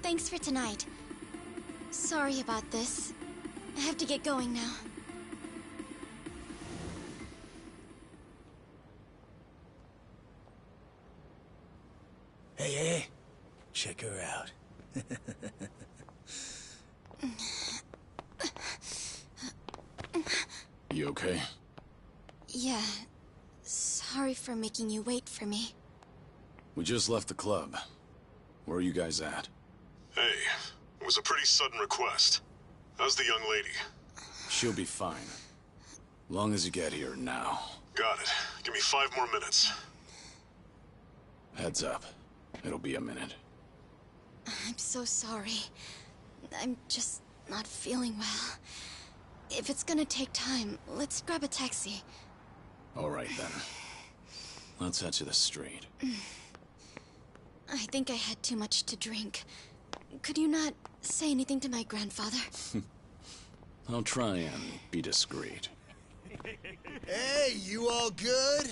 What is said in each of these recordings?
Thanks for tonight. Sorry about this. I have to get going now. Hey, check her out. You okay? Yeah. Sorry for making you wait for me. We just left the club. Where are you guys at? Hey, it was a pretty sudden request. How's the young lady? She'll be fine. Long as you get here now. Got it. Give me 5 more minutes. Heads up. It'll be a minute. I'm so sorry. I'm just not feeling well. If it's gonna take time, let's grab a taxi. All right, then. Let's head to the street. I think I had too much to drink. Could you not say anything to my grandfather? I'll try and be discreet. Hey, you all good?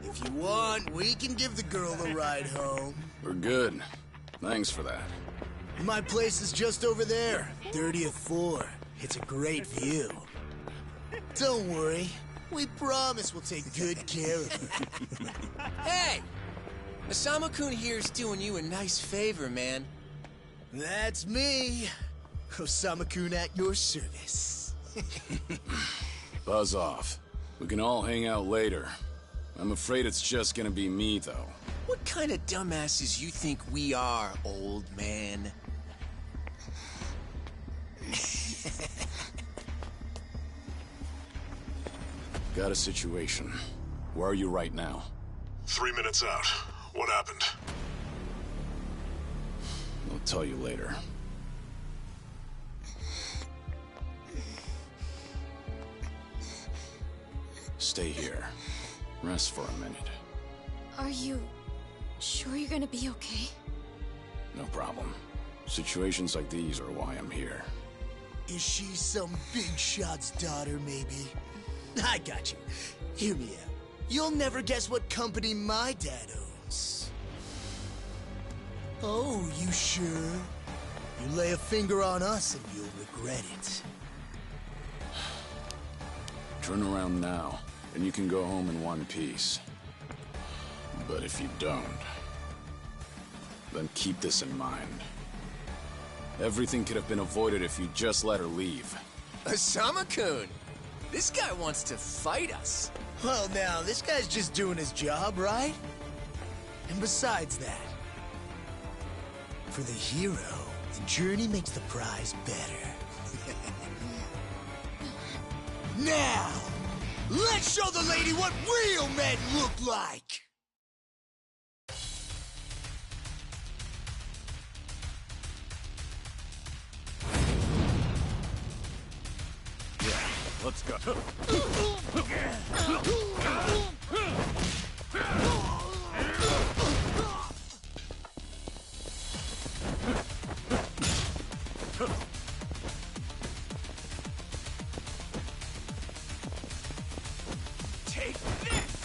If you want, we can give the girl a ride home. We're good. Thanks for that. My place is just over there, 30th floor. It's a great view. Don't worry. We promise we'll take good care of her. Hey! Osamu-kun here's doing you a nice favor, man. That's me. Osamu-kun at your service. Buzz off. We can all hang out later. I'm afraid it's just gonna be me, though. What kind of dumbasses you think we are, old man? Got a situation. Where are you right now? 3 minutes out. What happened? I'll tell you later. Stay here. Rest for a minute. Are you sure you're gonna be okay? No problem. Situations like these are why I'm here. Is she some big shot's daughter, maybe? I got you. Hear me out. You'll never guess what company my dad owns. Oh, you sure? You lay a finger on us and you'll regret it. Turn around now, and you can go home in one piece. But if you don't, then keep this in mind. Everything could have been avoided if you just let her leave. Osamu-kun! This guy wants to fight us. Well, now, this guy's just doing his job, right? And besides that, for the hero, the journey makes the prize better. Now, let's show the lady what real men look like! Let's go. Take this!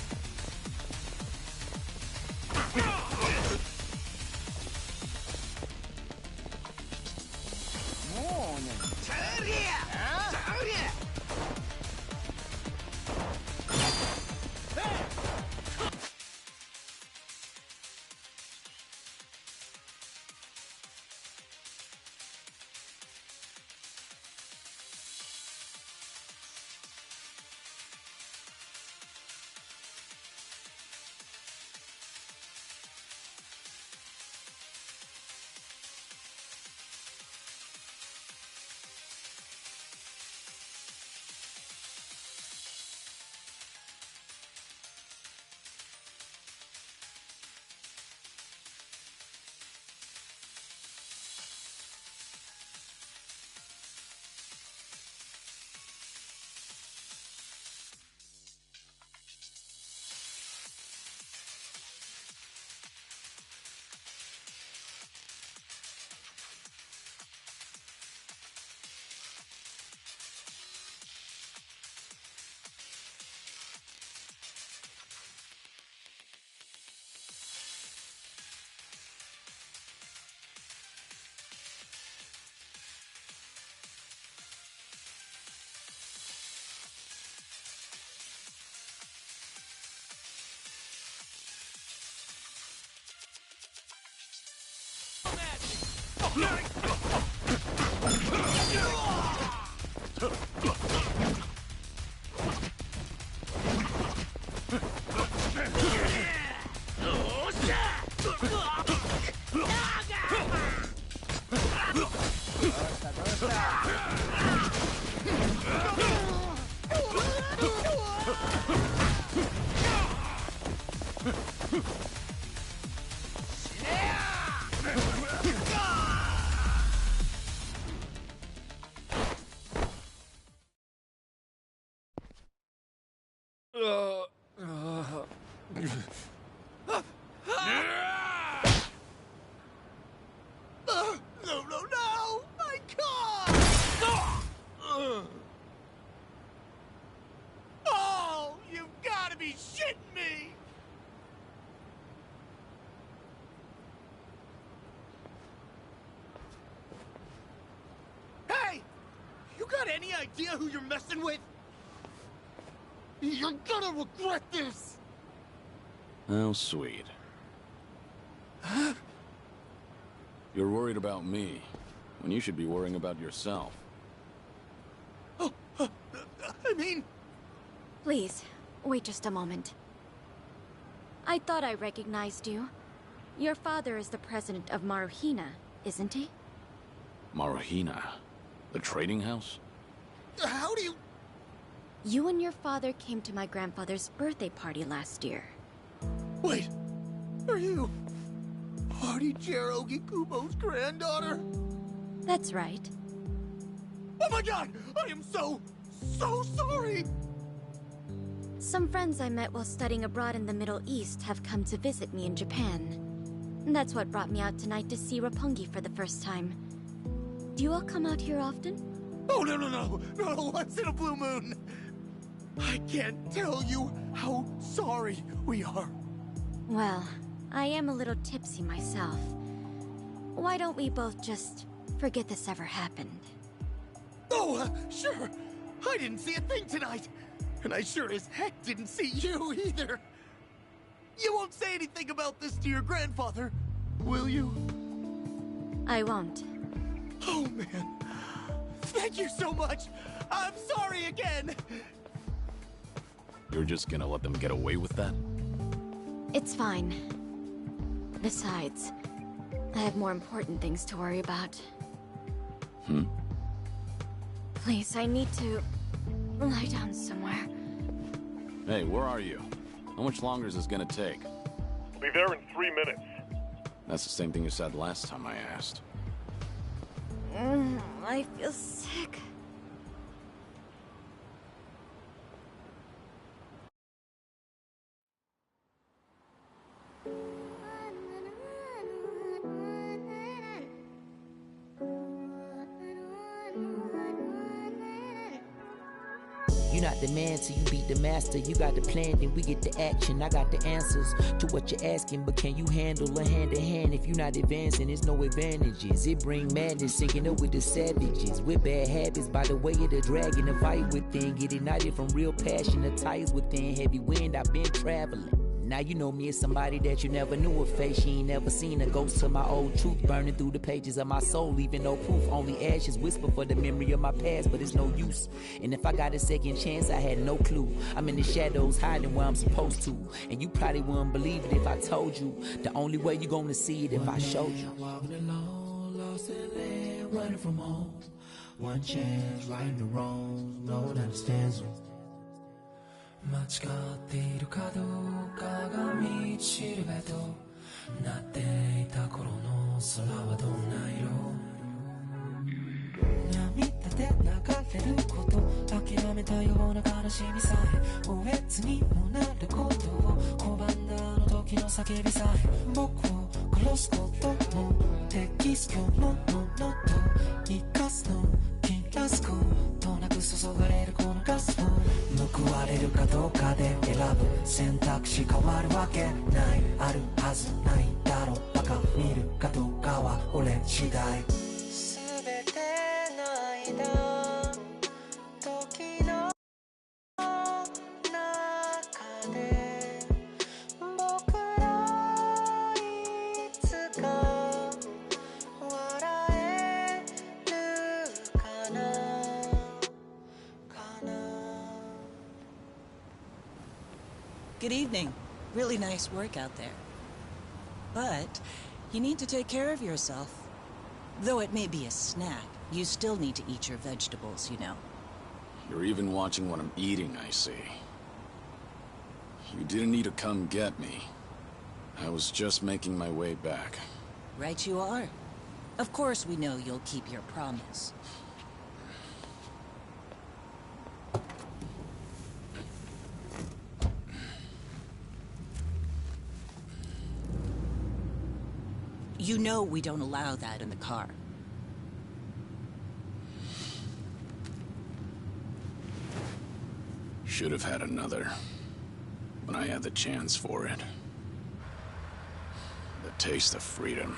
No! My car! Oh, you've got to be shitting me! Hey! You got any idea who you're messing with? You're gonna regret this! How sweet. You're worried about me, when you should be worrying about yourself. I mean... Please, wait just a moment. I thought I recognized you. Your father is the president of Maruhina, isn't he? Maruhina? The trading house? How do you... You and your father came to my grandfather's birthday party last year. Wait, are you... Artie-Jero Gikubo's granddaughter? That's right. Oh my god! I am so sorry! Some friends I met while studying abroad in the Middle East have come to visit me in Japan. That's what brought me out tonight to see Roppongi for the first time. Do you all come out here often? Oh, no, once in a blue moon! I can't tell you how sorry we are. Well, I am a little tipsy myself. Why don't we both just forget this ever happened? Oh, sure. I didn't see a thing tonight. And I sure as heck didn't see you either. You won't say anything about this to your grandfather, will you? I won't. Oh, man. Thank you so much. I'm sorry again. You're just gonna let them get away with that? It's fine. Besides, I have more important things to worry about. Please, I need to lie down somewhere. Hey, where are you? How much longer is this gonna take? We'll be there in 3 minutes. That's the same thing you said last time I asked. I feel sick. You not the man till you beat the master. You got the plan, then we get the action. I got the answers to what you're asking, but can you handle a hand to hand? If you not advancing, there's no advantages. It bring madness, sinking up with the savages. With bad habits, by the way of the dragon, the fight within. Get ignited from real passion, the ties within. Heavy wind, I've been traveling. Now you know me as somebody that you never knew a face. She ain't never seen a ghost to my old truth, burning through the pages of my soul, leaving no proof. Only ashes whisper for the memory of my past, but it's no use. And if I got a second chance, I had no clue. I'm in the shadows, hiding where I'm supposed to. And you probably wouldn't believe it if I told you. The only way you gonna see it if I showed you. Walking alone, lost in land, running from home. One chance, righting the wrongs, no one understands them. 間違っているかどうかが道しるべとなっていた頃の空はどんな色涙で流れること諦めたような悲しみさえおえつにもなることを拒んだあの時の叫びさえ僕を殺すことも敵す今日のものと生かすの切らすことなく注がれるこのガスを報われるかどうかで選ぶ選択肢変わるわけないあるはずないだろうバカ見るかどうかは俺次第全ての間時の中で僕らいつか笑 Good evening. Really nice work out there. But you need to take care of yourself. Though it may be a snack, you still need to eat your vegetables, you know. You're even watching what I'm eating, I see. You didn't need to come get me. I was just making my way back. Right you are. Of course we know you'll keep your promise. You know we don't allow that in the car. Should have had another, when I had the chance for it. The taste of freedom.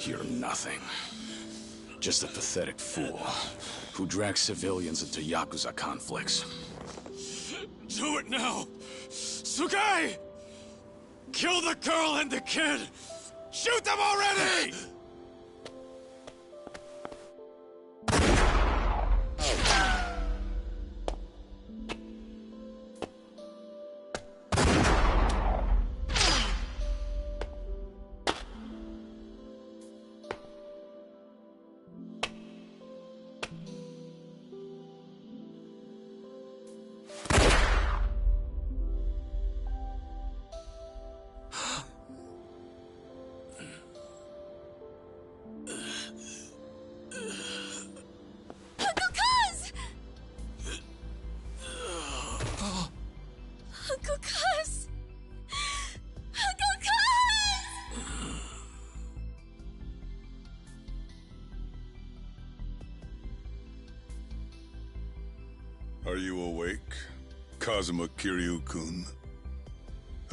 You're nothing. Just a pathetic fool who drags civilians into Yakuza conflicts. Do it now! Sugai! Kill the girl and the kid! Shoot them already! Are you awake, Kazuma Kiryu-kun?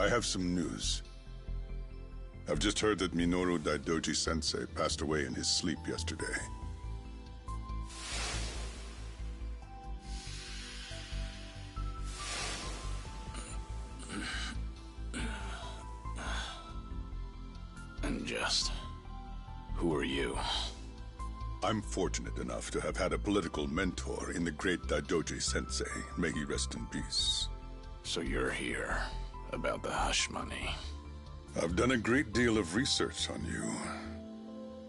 I have some news. I've just heard that Minoru Daidoji-sensei passed away in his sleep yesterday. And just... who are you? I'm fortunate enough to have had a political mentor in the great Daidoji-sensei. May he rest in peace. So you're here about the hush money. I've done a great deal of research on you.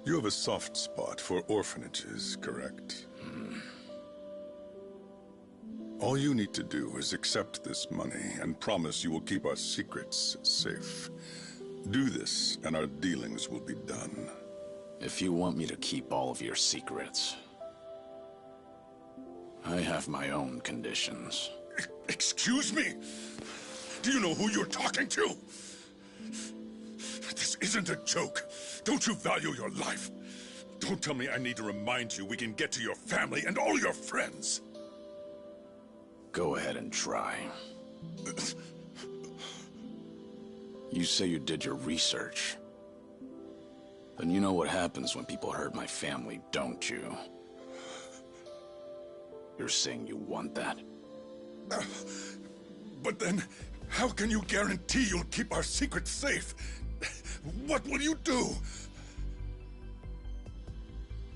You have a soft spot for orphanages, correct? All you need to do is accept this money and promise you will keep our secrets safe. Do this, and our dealings will be done. If you want me to keep all of your secrets, I have my own conditions. Excuse me? Do you know who you're talking to? This isn't a joke. Don't you value your life? Don't tell me I need to remind you we can get to your family and all your friends. Go ahead and try. You say you did your research. Then you know what happens when people hurt my family, don't you? You're saying you want that? But then, how can you guarantee you'll keep our secrets safe? What will you do?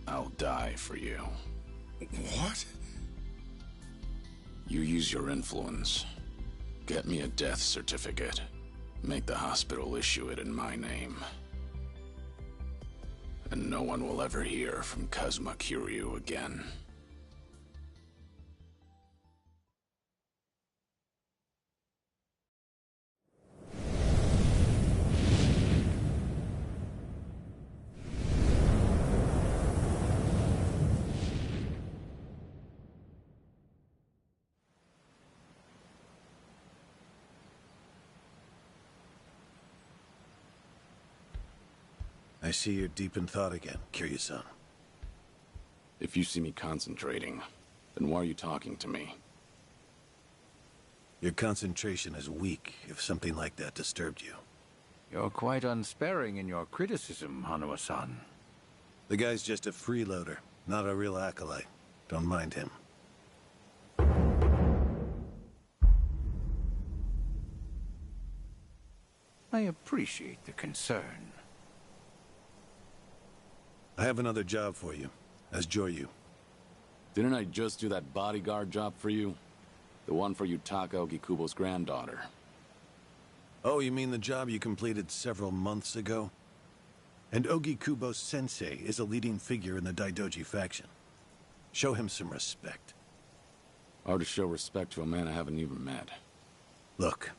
I'll die for you. What? You use your influence. Get me a death certificate. Make the hospital issue it in my name. And no one will ever hear from Kazuma Kiryu again. see you're deep in thought again, Kiryu-san. If you see me concentrating, then why are you talking to me? Your concentration is weak if something like that disturbed you. You're quite unsparing in your criticism, Hanuma-san. The guy's just a freeloader, not a real acolyte. Don't mind him. I appreciate the concern. I have another job for you, as Joryu. Didn't I just do that bodyguard job for you? The one for Yutaka Ogikubo's granddaughter. Oh, you mean the job you completed several months ago? And Ogikubo Sensei is a leading figure in the Daidoji faction. Show him some respect. Hard to show respect to a man I haven't even met. Look,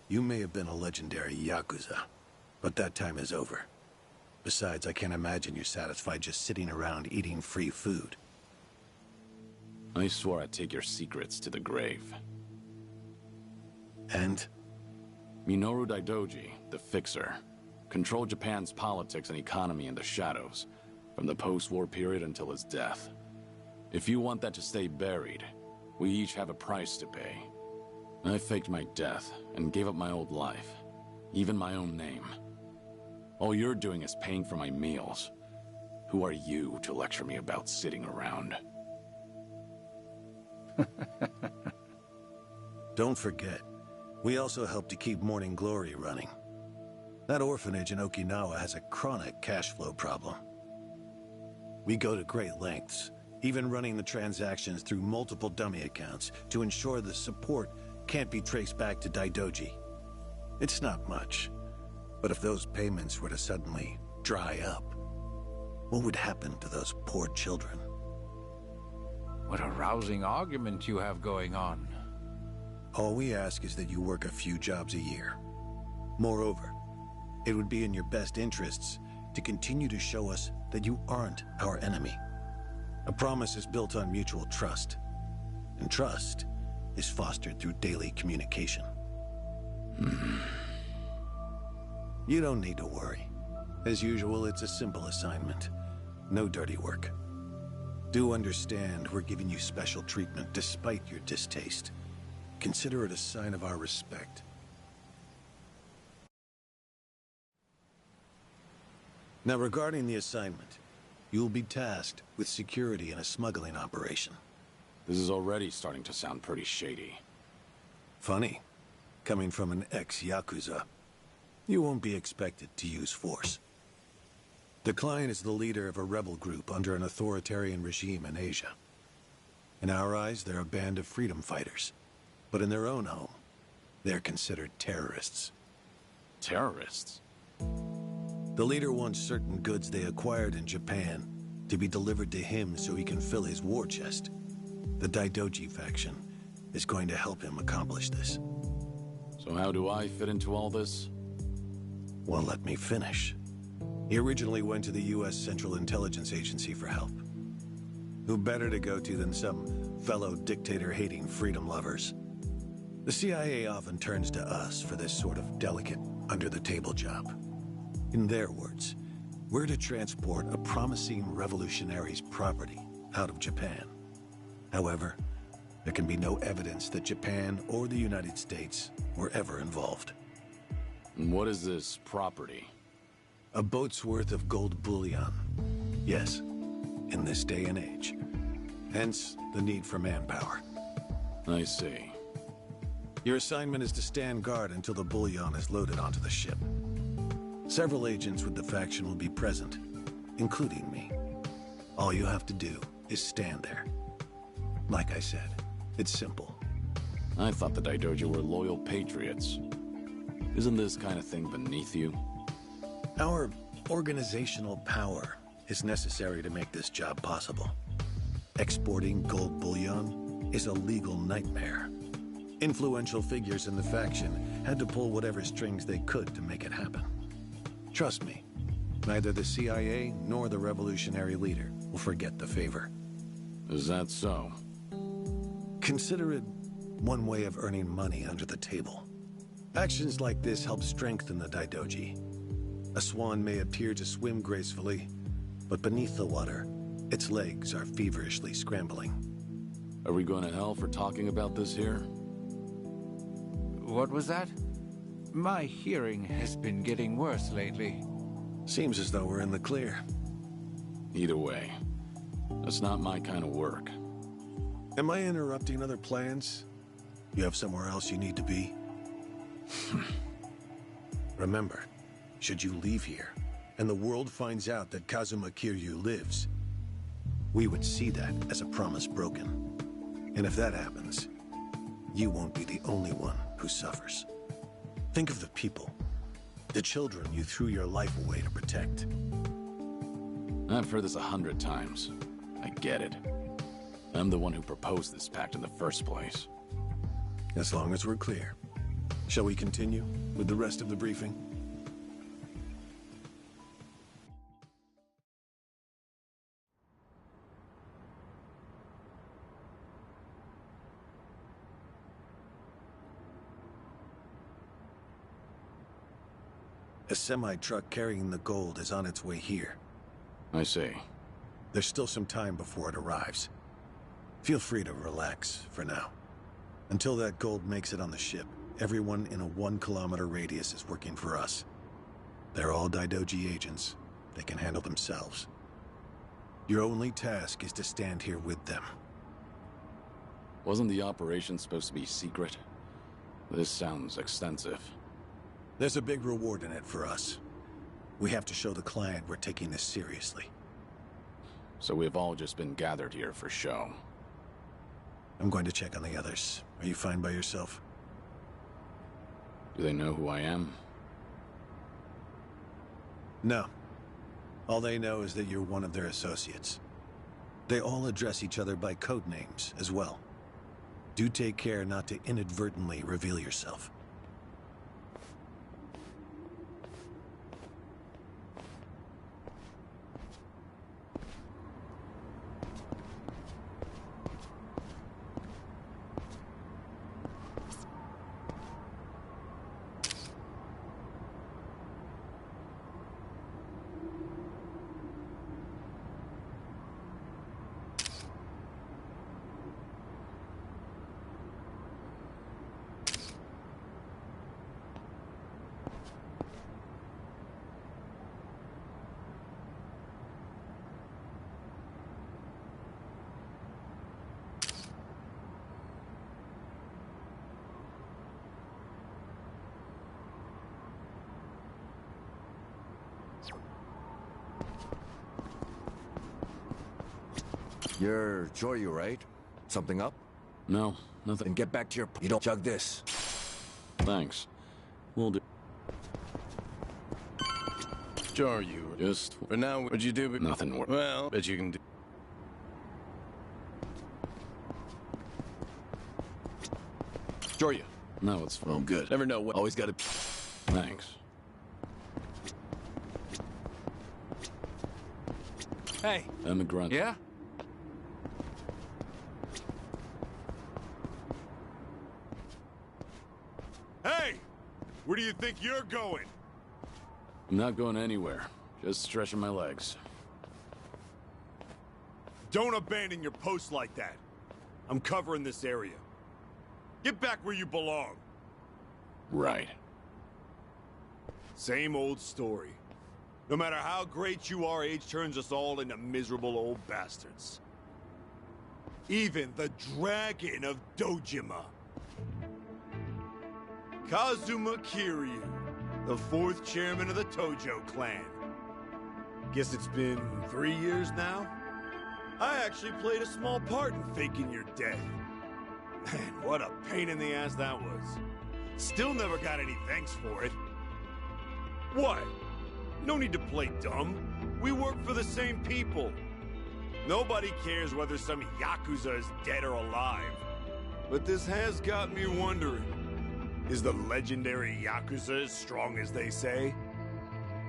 you may have been a legendary Yakuza, but that time is over. Besides, I can't imagine you're satisfied just sitting around eating free food. I swore I'd take your secrets to the grave. And? Minoru Daidoji, the Fixer, controlled Japan's politics and economy in the shadows, from the post-war period until his death. If you want that to stay buried, we each have a price to pay. I faked my death and gave up my old life, even my own name. All you're doing is paying for my meals. Who are you to lecture me about sitting around? Don't forget, we also help to keep Morning Glory running. That orphanage in Okinawa has a chronic cash flow problem. We go to great lengths, even running the transactions through multiple dummy accounts to ensure the support can't be traced back to Daidoji. It's not much, but if those payments were to suddenly dry up, what would happen to those poor children? What a rousing argument you have going on. All we ask is that you work a few jobs a year. Moreover, it would be in your best interests to continue to show us that you aren't our enemy. A promise is built on mutual trust, and trust is fostered through daily communication. You don't need to worry. As usual, it's a simple assignment. No dirty work. Do understand we're giving you special treatment despite your distaste. Consider it a sign of our respect. Now, regarding the assignment, you'll be tasked with security in a smuggling operation. This is already starting to sound pretty shady. Funny. Coming from an ex-Yakuza, you won't be expected to use force. The client is the leader of a rebel group under an authoritarian regime in Asia. In our eyes, they're a band of freedom fighters. But in their own home, they're considered terrorists. Terrorists? The leader wants certain goods they acquired in Japan to be delivered to him so he can fill his war chest. The Daidoji faction is going to help him accomplish this. So how do I fit into all this? Well, let me finish. He originally went to the U.S. Central Intelligence Agency for help. Who better to go to than some fellow dictator-hating freedom lovers? The CIA often turns to us for this sort of delicate, under-the-table job. In their words, we're to transport a promising revolutionary's property out of Japan. However, there can be no evidence that Japan or the United States were ever involved. And what is this property? A boat's worth of gold bullion. Yes, in this day and age. Hence, the need for manpower. I see. Your assignment is to stand guard until the bullion is loaded onto the ship. Several agents with the faction will be present, including me. All you have to do is stand there. Like I said, it's simple. I thought the Daidoji were loyal patriots. Isn't this kind of thing beneath you? Our organizational power is necessary to make this job possible. Exporting gold bullion is a legal nightmare. Influential figures in the faction had to pull whatever strings they could to make it happen. Trust me, neither the CIA nor the revolutionary leader will forget the favor. Is that so? Consider it one way of earning money under the table. Actions like this help strengthen the Daidoji. A swan may appear to swim gracefully, but beneath the water, its legs are feverishly scrambling. Are we going to hell for talking about this here? What was that? My hearing has been getting worse lately. Seems as though we're in the clear. Either way, that's not my kind of work. Am I interrupting other plans? You have somewhere else you need to be? Remember, should you leave here, and the world finds out that Kazuma Kiryu lives, we would see that as a promise broken. And if that happens, you won't be the only one who suffers. Think of the people, the children you threw your life away to protect. I've heard this 100 times. I get it. I'm the one who proposed this pact in the first place. As long as we're clear. Shall we continue with the rest of the briefing? A semi-truck carrying the gold is on its way here. I see. There's still some time before it arrives. Feel free to relax for now. Until that gold makes it on the ship, everyone in a 1-kilometer radius is working for us. They're all Daidoji agents. They can handle themselves. Your only task is to stand here with them. Wasn't the operation supposed to be secret? This sounds extensive. There's a big reward in it for us. We have to show the client we're taking this seriously. So we've all just been gathered here for show. I'm going to check on the others. Are you fine by yourself? Do they know who I am? No. All they know is that you're one of their associates. They all address each other by code names as well. Do take care not to inadvertently reveal yourself. You're Joryu, right? Something up? No, nothing. Then get back to your... You don't chug this. Thanks. We'll do. Joryu, just for now, what'd you do? Nothing. Well, bet you can do. Joryu. No, it's fine. Oh, good. Never know what. Always gotta. Thanks. Hey. Immigrant. Yeah? Hey! Where do you think you're going? I'm not going anywhere. Just stretching my legs. Don't abandon your post like that. I'm covering this area. Get back where you belong. Right. Same old story. No matter how great you are, age turns us all into miserable old bastards. Even the Dragon of Dojima. Kazuma Kiryu, the 4th chairman of the Tojo clan. Guess it's been 3 years now? I actually played a small part in faking your death. Man, what a pain in the ass that was. Still never got any thanks for it. What? No need to play dumb. We work for the same people. Nobody cares whether some Yakuza is dead or alive. But this has got me wondering. Is the legendary Yakuza as strong as they say?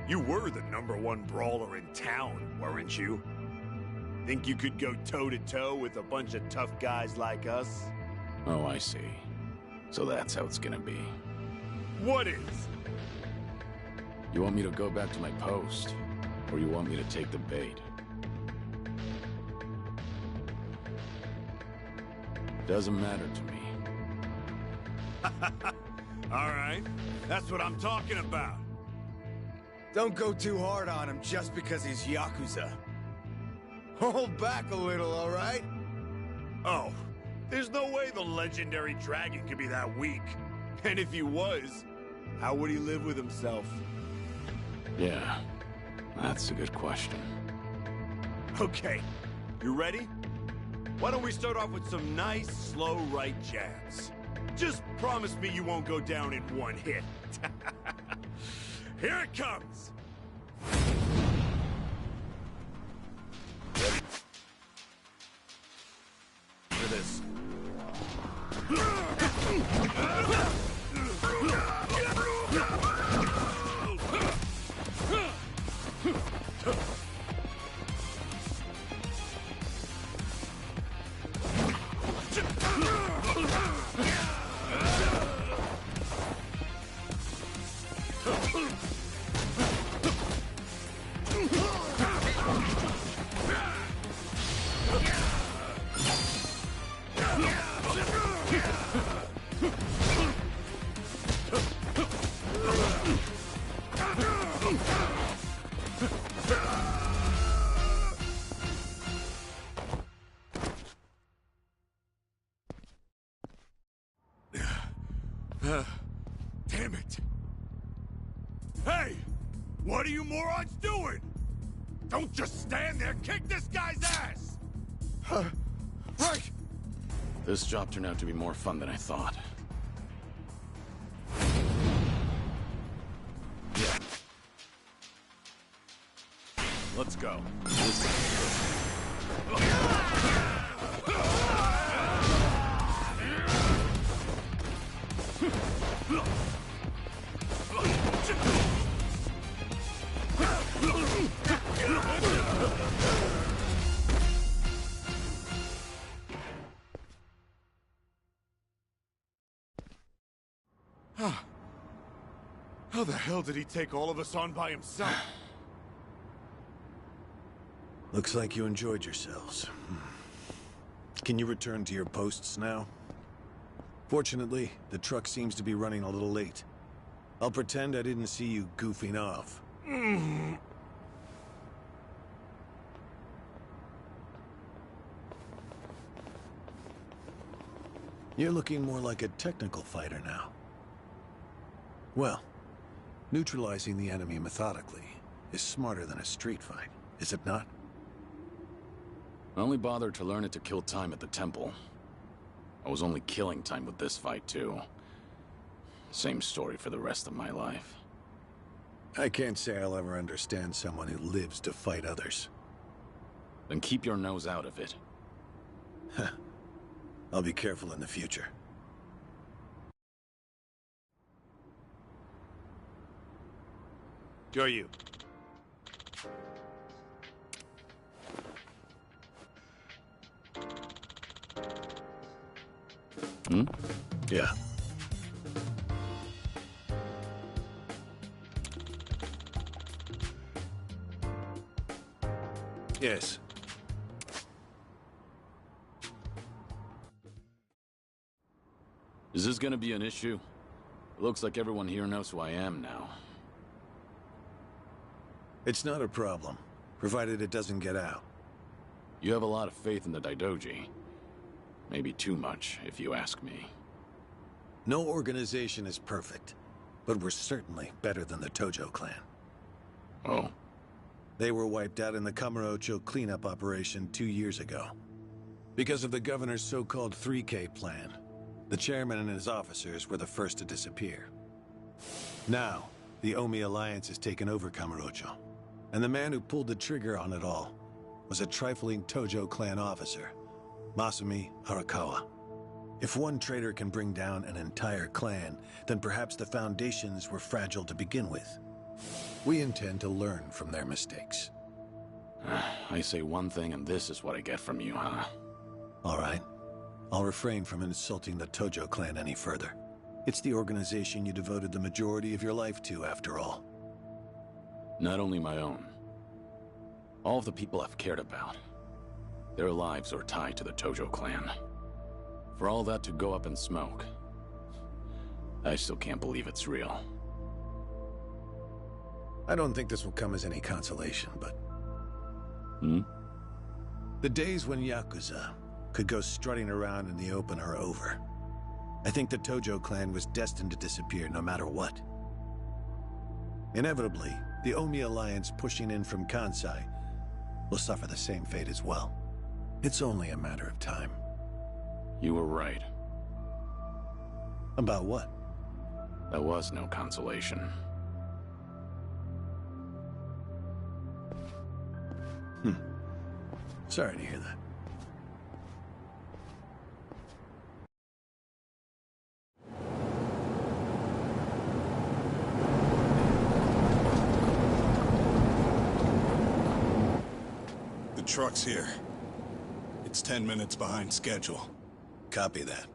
You were the #1 brawler in town, weren't you? Think you could go toe-to-toe with a bunch of tough guys like us? Oh, I see. So that's how it's gonna be. What is? You want me to go back to my post? Or you want me to take the bait? Doesn't matter to me. All right, that's what I'm talking about. Don't go too hard on him just because he's Yakuza. Hold back a little, all right? Oh, there's no way the legendary dragon could be that weak. And if he was, how would he live with himself? Yeah, that's a good question. Okay, you ready? Why don't we start off with some nice, slow right jabs? Just promise me you won't go down in one hit. Here it comes! For this. Damn it! Hey! What are you morons doing? Don't just stand there, kick this guy's ass! Right! This job turned out to be more fun than I thought. Yeah. Let's go. How the hell did he take all of us on by himself? Looks like you enjoyed yourselves. Can you return to your posts now? Fortunately, the truck seems to be running a little late. I'll pretend I didn't see you goofing off. You're looking more like a technical fighter now. Well, neutralizing the enemy methodically is smarter than a street fight, is it not? I only bothered to learn it to kill time at the temple. I was only killing time with this fight, too. Same story for the rest of my life. I can't say I'll ever understand someone who lives to fight others. Then keep your nose out of it. I'll be careful in the future. Joyu. Yeah. Yes. Is this gonna be an issue? It looks like everyone here knows who I am now. It's not a problem, provided it doesn't get out. You have a lot of faith in the Daidoji. Maybe too much, if you ask me. No organization is perfect, but we're certainly better than the Tojo clan. Oh? They were wiped out in the Kamurocho cleanup operation 2 years ago. Because of the governor's so-called 3K plan, the chairman and his officers were the first to disappear. Now, the Omi Alliance has taken over Kamurocho, and the man who pulled the trigger on it all was a trifling Tojo clan officer, Masumi Arakawa. If one traitor can bring down an entire clan, then perhaps the foundations were fragile to begin with. We intend to learn from their mistakes. I say one thing and this is what I get from you, huh? All right. I'll refrain from insulting the Tojo clan any further. It's the organization you devoted the majority of your life to, after all. Not only my own. All of the people I've cared about. Their lives are tied to the Tojo clan. For all that to go up in smoke, I still can't believe it's real. I don't think this will come as any consolation, but... The days when Yakuza could go strutting around in the open are over. I think the Tojo clan was destined to disappear no matter what. Inevitably, the Omi alliance pushing in from Kansai will suffer the same fate as well. It's only a matter of time. You were right. About what? There was no consolation. Sorry to hear that. The truck's here. It's 10 minutes behind schedule. Copy that.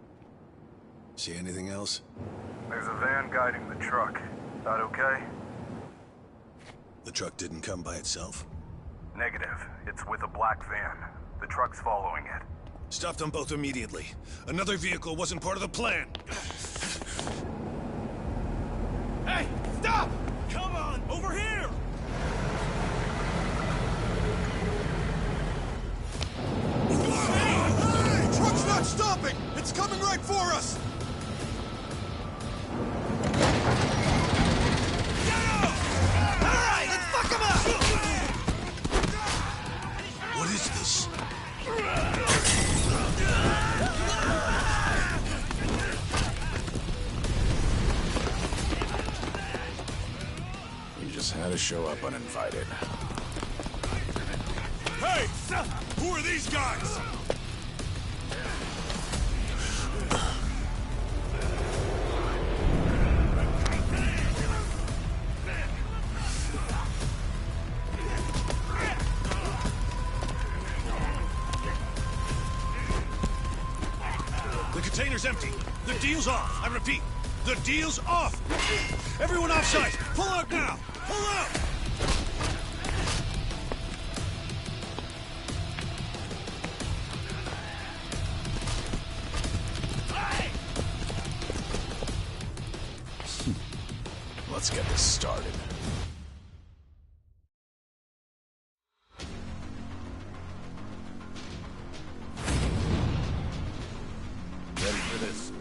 See anything else? There's a van guiding the truck. That okay? The truck didn't come by itself? Negative. It's with a black van. The truck's following it. Stop them both immediately. Another vehicle wasn't part of the plan. Hey, stop! Come on, over here! Hey! Truck's not stopping! It's coming right for us! Alright, let's fuck him up! What is this? You just had to show up uninvited. Hey! Who are these guys? The container's empty. The deal's off. I repeat, the deal's off. Everyone offside. Pull out now. Pull out. Let's get this started. Ready for this?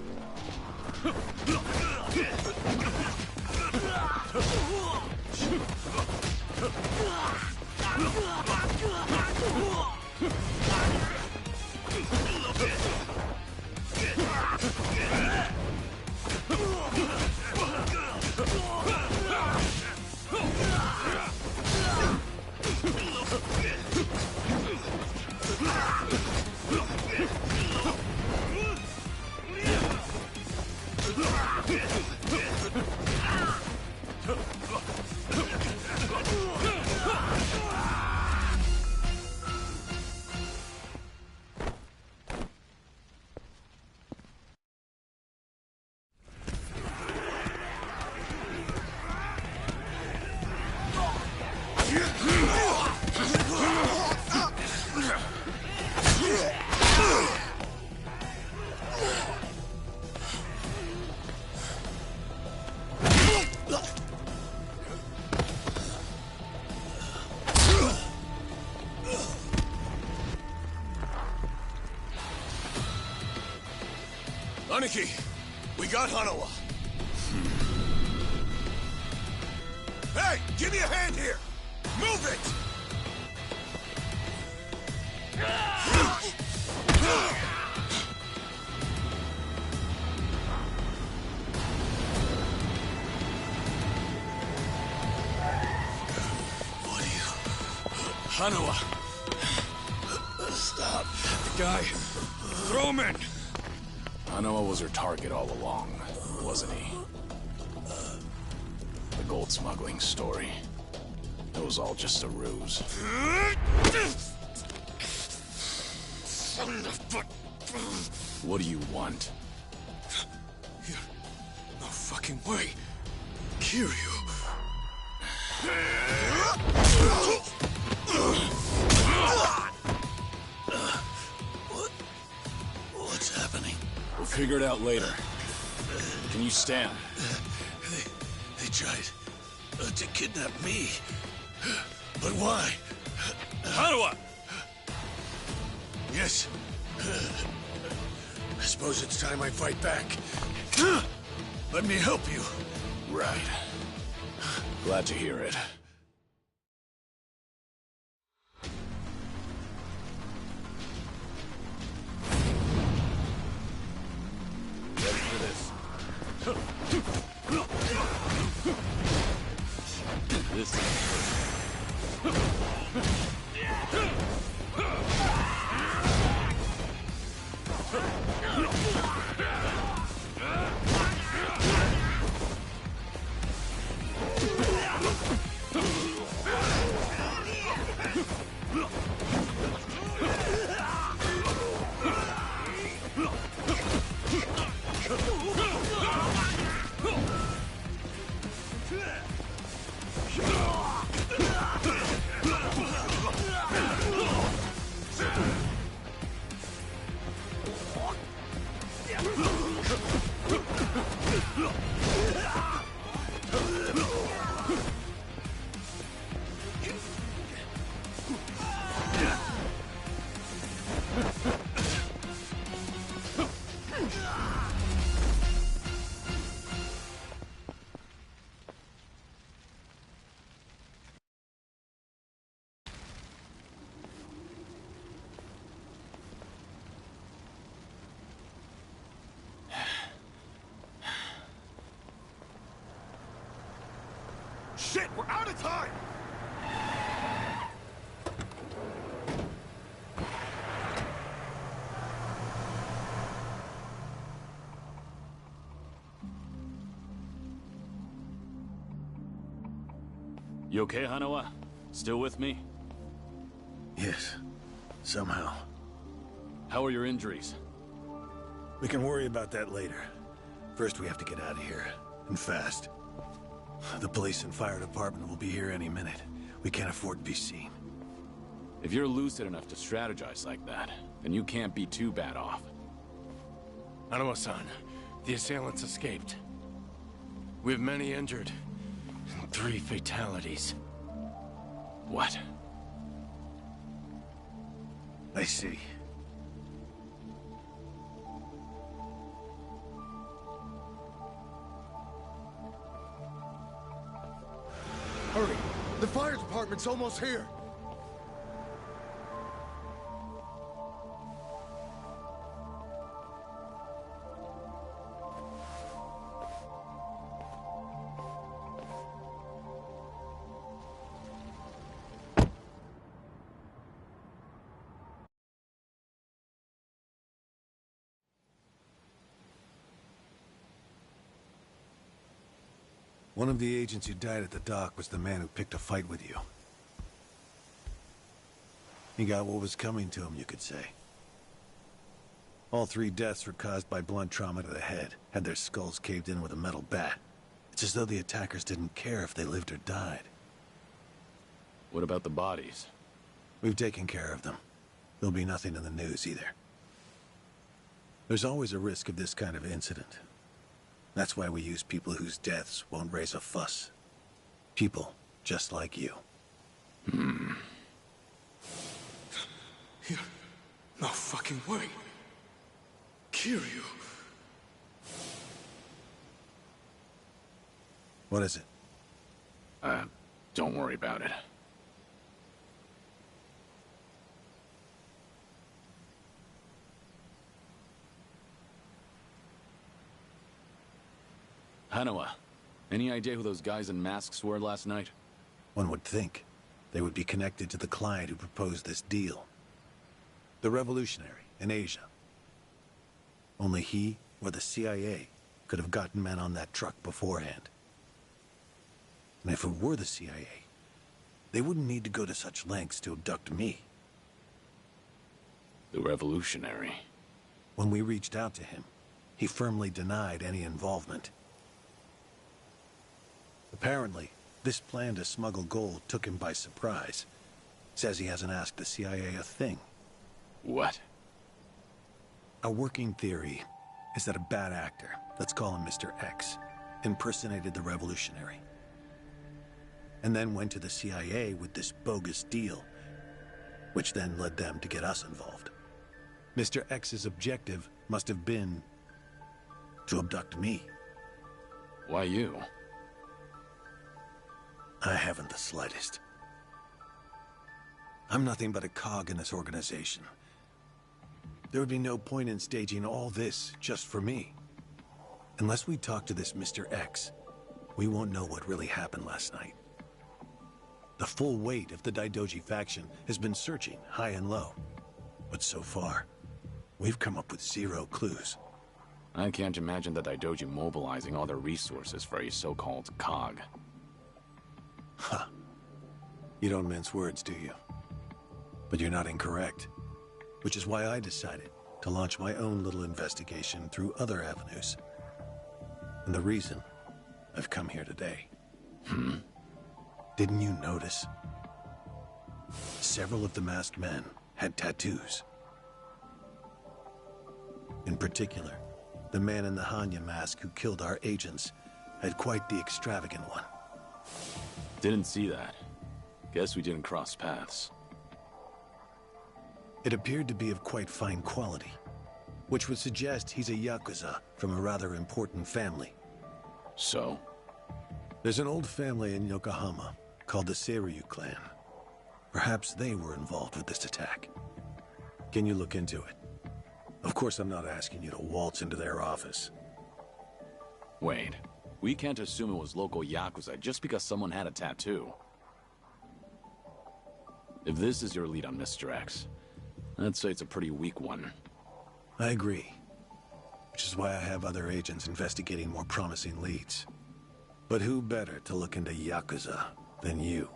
Aniki, we got Hanawa. Hey, give me a hand here. Move it. What are you? Hanawa. Stop. The guy. Throw him in. Hanawa was her target all along, wasn't he? The gold smuggling story. It was all just a ruse. What do you want? No fucking way. Kiryu. What's happening? We'll figure it out later. Can you stand? They tried to kidnap me. But why? Hanawa! Yes. I suppose it's time I fight back. Let me help you. Right. Glad to hear it. Ready for this. This is Shit, we're out of time! You okay, Hanawa? Still with me? Yes. Somehow. How are your injuries? We can worry about that later. First, we have to get out of here. And fast. The police and fire department will be here any minute. We can't afford to be seen. If you're lucid enough to strategize like that, then you can't be too bad off. Hanawa-san, the assailants escaped. We have many injured. 3 fatalities. What? I see. Hurry! The fire department's almost here! One of the agents who died at the dock was the man who picked a fight with you. He got what was coming to him, you could say. All 3 deaths were caused by blunt trauma to the head, had their skulls caved in with a metal bat. It's as though the attackers didn't care if they lived or died. What about the bodies? We've taken care of them. There'll be nothing in the news either. There's always a risk of this kind of incident. That's why we use people whose deaths won't raise a fuss. People just like you. No fucking way. Kiryu. What is it? Don't worry about it. Hanawa, any idea who those guys in masks were last night? One would think they would be connected to the client who proposed this deal. The revolutionary in Asia. Only he or the CIA could have gotten men on that truck beforehand. And if it were the CIA, they wouldn't need to go to such lengths to abduct me. The revolutionary. When we reached out to him, he firmly denied any involvement. Apparently, This plan to smuggle gold took him by surprise. Says he hasn't asked the CIA a thing. What? A working theory is that a bad actor, let's call him Mr. X, impersonated the revolutionary. And then went to the CIA with this bogus deal, which then led them to get us involved. Mr. X's objective must have been to abduct me. Why you? I haven't the slightest. I'm nothing but a cog in this organization. There would be no point in staging all this just for me. Unless we talk to this Mr. X, we won't know what really happened last night. The full weight of the Daidoji faction has been searching high and low. But so far, we've come up with 0 clues. I can't imagine the Daidoji mobilizing all their resources for a so-called cog. Huh. You don't mince words, do you? But you're not incorrect. Which is why I decided to launch my own little investigation through other avenues. And the reason I've come here today. Didn't you notice? Several of the masked men had tattoos. In particular, the man in the Hanya mask who killed our agents had quite the extravagant one. Didn't see that. Guess we didn't cross paths. It appeared to be of quite fine quality, which would suggest he's a Yakuza from a rather important family. So? There's an old family in Yokohama called the Seiryu clan. Perhaps they were involved with this attack. Can you look into it? Of course, I'm not asking you to waltz into their office. Wait, we can't assume it was local Yakuza just because someone had a tattoo. If this is your lead on Mr. X, I'd say it's a pretty weak one. I agree. Which is why I have other agents investigating more promising leads. But who better to look into Yakuza than you?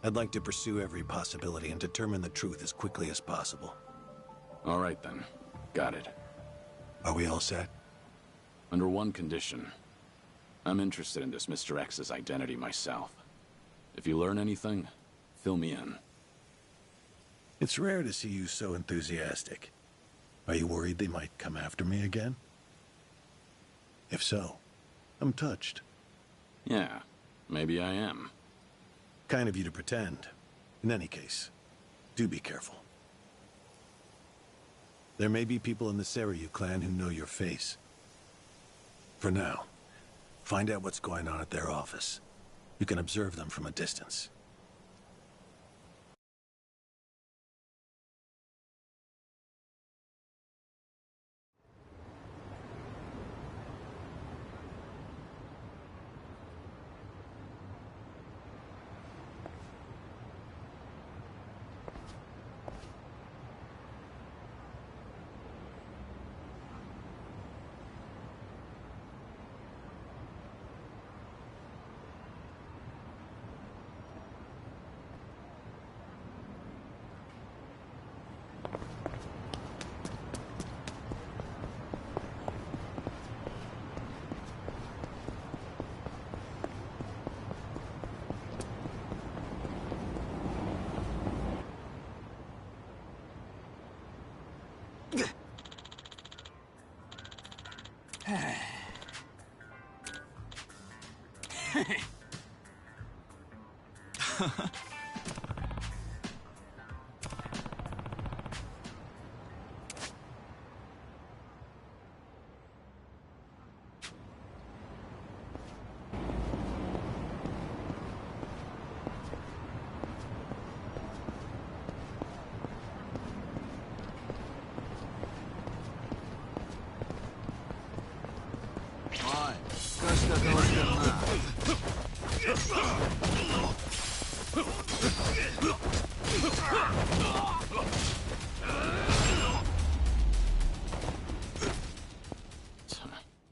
I'd like to pursue every possibility and determine the truth as quickly as possible. All right then. Got it. Are we all set? Under one condition. I'm interested in this Mr. X's identity myself. If you learn anything, fill me in. It's rare to see you so enthusiastic. Are you worried they might come after me again? If so, I'm touched. Yeah, maybe I am. Kind of you to pretend. In any case, do be careful. There may be people in the Seiryu clan who know your face. For now, find out what's going on at their office. You can observe them from a distance.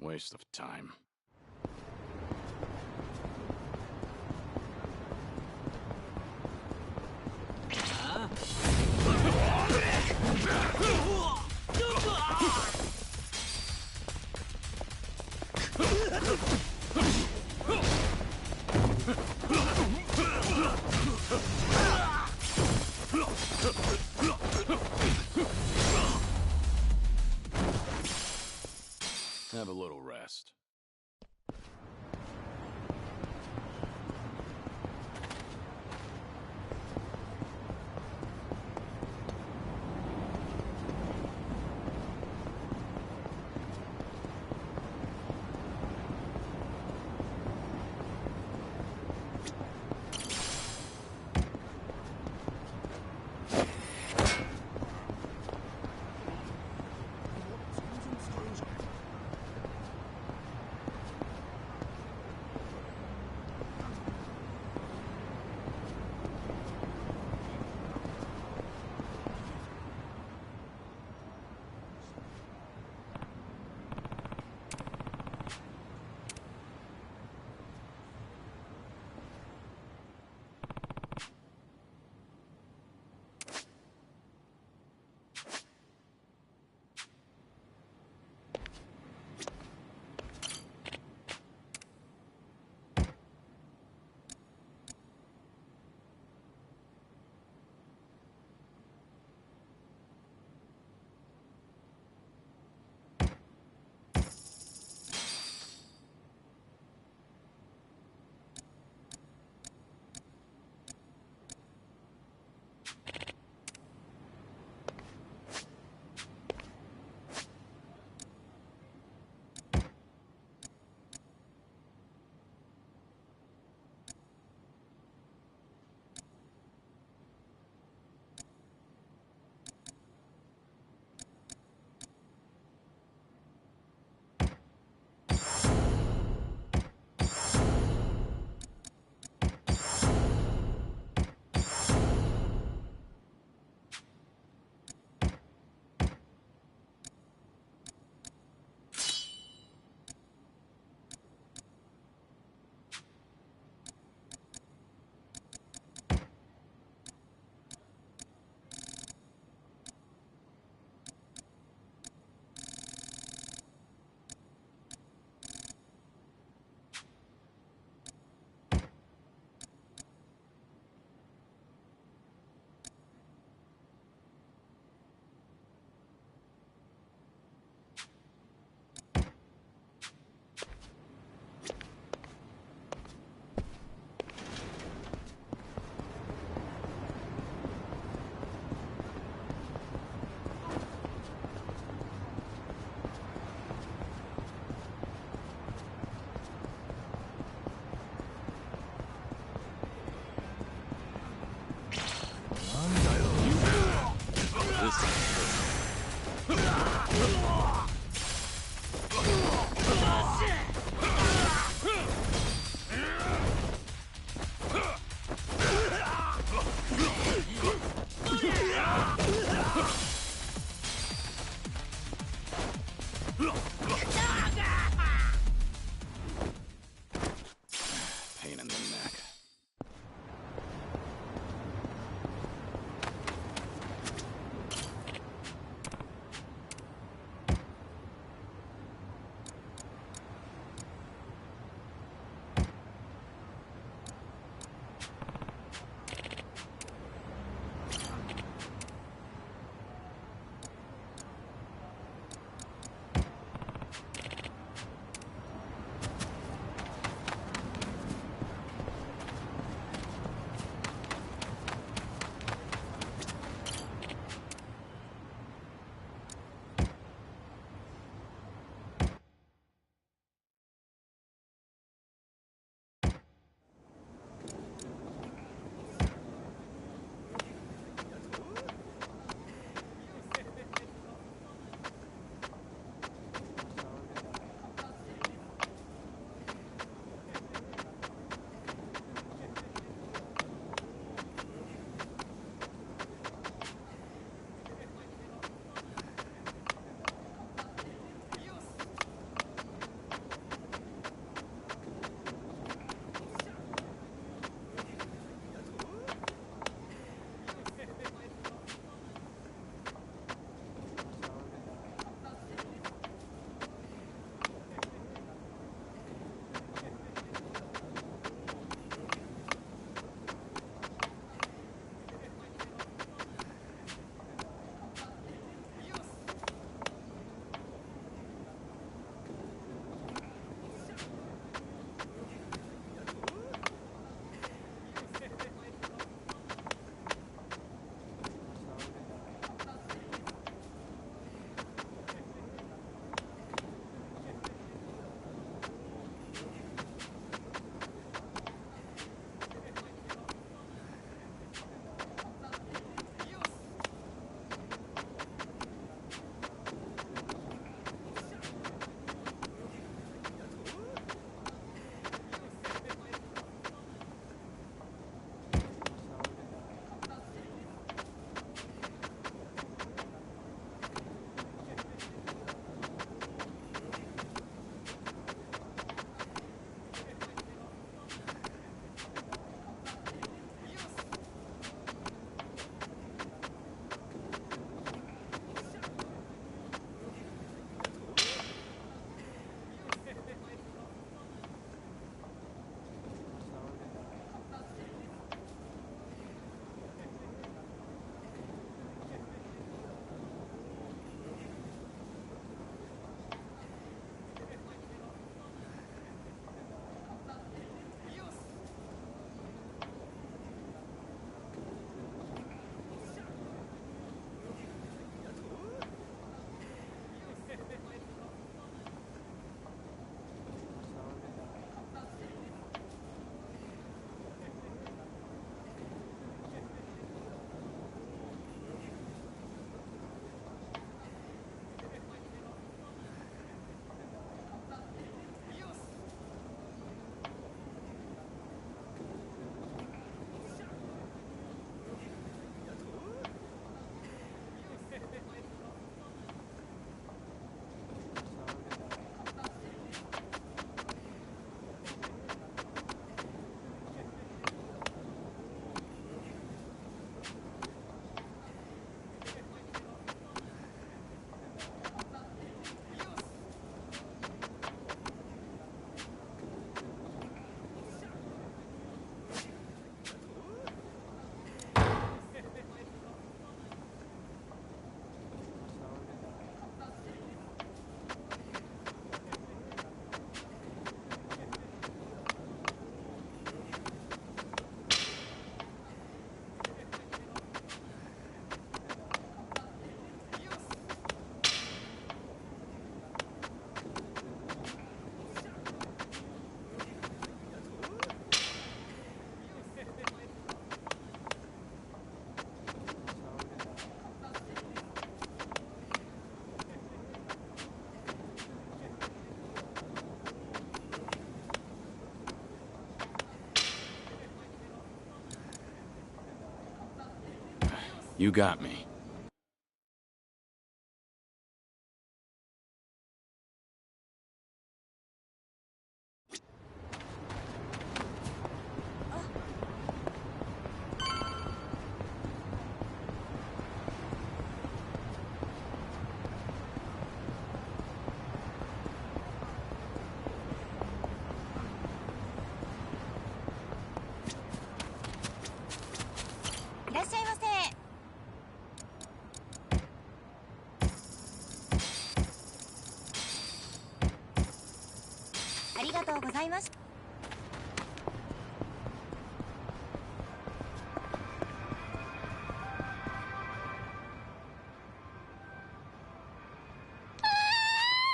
Waste of time. best. You got me.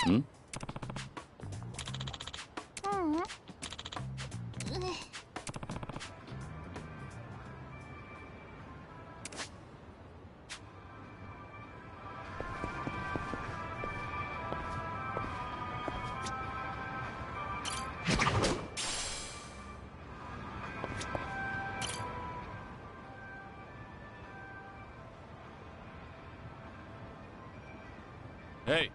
Hmm? Hey.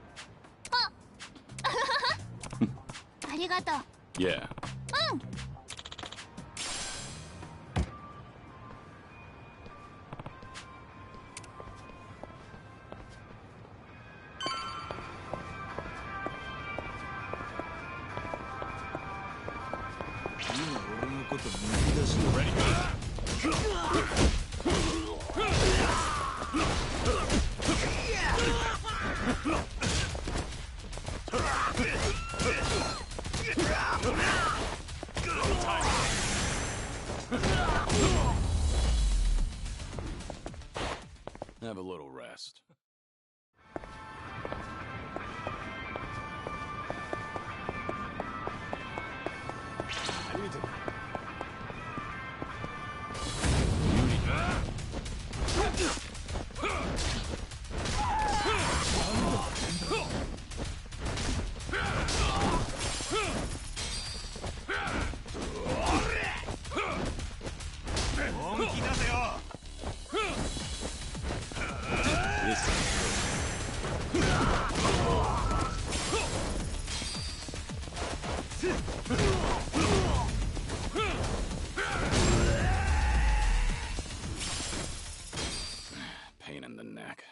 Yeah. Have a little rest. Pain in the neck.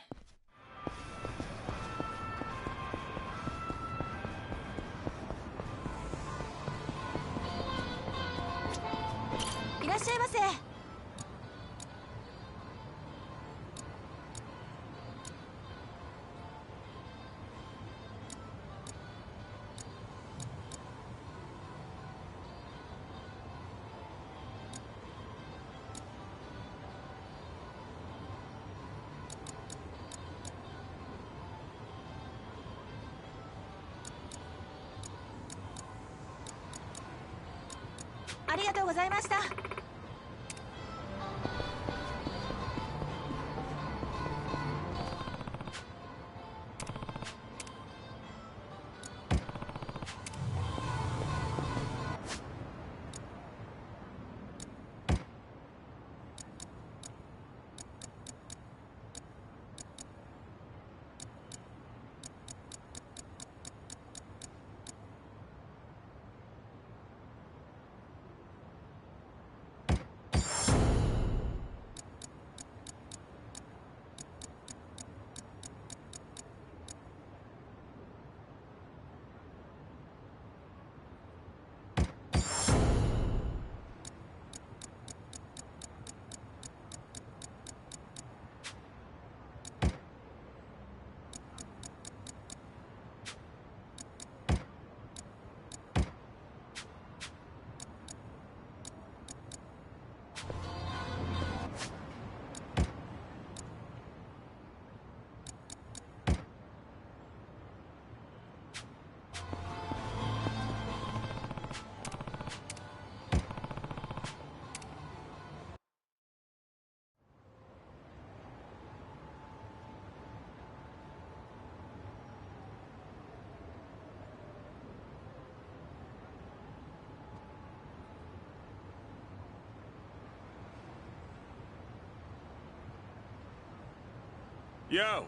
Yo!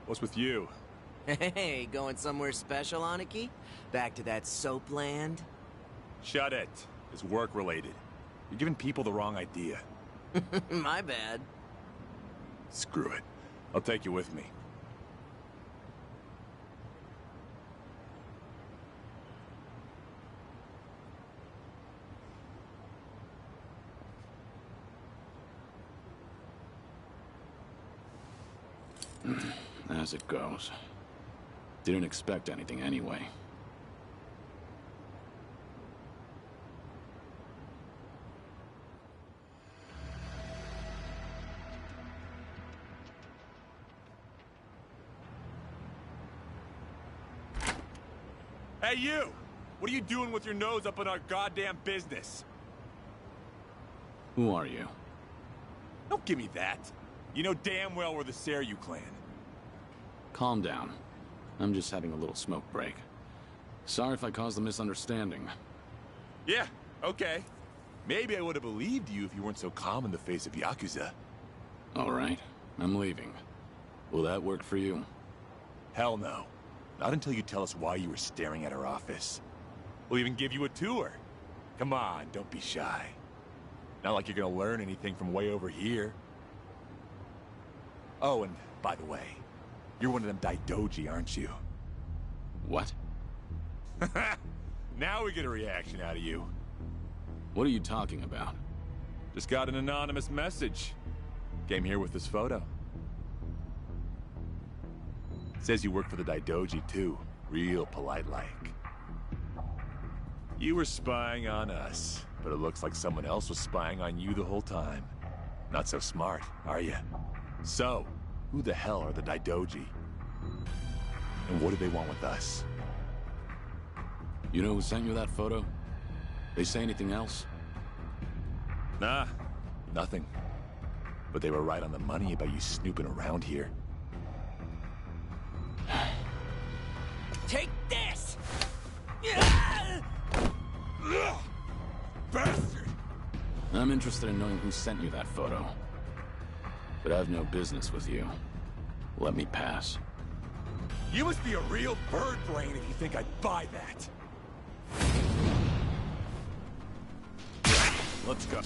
What's with you? Hey, going somewhere special, Aniki? Back to that soap land? Shut it. It's work-related. You're giving people the wrong idea. My bad. Screw it. I'll take you with me. As it goes. Didn't expect anything anyway. Hey, you! What are you doing with your nose up in our goddamn business? Who are you? Don't give me that. You know damn well we're the Seiryu clan. Calm down. I'm just having a little smoke break. Sorry if I caused a misunderstanding. Yeah, okay. Maybe I would have believed you if you weren't so calm in the face of Yakuza. All right, I'm leaving. Will that work for you? Hell no. Not until you tell us why you were staring at our office. We'll even give you a tour. Come on, don't be shy. Not like you're gonna learn anything from way over here. Oh, and by the way, you're one of them Daidoji, aren't you? What? Now we get a reaction out of you. What are you talking about? Just got an anonymous message. Came here with this photo. Says you work for the Daidoji too. Real polite-like. You were spying on us, but it looks like someone else was spying on you the whole time. Not so smart, are you? So, who the hell are the Daidoji? And what do they want with us? You know who sent you that photo? They say anything else? Nah, nothing. But they were right on the money about you snooping around here. Take this! Bastard! I'm interested in knowing who sent you that photo. But I have no business with you. Let me pass. You must be a real bird brain if you think I'd buy that. Let's go.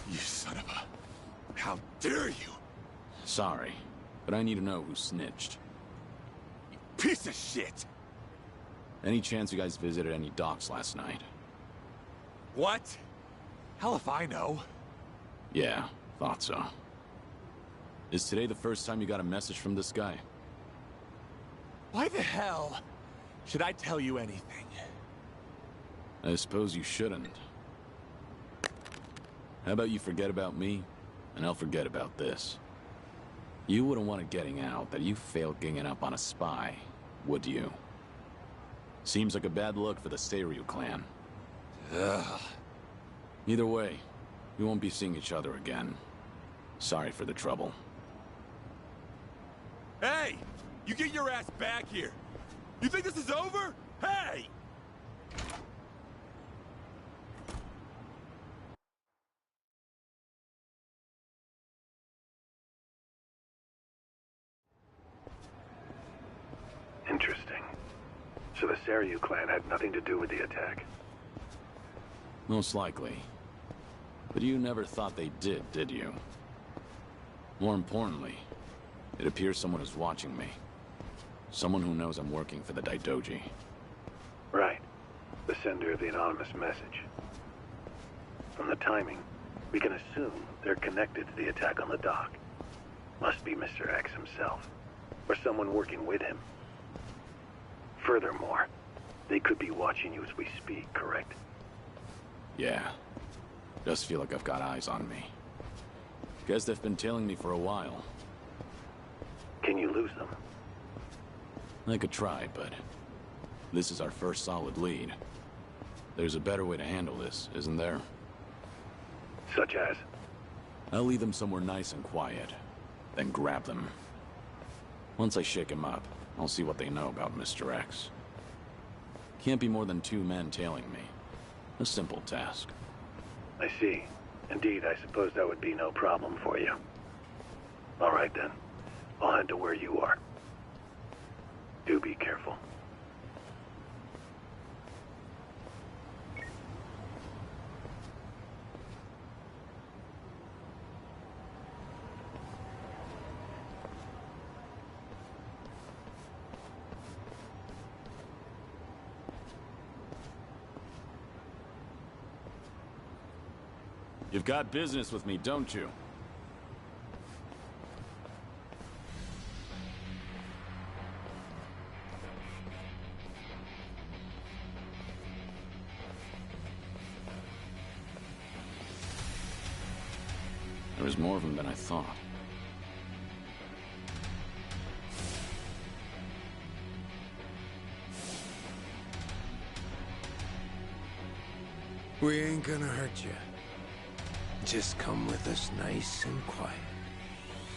You son of a... How dare you! Sorry, but I need to know who snitched. You piece of shit! Any chance you guys visited any docks last night? What? Hell if I know. Yeah, thought so. Is today the first time you got a message from this guy? Why the hell should I tell you anything? I suppose you shouldn't. How about you forget about me, and I'll forget about this. You wouldn't want it getting out that you failed ganging up on a spy, would you? Seems like a bad look for the Seiryu clan. Ugh. Either way, we won't be seeing each other again. Sorry for the trouble. Hey! You get your ass back here! You think this is over? Hey! Interesting. So the Seiryu clan had nothing to do with the attack? Most likely. But you never thought they did you? More importantly, it appears someone is watching me. Someone who knows I'm working for the Daidoji. Right. The sender of the anonymous message. From the timing, we can assume they're connected to the attack on the dock. Must be Mr. X himself, or someone working with him. Furthermore, they could be watching you as we speak, correct? Yeah. Just feel like I've got eyes on me. Guess they've been tailing me for a while. Can you lose them? I could try, but this is our first solid lead. There's a better way to handle this, isn't there? Such as? I'll lead them somewhere nice and quiet, then grab them. Once I shake them up, I'll see what they know about Mr. X. Can't be more than 2 men tailing me. A simple task. I see. Indeed, I suppose that would be no problem for you. All right then. I'll head to where you are. Do be careful. You've got business with me, don't you? There was more of them than I thought. We ain't gonna hurt you. Just come with us nice and quiet.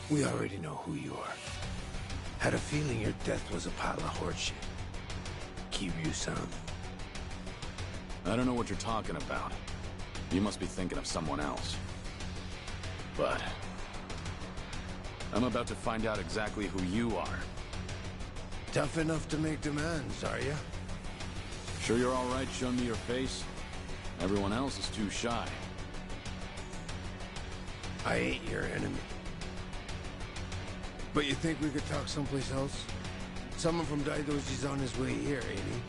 We already know who you are. Had a feeling your death was a pile of horseshit. Kiryu-san. I don't know what you're talking about. You must be thinking of someone else. But I'm about to find out exactly who you are. Tough enough to make demands, are you? Sure you're all right showing me your face? Everyone else is too shy. I ain't your enemy. But you think we could talk someplace else? Someone from Daidoji's on his way here, ain't he?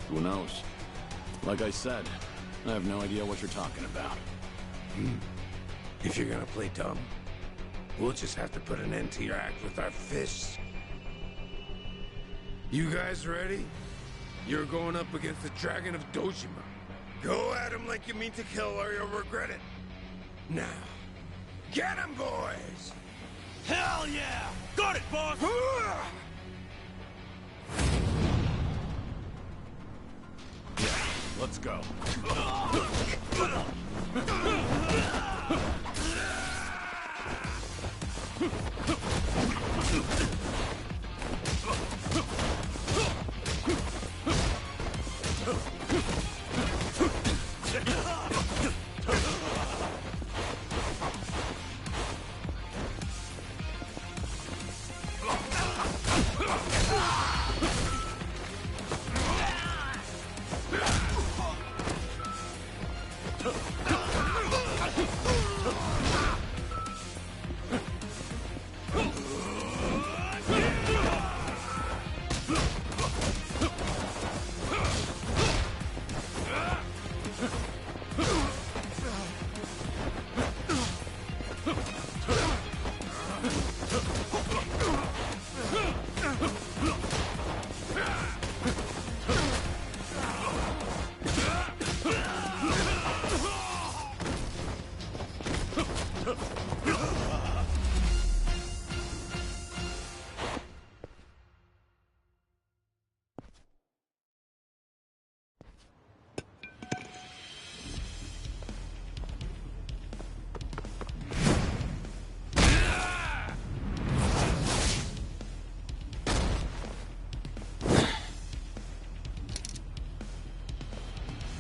Who knows? Like I said, I have no idea what you're talking about. If you're gonna play dumb, we'll just have to put an end to your act with our fists. You guys ready? You're going up against the Dragon of Dojima. Go at him like you mean to kill or you'll regret it. Now, get him, boys! Hell yeah! Got it, boss! Yeah, let's go.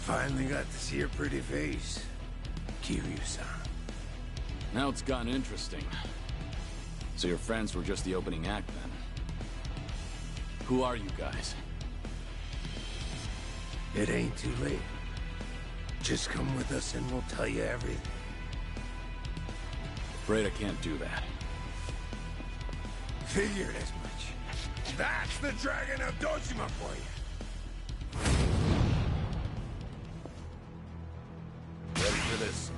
Finally got to see your pretty face, Kiryu-san. Now it's gotten interesting. So your friends were just the opening act, then? Who are you guys? It ain't too late. Just come with us and we'll tell you everything. Afraid I can't do that. Figured as much. That's the Dragon of Dojima for you. Ready for this?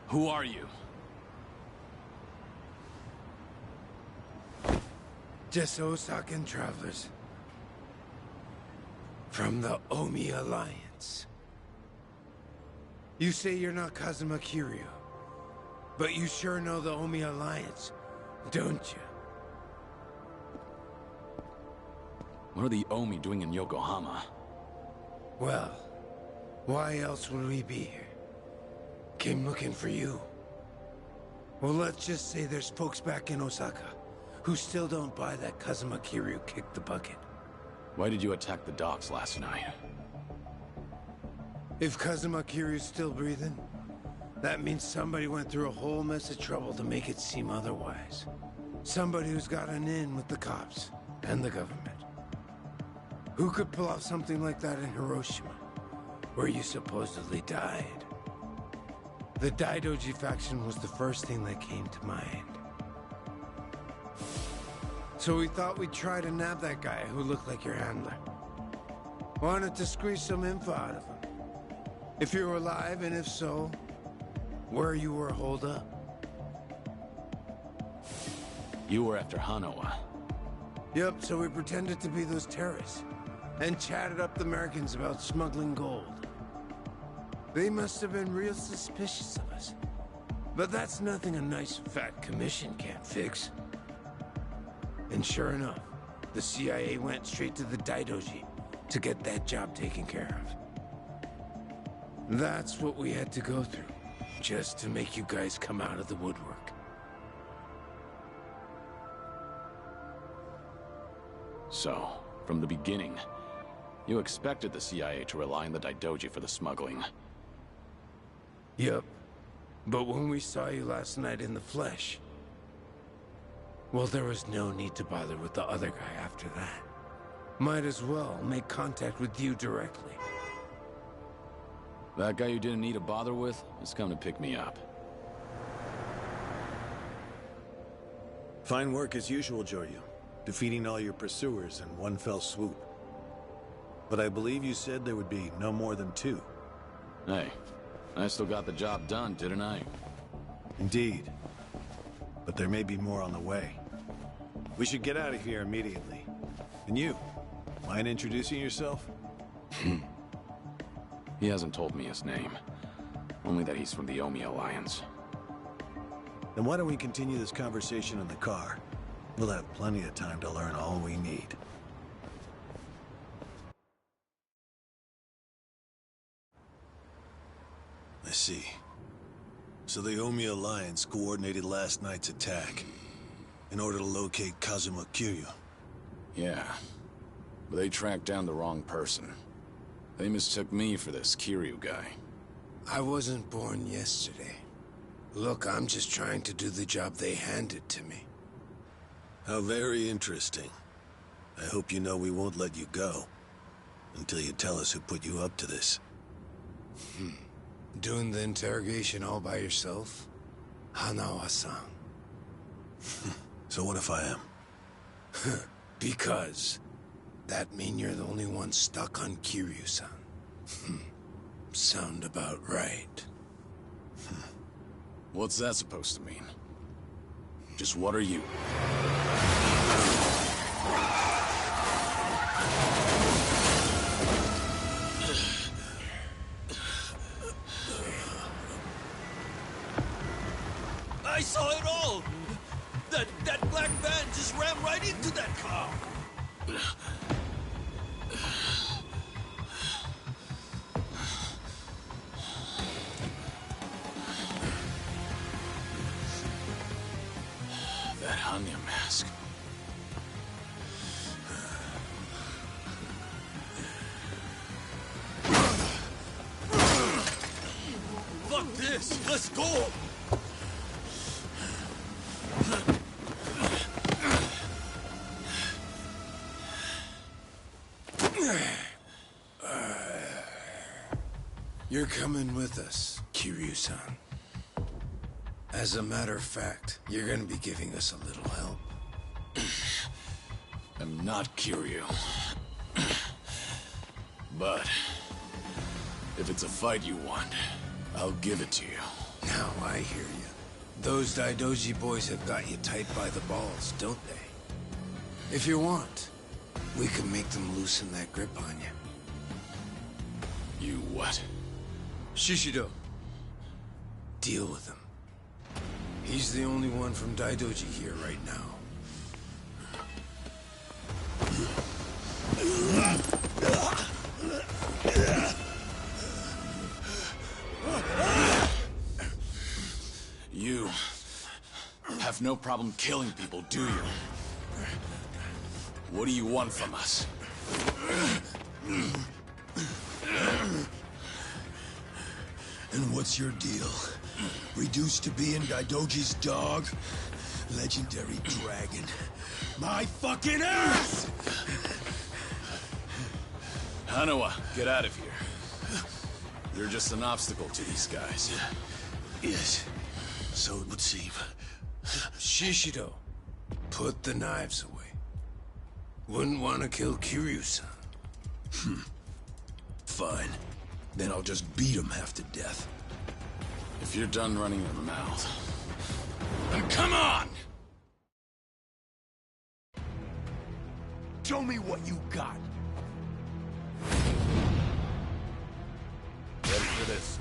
Who are you? Just Osakan travelers. From the Omi Alliance. You say you're not Kazuma Kiryu, but you sure know the Omi Alliance, don't you? What are the Omi doing in Yokohama? Well, why else would we be here? Came looking for you. Well, let's just say there's folks back in Osaka who still don't buy that Kazuma Kiryu kicked the bucket. Why did you attack the docks last night? If Kazuma Kiryu's still breathing, that means somebody went through a whole mess of trouble to make it seem otherwise. Somebody who's got an in with the cops and the government. Who could pull off something like that in Hiroshima, where you supposedly died? The Daidoji faction was the first thing that came to mind. So we thought we'd try to nab that guy who looked like your handler. Wanted to squeeze some info out of him. If you were alive, and if so, where you were holed up. You were after Hanawa. Yep, so we pretended to be those terrorists, and chatted up the Americans about smuggling gold. They must have been real suspicious of us. But that's nothing a nice fat commission can't fix. And sure enough, the CIA went straight to the Daidoji to get that job taken care of. That's what we had to go through, just to make you guys come out of the woodwork. So, from the beginning, you expected the CIA to rely on the Daidoji for the smuggling. Yep. But when we saw you last night in the flesh, well, there was no need to bother with the other guy after that. Might as well make contact with you directly. That guy you didn't need to bother with has come to pick me up. Fine work as usual, Joryu. Defeating all your pursuers in one fell swoop. But I believe you said there would be no more than 2. Hey, I still got the job done, didn't I? Indeed. But there may be more on the way. We should get out of here immediately. And you, mind introducing yourself? He hasn't told me his name. Only that he's from the Omi Alliance. Then why don't we continue this conversation in the car? We'll have plenty of time to learn all we need. I see. So the Omi Alliance coordinated last night's attack in order to locate Kazuma Kiryu. Yeah, but they tracked down the wrong person. They mistook me for this Kiryu guy. I wasn't born yesterday. Look, I'm just trying to do the job they handed to me. How very interesting. I hope you know we won't let you go until you tell us who put you up to this. Doing the interrogation all by yourself? Hanawa-san. So what if I am? Because that mean you're the only one stuck on Kiryu-san. Sound about right. What's that supposed to mean? Just what are you? I saw it all! That black van just rammed right into that car! That Hanya mask. Fuck this! Let's go! You're coming with us, Kiryu-san. As a matter of fact, you're gonna be giving us a little help. I'm not Kiryu. But if it's a fight you want, I'll give it to you. Now I hear you. Those Daidoji boys have got you tight by the balls, don't they? If you want, we can make them loosen that grip on you. You what? Shishido. Deal with him. He's the only one from Daidoji here right now. You have no problem killing people, do you? What do you want from us? And what's your deal? Reduced to being Daidoji's dog? Legendary dragon. My fucking ass! Hanawa, get out of here. You're just an obstacle to these guys. Yes, so it would seem. Shishido, put the knives away. Wouldn't want to kill Kiryu-san. Fine. Then I'll just beat him half to death. If you're done running your mouth, then come on! Show me what you got. Ready for this.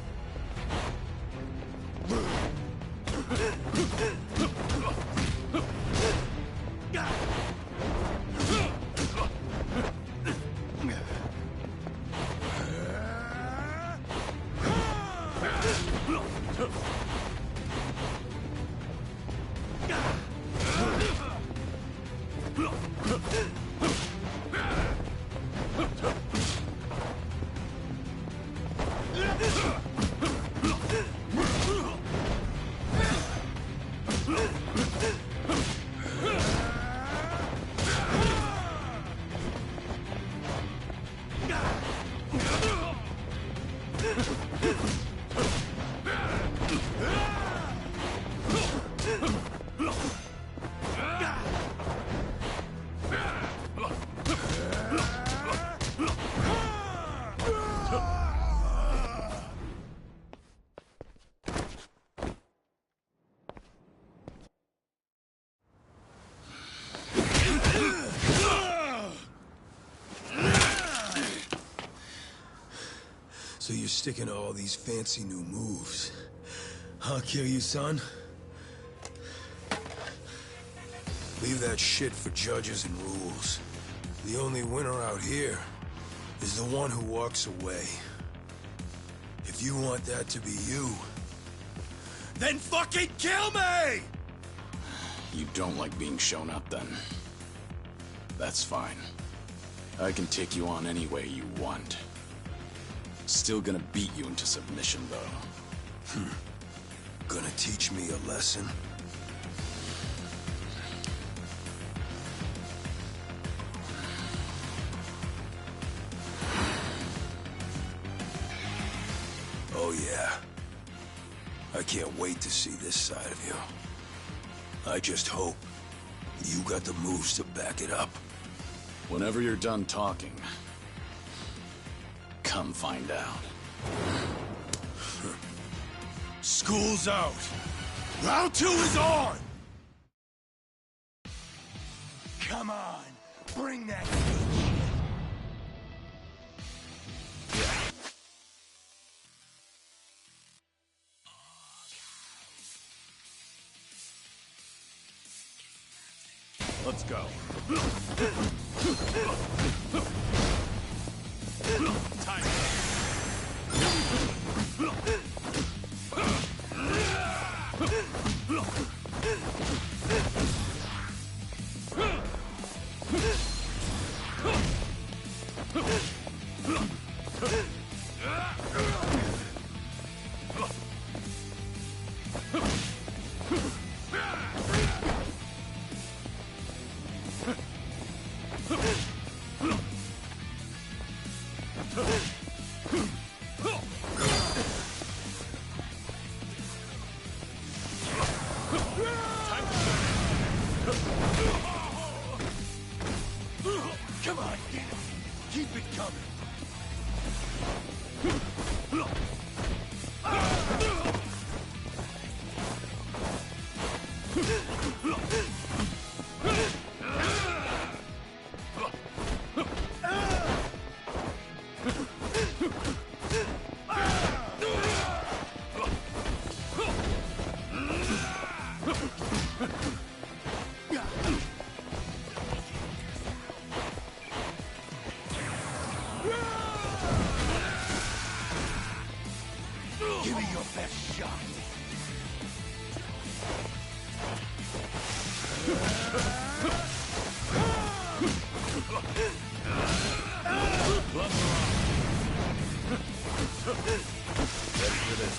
So you're sticking to all these fancy new moves. Huh, Kiryu-san? Leave that shit for judges and rules. The only winner out here is the one who walks away. If you want that to be you, then fucking kill me! You don't like being shown up, then? That's fine. I can take you on any way you want. Still gonna beat you into submission, though. Gonna teach me a lesson? Oh yeah. I can't wait to see this side of you. I just hope you got the moves to back it up. Whenever you're done talking, come find out. School's out. Round 2 is on! Come on, bring that good shit. Let's go. Time. Come on, keep it coming. Give me your best shot. Ready for this.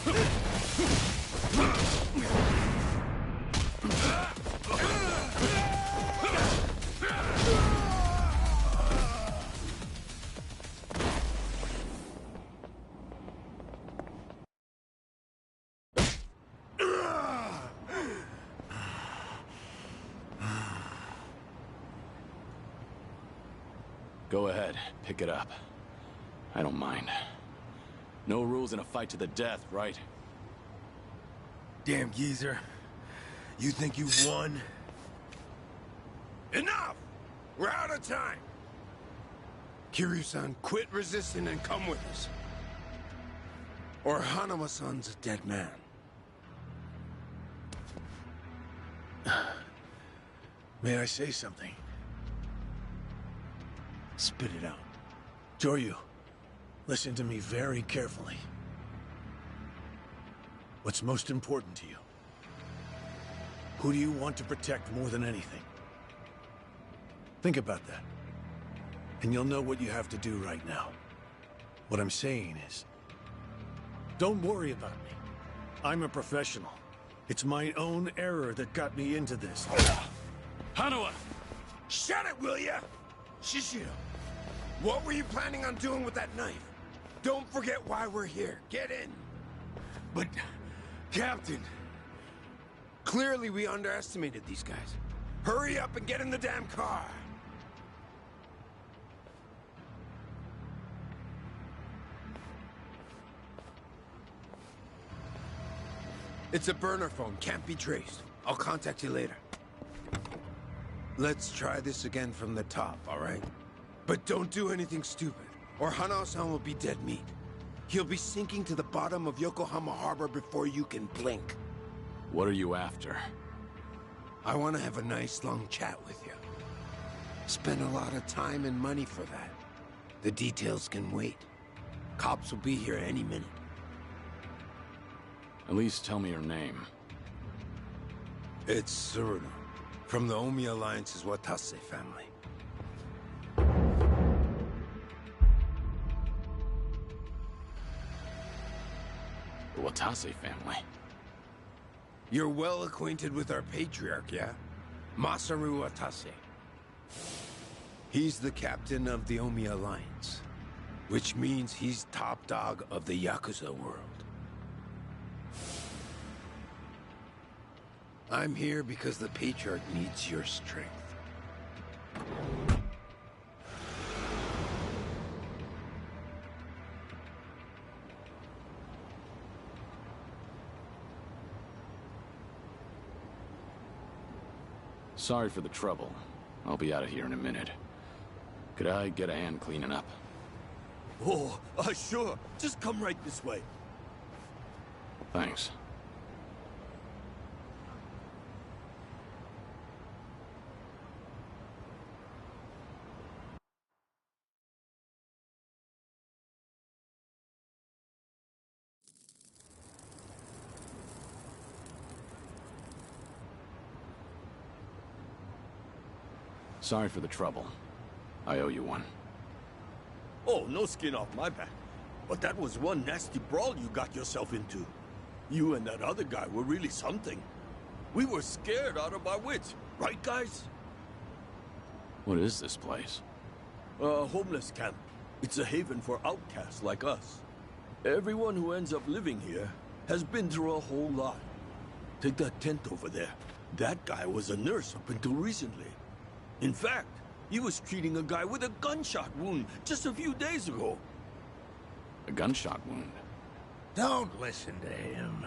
Go ahead, pick it up. I don't mind. No rules in a fight to the death, right? Damn geezer. You think you've won? Enough! We're out of time! Kiryu-san, quit resisting and come with us. Or Hanama-san's a dead man. May I say something? Spit it out. Joryu, listen to me very carefully. What's most important to you? Who do you want to protect more than anything? Think about that. And you'll know what you have to do right now. What I'm saying is, don't worry about me. I'm a professional. It's my own error that got me into this. Hanawa! Shut it, will ya? Shishiro, what were you planning on doing with that knife? Don't forget why we're here. Get in. But, Captain, clearly we underestimated these guys. Hurry up and get in the damn car. It's a burner phone, can't be traced. I'll contact you later. Let's try this again from the top, all right? But don't do anything stupid, or Hanao-san will be dead meat. He'll be sinking to the bottom of Yokohama Harbor before you can blink. What are you after? I want to have a nice long chat with you. Spend a lot of time and money for that. The details can wait. Cops will be here any minute. At least tell me your name. It's Tsuruno, from the Omi Alliance's Watase family. The Watase family? You're well acquainted with our patriarch, yeah? Masaru Watase. He's the captain of the Omi Alliance, which means he's top dog of the Yakuza world. I'm here because the patriarch needs your strength. Sorry for the trouble. I'll be out of here in a minute. Could I get a hand cleaning up? Oh, sure. Just come right this way. Thanks. Sorry for the trouble. I owe you one. Oh, no skin off my back. But that was one nasty brawl you got yourself into. You and that other guy were really something. We were scared out of our wits, right, guys? What is this place? A homeless camp. It's a haven for outcasts like us. Everyone who ends up living here has been through a whole lot. Take that tent over there. That guy was a nurse up until recently. In fact, he was treating a guy with a gunshot wound just a few days ago. A gunshot wound? Don't listen to him.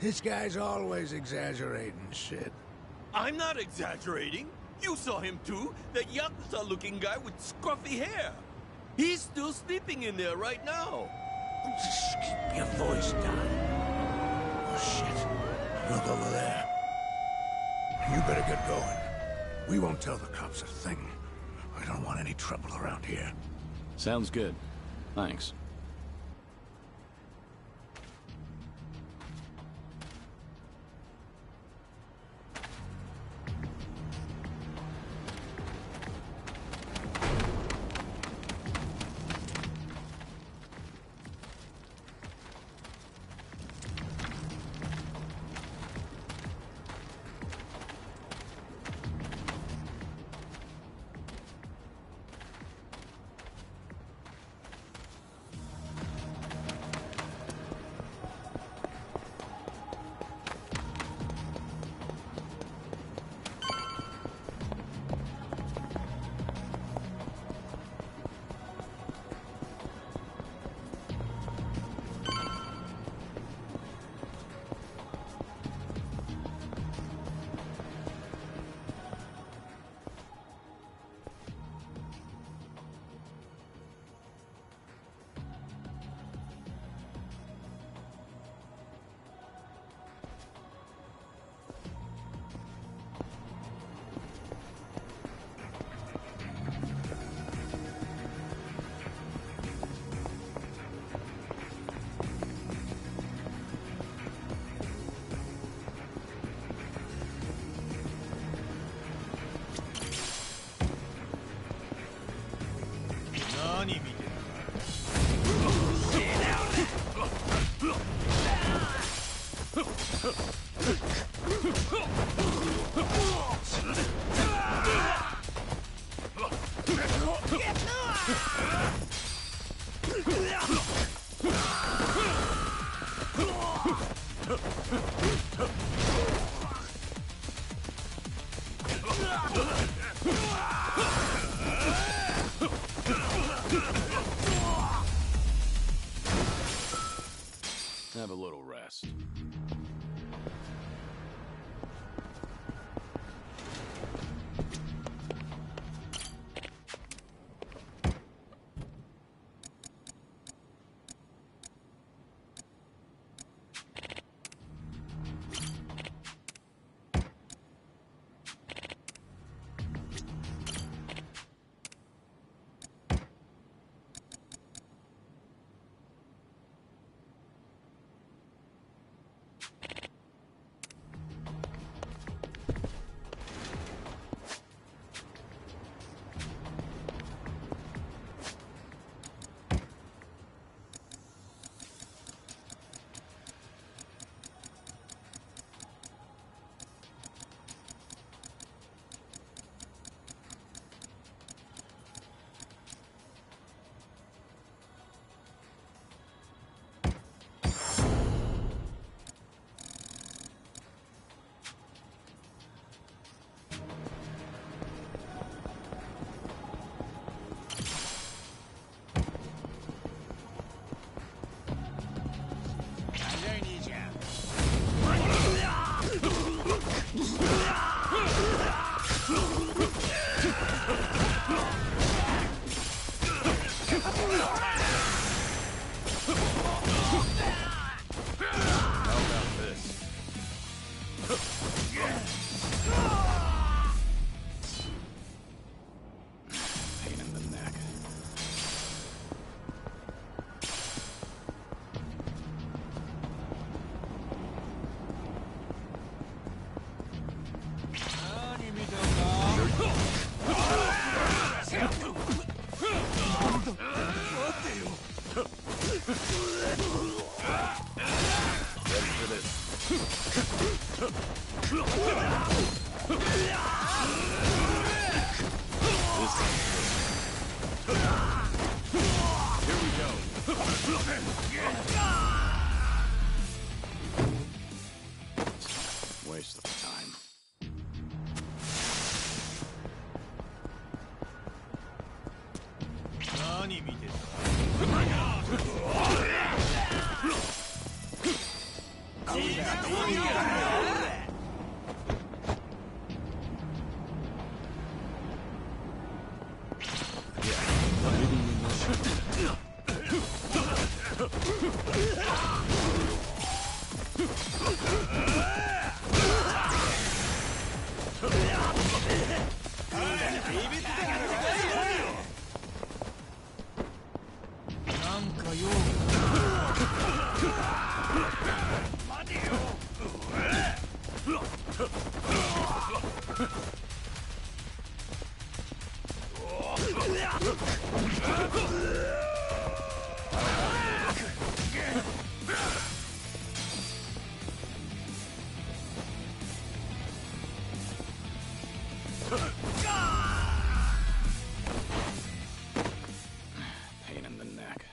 This guy's always exaggerating shit. I'm not exaggerating. You saw him too, that Yakuza-looking guy with scruffy hair. He's still sleeping in there right now. Just keep your voice down. Oh, shit. Look over there. You better get going. We won't tell the cops a thing. I don't want any trouble around here. Sounds good. Thanks. Have a little rest. Waste of time. Pain in the neck.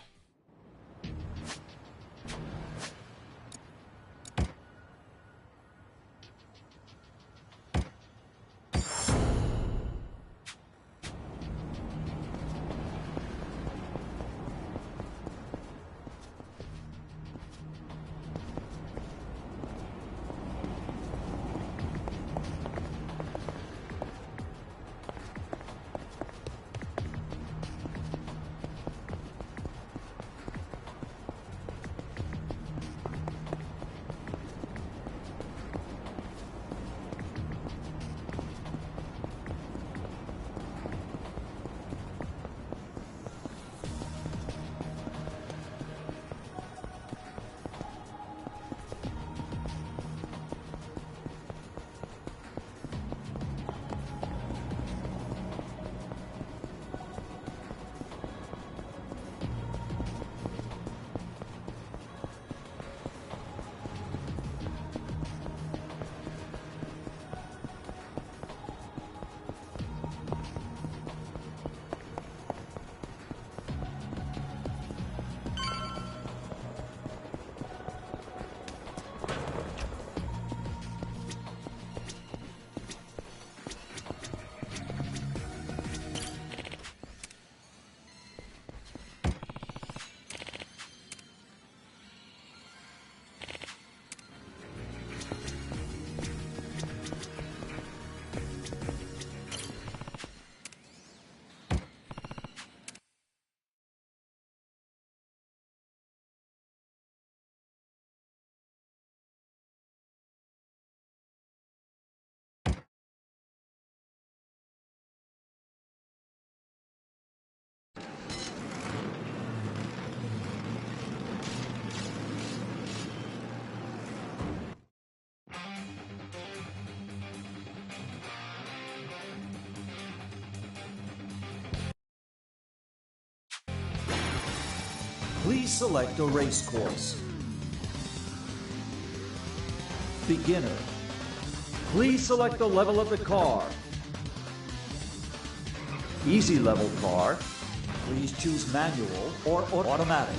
Please select a race course. Beginner. Please select the level of the car. Easy level car. Please choose manual or automatic.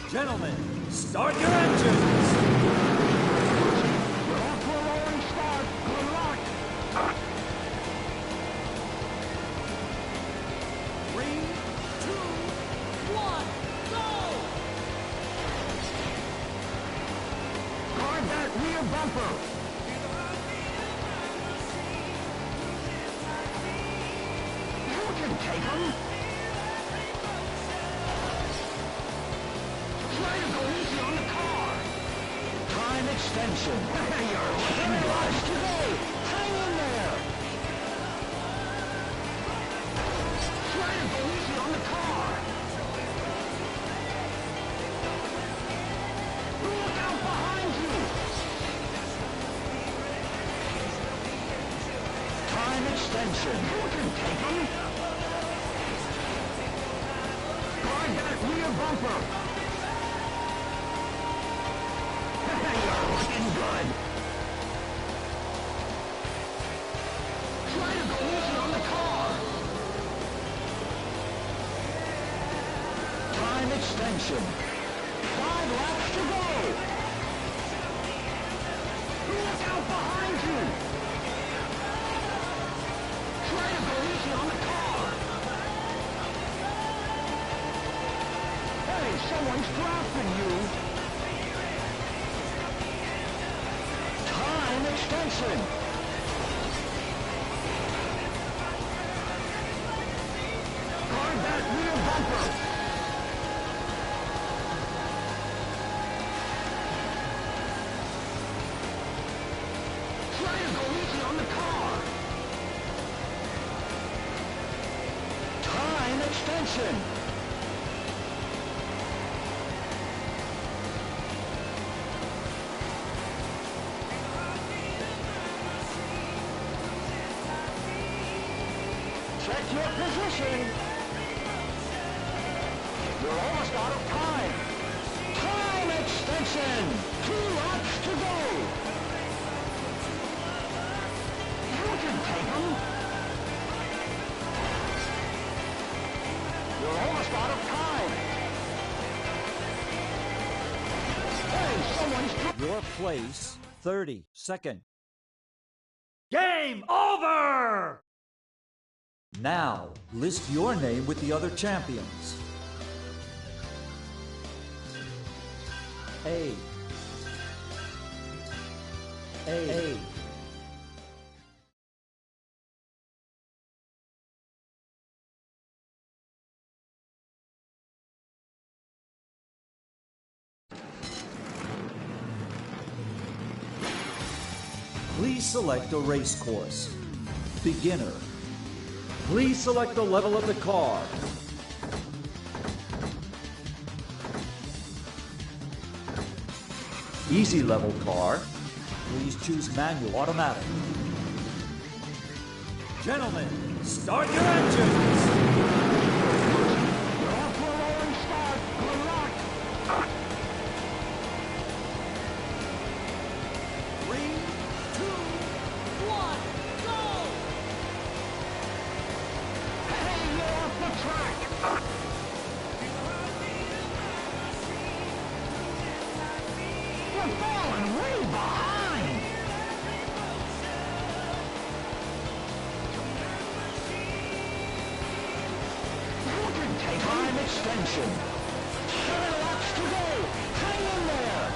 Gentlemen, start your engines! extension. Check your position. You're almost out of time. Time extension. 2 laps to go. You can take them. You're almost out of time. Hey, someone's... Your place, 32nd. Game over! Now, list your name with the other champions. A. Please select a race course. Beginner. Please select the level of the car. Easy level car. Please choose manual automatic. Gentlemen, start your engines! You're off to a rolling start. Good luck! 3, 2, 1, go! Hey, you're off the track! You're falling way behind! You can take time extension. 7 laps to go. Hang in there.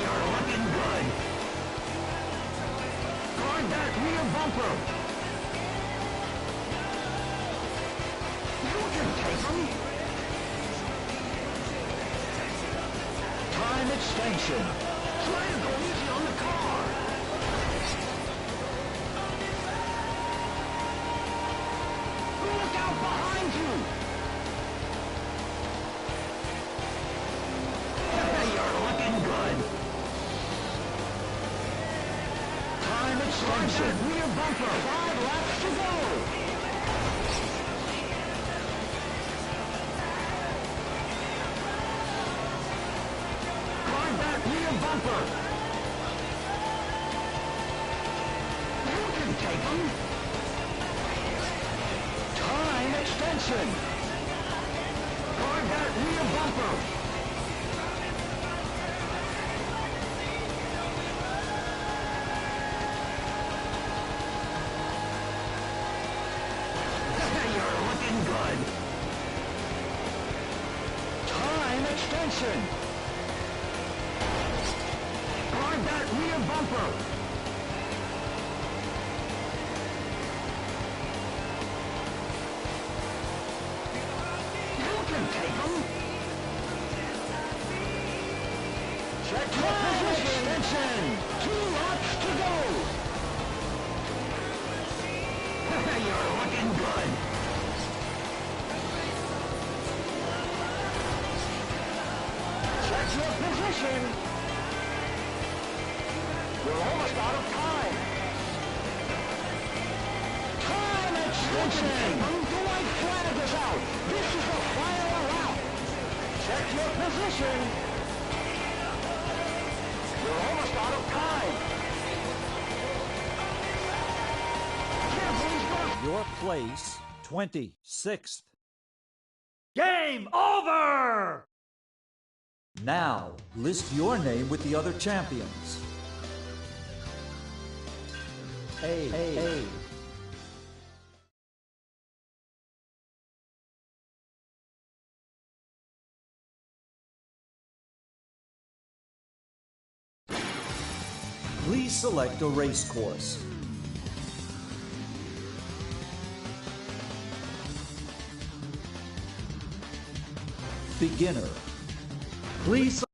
You're looking good. Guard that rear bumper. You can take them. Time extension. Try to go easy on the car. Look out behind you. You're looking good. Time extension. Rear bumper. 5 laps to go. Guard that rear bumper. You can take them. Time extension. Guard that rear bumper. You're looking good. Time extension. Guard that rear bumper. You can take them. Check your position. Extension. 2 laps to go. You're looking good. Check your position. You're almost out of time. Time extension. The white flag is out. This is the final lap. Check your position. You're almost out of time. Your place, 26th. Game over! Now, list your name with the other champions. A. Please select a race course. Beginner. Please.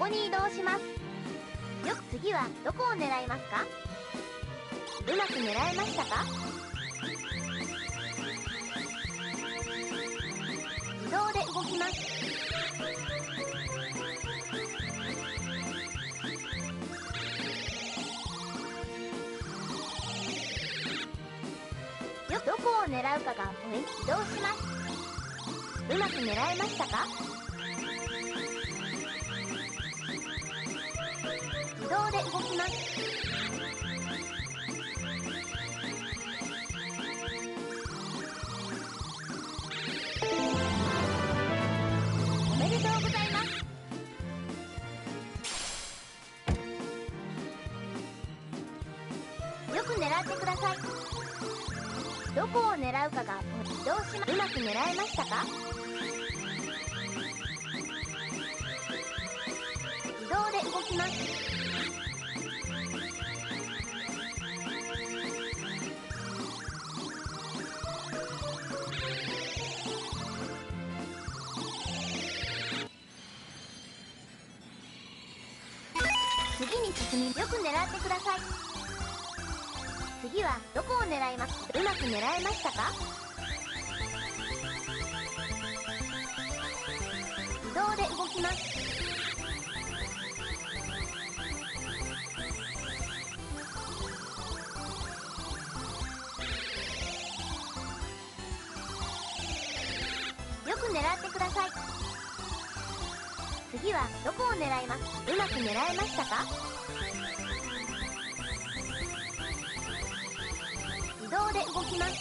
こに移動します。よく次はどこを狙いますか？うまく狙えましたか？自動で動きます。どこを狙うかがポイント。移動します。うまく狙えましたか？自動で動きます。おめでとうございます。よく狙ってください。どこを狙うかが移動します。うまく狙えましたか？自動で動きます。次に進み、よく狙ってください。次はどこを狙います？うまく狙えましたか？自動で動きます。よく狙ってください。次はどこを狙います？うまく狙えましたか？自動で動きます。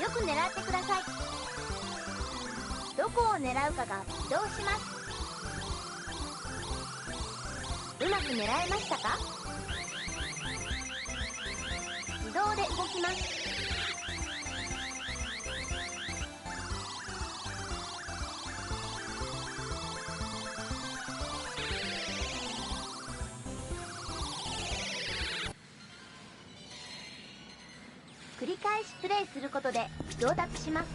よく狙ってください。どこを狙うかが移動します。うまく狙えましたか？自動で動きます。繰り返しプレイすることで上達します。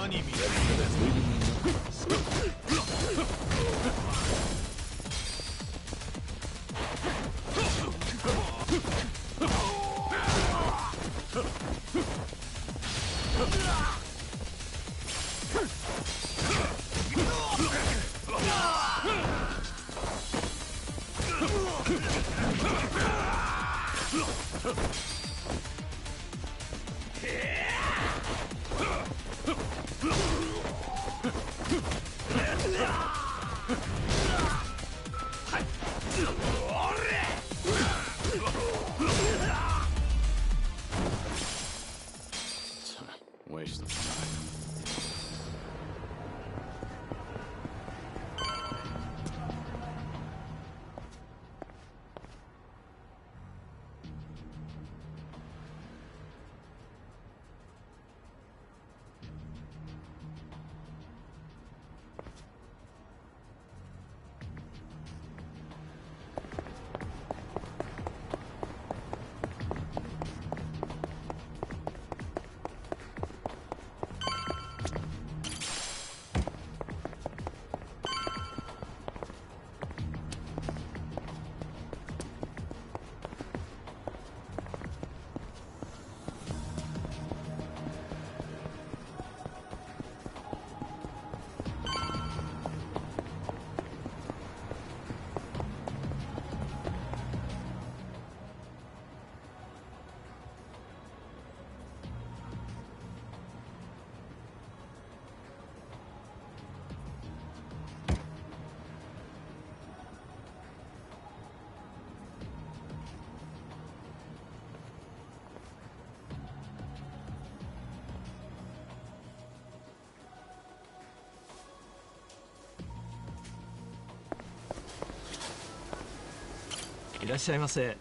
何見てるんだ。Waste of time.いらっしゃいませ。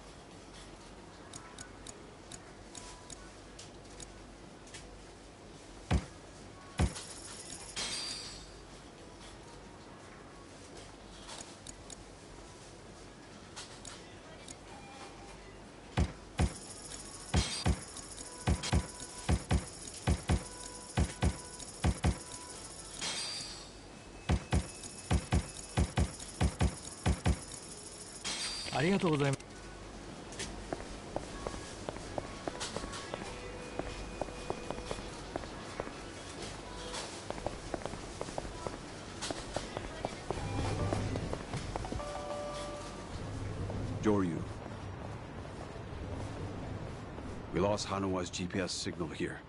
ありがとうございます。Joryu. We lost Hanawa's GPS signal here.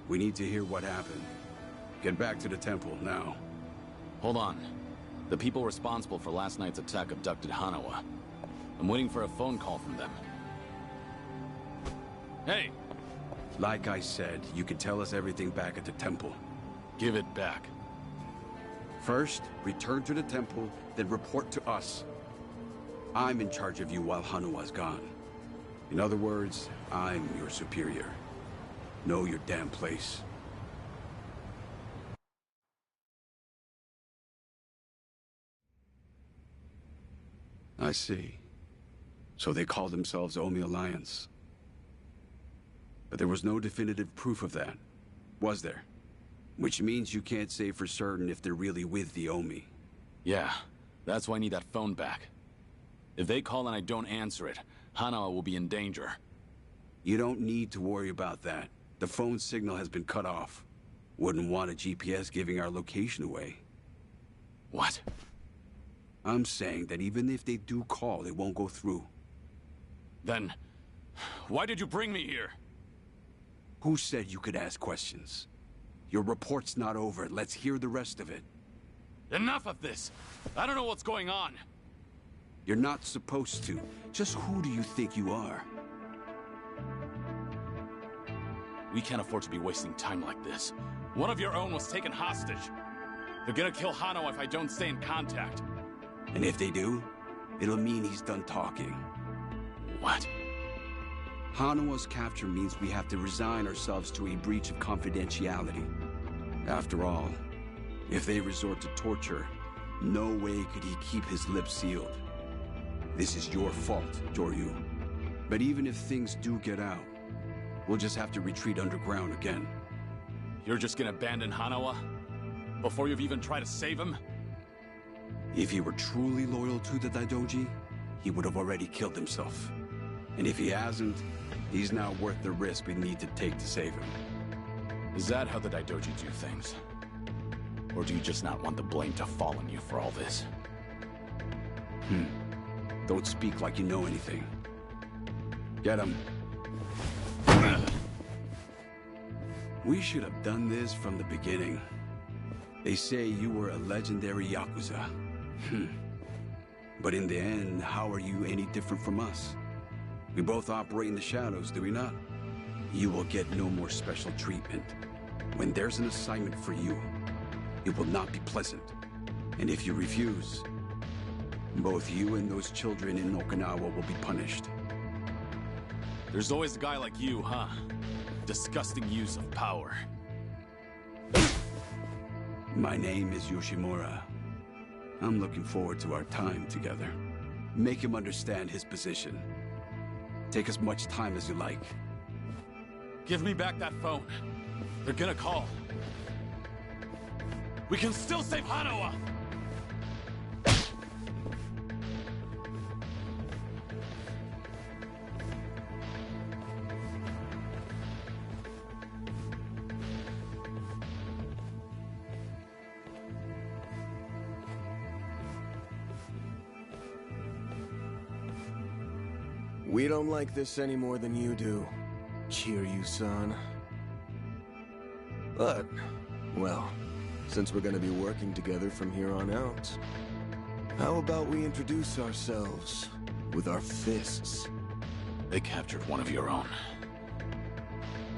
We need to hear what happened. Get back to the temple, now. Hold on. The people responsible for last night's attack abducted Hanawa. I'm waiting for a phone call from them. Hey! Like I said, you can tell us everything back at the temple. Give it back. First, return to the temple, then report to us. I'm in charge of you while Hanawa's gone. In other words, I'm your superior. Know your damn place. I see. So they call themselves Omi Alliance. But there was no definitive proof of that, was there? Which means you can't say for certain if they're really with the Omi. Yeah, that's why I need that phone back. If they call and I don't answer it, Hanawa will be in danger. You don't need to worry about that. The phone signal has been cut off. Wouldn't want a GPS giving our location away. What? I'm saying that even if they do call, it won't go through. Then, why did you bring me here? Who said you could ask questions? Your report's not over. Let's hear the rest of it. Enough of this! I don't know what's going on! You're not supposed to. Just who do you think you are? We can't afford to be wasting time like this. One of your own was taken hostage. They're gonna kill Hanawa if I don't stay in contact. And if they do, it'll mean he's done talking. What? Hanawa's capture means we have to resign ourselves to a breach of confidentiality. After all, if they resort to torture, no way could he keep his lips sealed. This is your fault, Joryu. But even if things do get out, we'll just have to retreat underground again. You're just gonna abandon Hanawa? Before you've even tried to save him? If he were truly loyal to the Daidoji, he would have already killed himself. And if he hasn't, he's not worth the risk we need to take to save him. Is that how the Daidoji do things? Or do you just not want the blame to fall on you for all this? Don't speak like you know anything. Get him. We should have done this from the beginning. They say you were a legendary Yakuza. But in the end, how are you any different from us? We both operate in the shadows, do we not? You will get no more special treatment. When there's an assignment for you, it will not be pleasant. And if you refuse, both you and those children in Okinawa will be punished. There's always a guy like you, huh? Disgusting use of power. My name is Yoshimura. I'm looking forward to our time together. Make him understand his position. Take as much time as you like. Give me back that phone. They're gonna call. We can still save Hanawa! We don't like this any more than you do, Kiryu-san. But, well, since we're gonna be working together from here on out, how about we introduce ourselves with our fists? They captured one of your own.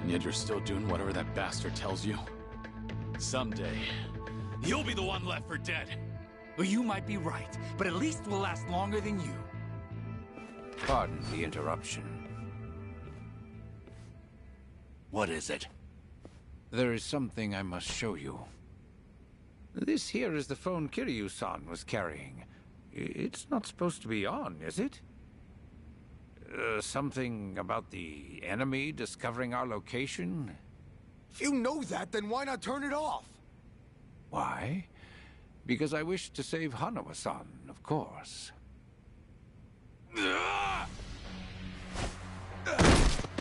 And yet you're still doing whatever that bastard tells you? Someday, you'll be the one left for dead. Well, you might be right, but at least we'll last longer than you. Pardon the interruption. What is it? There is something I must show you. This here is the phone Kiryu-san was carrying. It's not supposed to be on, is it? Something about the enemy discovering our location? If you know that, then why not turn it off? Why? Because I wish to save Hanawa-san, of course.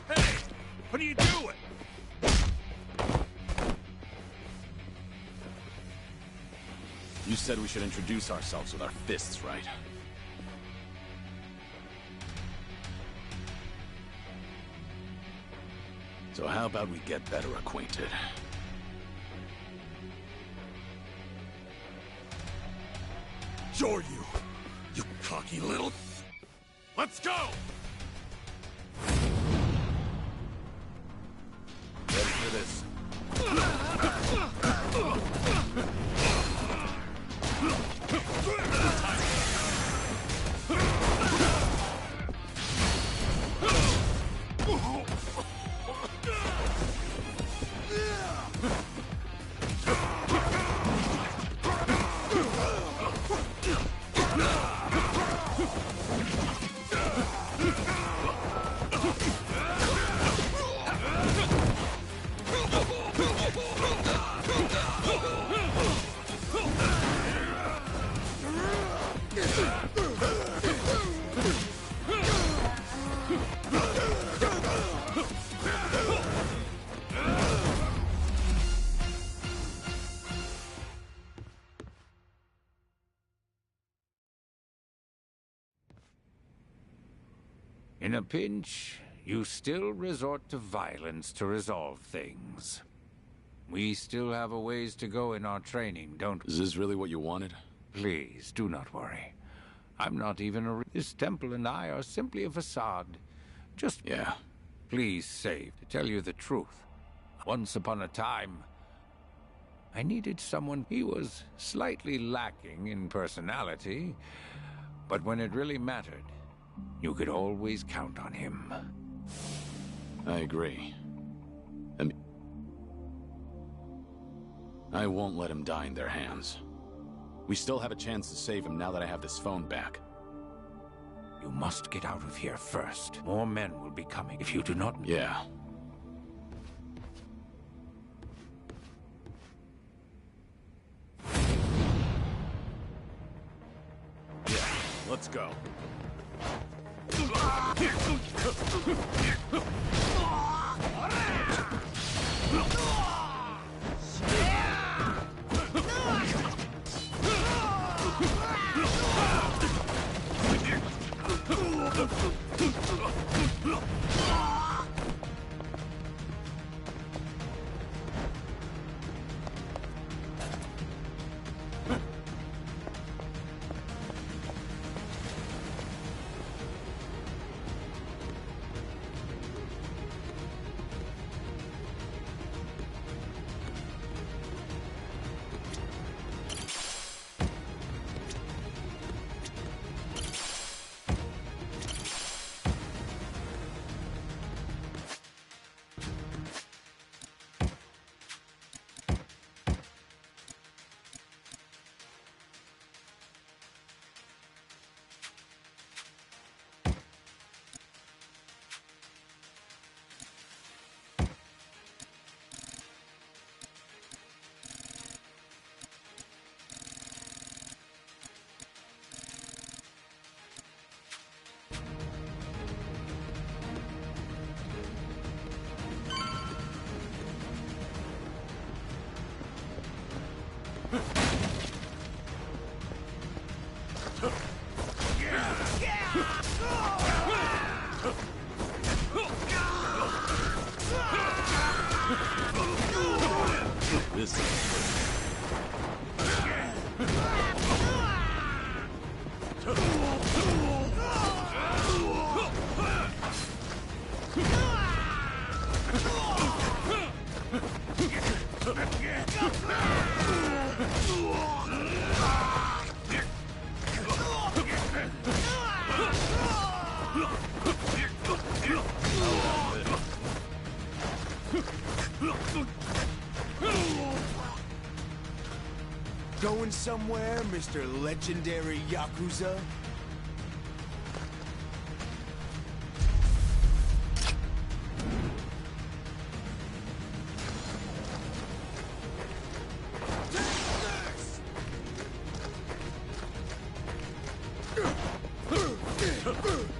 Hey! What are you doing? You said we should introduce ourselves with our fists, right? So how about we get better acquainted? Sure you cocky little... Let's go! Ready for this? In a pinch, you still resort to violence to resolve things. We still have a ways to go in our training, don't we? Is this really what you wanted? Please, do not worry. I'm not even a... This temple and I are simply a facade. Just... Yeah. Please save. To tell you the truth, once upon a time, I needed someone. He was slightly lacking in personality, but when it really mattered, you could always count on him. I agree. I won't let him die in their hands. We still have a chance to save him now that I have this phone back. You must get out of here first. More men will be coming if you do not... Yeah. Yeah, let's go. Going somewhere, Mr. Legendary Yakuza? Take this!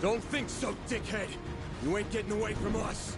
Don't think so, dickhead! You ain't getting away from us!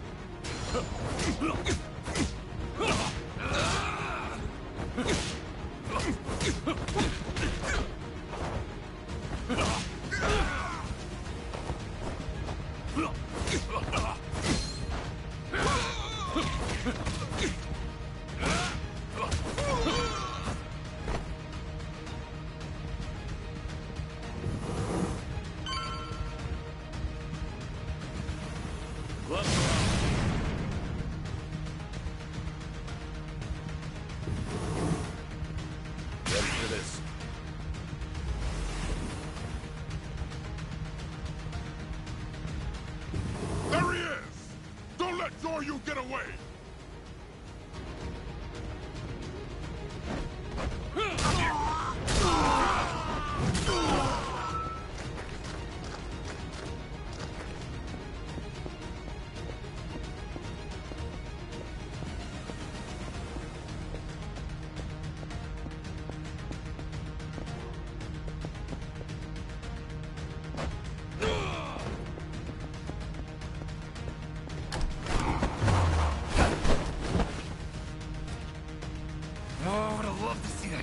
There he is! Don't let Zoryu get away!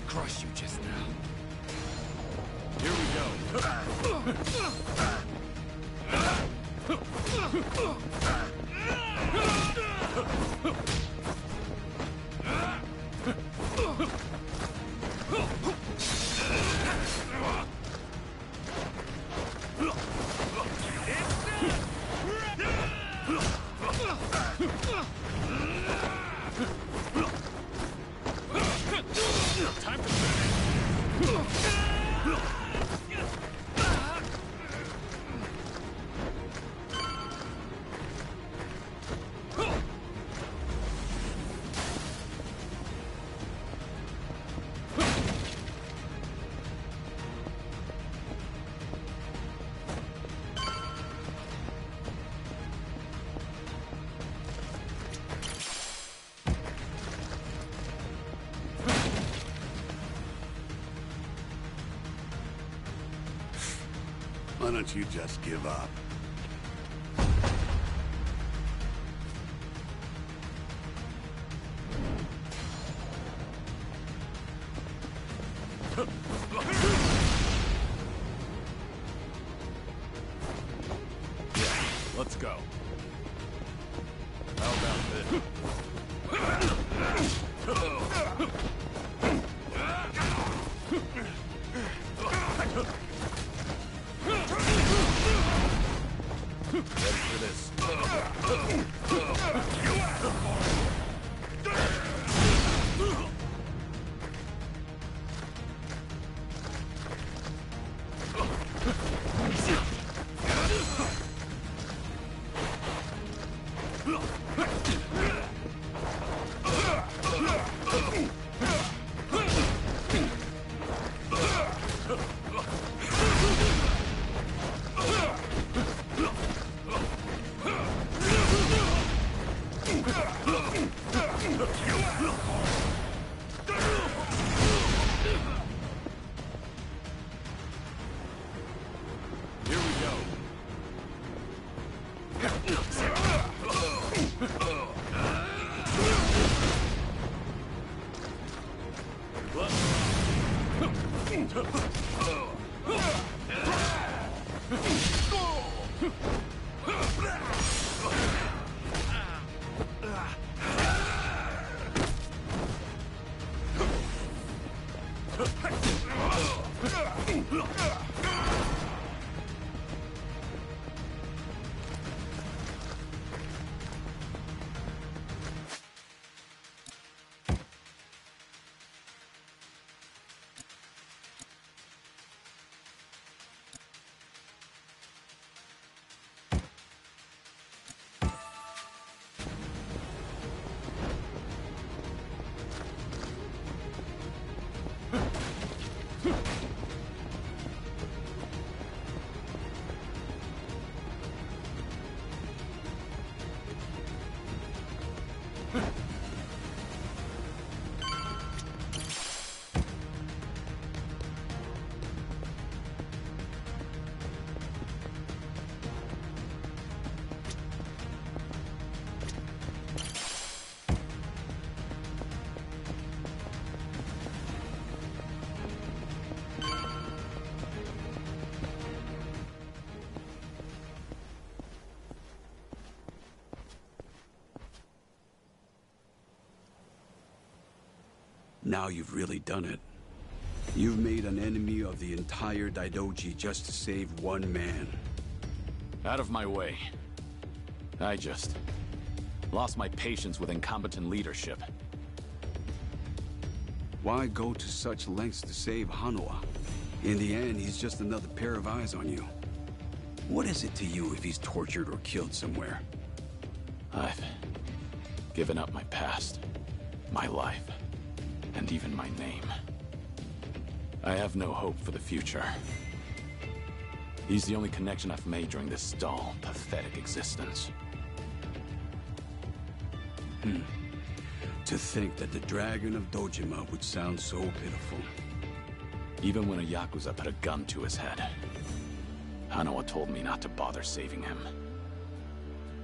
Crush you just now. Here we go. Time to Why don't you just give up? Let's go. How about this? Ready for this. Now you've really done it. You've made an enemy of the entire Daidoji just to save one man. Out of my way. I just lost my patience with incompetent leadership. Why go to such lengths to save Hanoa? In the end, he's just another pair of eyes on you. What is it to you if he's tortured or killed somewhere? I've given up my past, my life, and even my name. I have no hope for the future. He's the only connection I've made during this dull, pathetic existence. To think that the Dragon of Dojima would sound so pitiful. Even when a Yakuza put a gun to his head, Hanoa told me not to bother saving him.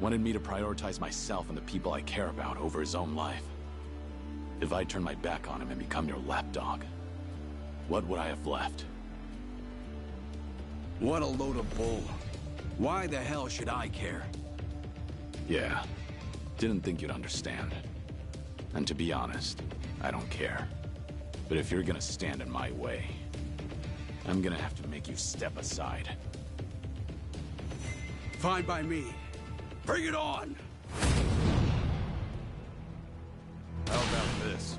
Wanted me to prioritize myself and the people I care about over his own life. If I turn my back on him and become your lapdog, what would I have left? What a load of bull. Why the hell should I care? Yeah, didn't think you'd understand. And to be honest, I don't care. But if you're gonna stand in my way, I'm gonna have to make you step aside. Fine by me. Bring it on! How about this?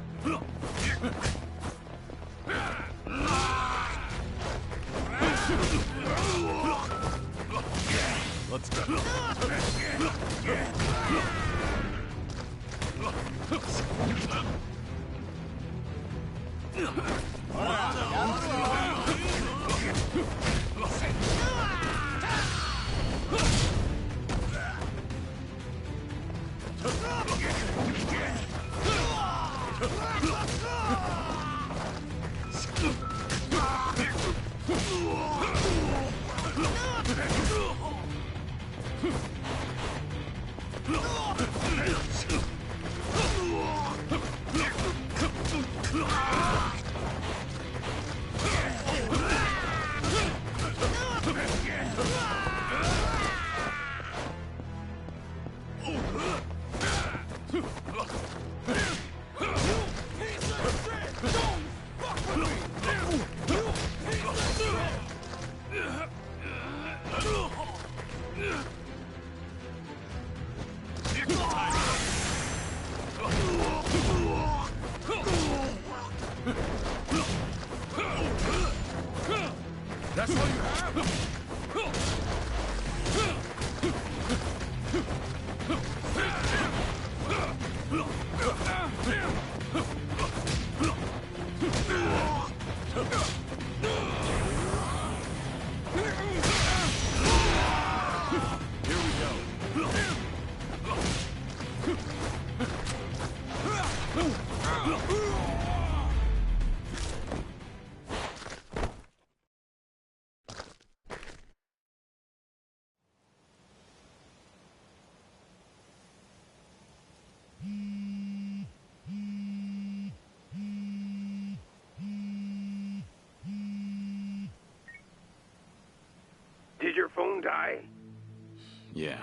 Let's go. That's all you have? Here we go. Did your phone die? Yeah,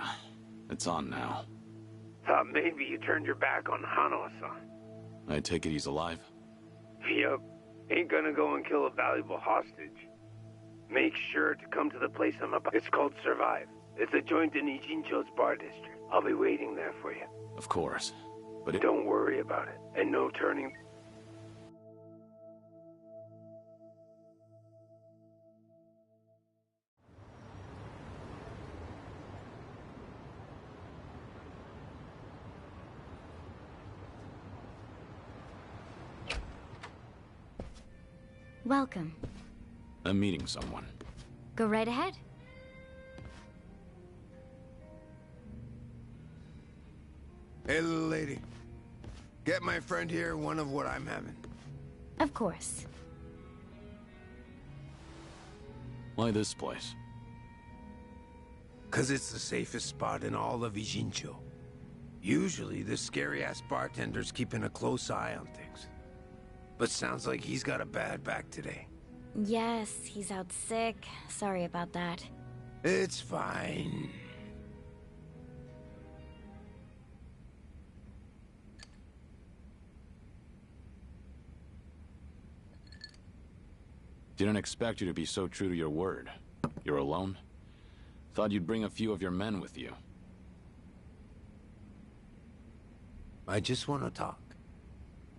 it's on now. Thought maybe you turned your back on Hanoa-san. I take it he's alive? Yup. Ain't gonna go and kill a valuable hostage. Make sure to come to the place I'm about. It's called Survive. It's a joint in Ijincho's bar district. I'll be waiting there for you. Of course. But Don't worry about it. And no turning. Welcome. I'm meeting someone. Go right ahead. Hey, little lady. Get my friend here one of what I'm having. Of course. Why this place? 'Cause it's the safest spot in all of Ijincho. Usually, the scary-ass bartender's keeping a close eye on things. But sounds like he's got a bad back today. Yes, he's out sick. Sorry about that. It's fine. Didn't expect you to be so true to your word. You're alone? Thought you'd bring a few of your men with you. I just want to talk.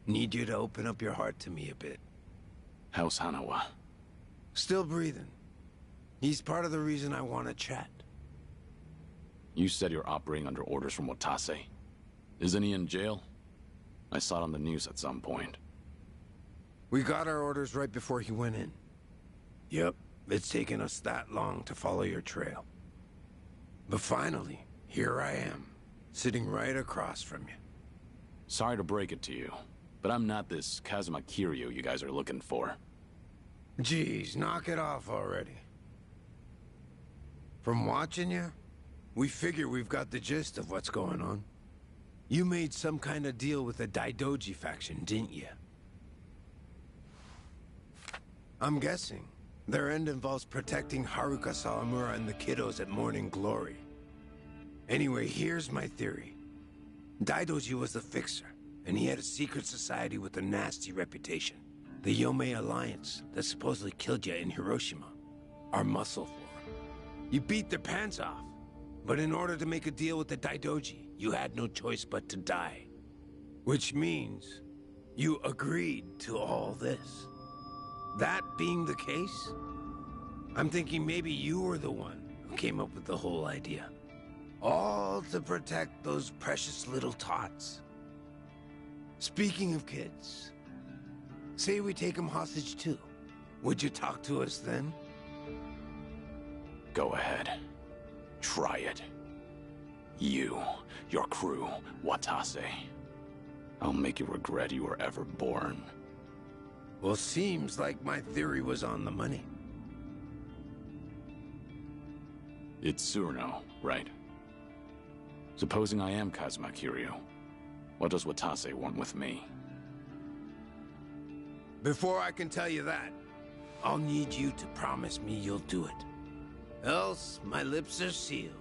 Need you to open up your heart to me a bit. How's Hanawa? Still breathing. He's part of the reason I want to chat. You said you're operating under orders from Watase. Isn't he in jail? I saw it on the news at some point. We got our orders right before he went in. Yep, it's taken us that long to follow your trail. But finally, here I am, sitting right across from you. Sorry to break it to you, but I'm not this Kazuma Kiryu you guys are looking for. Geez, knock it off already. From watching you, we figure we've got the gist of what's going on. You made some kind of deal with the Daidoji faction, didn't you? I'm guessing their end involves protecting Haruka Sawamura and the kiddos at Morning Glory. Anyway, here's my theory. Daidoji was the fixer, and he had a secret society with a nasty reputation. The Yomei Alliance that supposedly killed you in Hiroshima. Our muscle for him. You beat their pants off, but in order to make a deal with the Daidoji, you had no choice but to die. Which means you agreed to all this. That being the case, I'm thinking maybe you were the one who came up with the whole idea. All to protect those precious little tots. Speaking of kids, say we take them hostage too. Would you talk to us then? Go ahead. Try it. You, your crew, Watase. I'll make you regret you were ever born. Well, seems like my theory was on the money. It's Tsuruno, right? Supposing I am Kazuma Kiryu, what does Watase want with me? Before I can tell you that, I'll need you to promise me you'll do it. Else, my lips are sealed.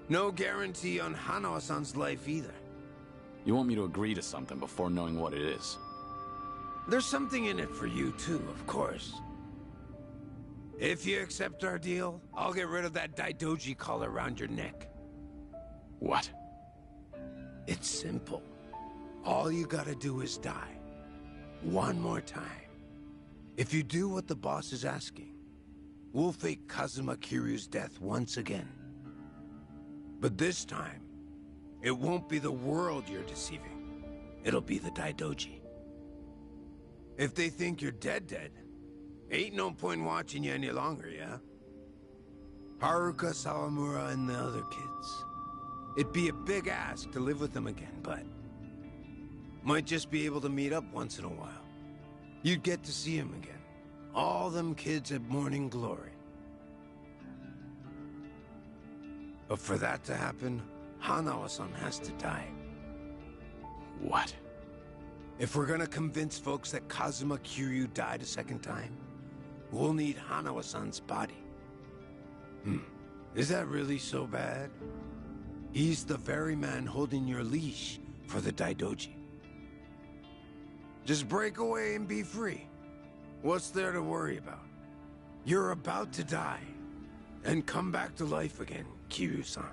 No guarantee on Hanawa-san's life either. You want me to agree to something before knowing what it is? There's something in it for you too, of course. If you accept our deal, I'll get rid of that Daidoji collar around your neck. What? It's simple. All you gotta do is die. One more time. If you do what the boss is asking, we'll fake Kazuma Kiryu's death once again. But this time, it won't be the world you're deceiving. It'll be the Daidoji. If they think you're dead, ain't no point watching you any longer, yeah? Haruka, Sawamura, and the other kids. It'd be a big ask to live with them again, but might just be able to meet up once in a while. You'd get to see them again. All them kids at Morning Glory. But for that to happen, Hanawa-san has to die. What? If we're gonna convince folks that Kazuma Kiryu died a second time, we'll need Hanawa-san's body. Is that really so bad? He's the very man holding your leash for the Daidoji. Just break away and be free. What's there to worry about? You're about to die, and come back to life again, Kiryu-san.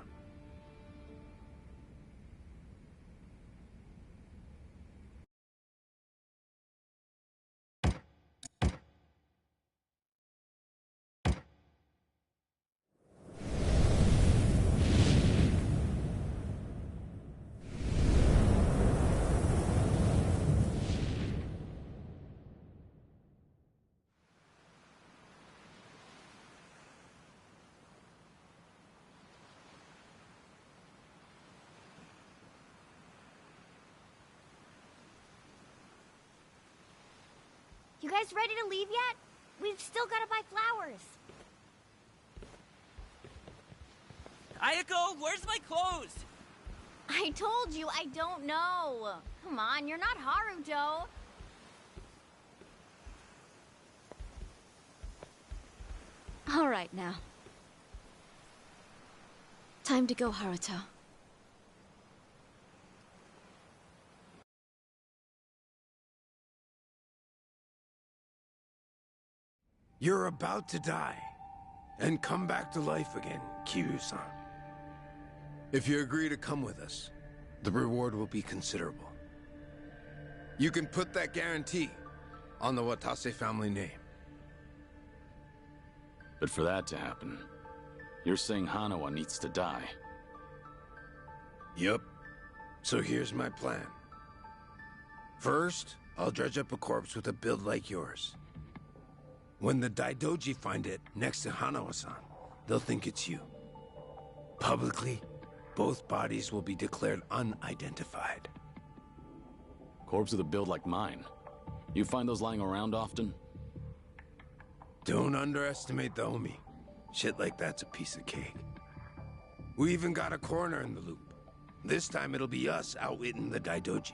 You guys ready to leave yet? We've still gotta buy flowers. Ayako, where's my clothes? I told you I don't know. Come on, you're not Haruto. All right now. Time to go, Haruto. You're about to die, and come back to life again, Kiryu-san. If you agree to come with us, the reward will be considerable. You can put that guarantee on the Watase family name. But for that to happen, you're saying Hanawa needs to die. Yup. So here's my plan. First, I'll dredge up a corpse with a build like yours. When the Daidoji find it next to Hanawa-san, they'll think it's you. Publicly, both bodies will be declared unidentified. Corpse with a build like mine. You find those lying around often? Don't underestimate the Omi. Shit like that's a piece of cake. We even got a coroner in the loop. This time it'll be us outwitting the Daidoji.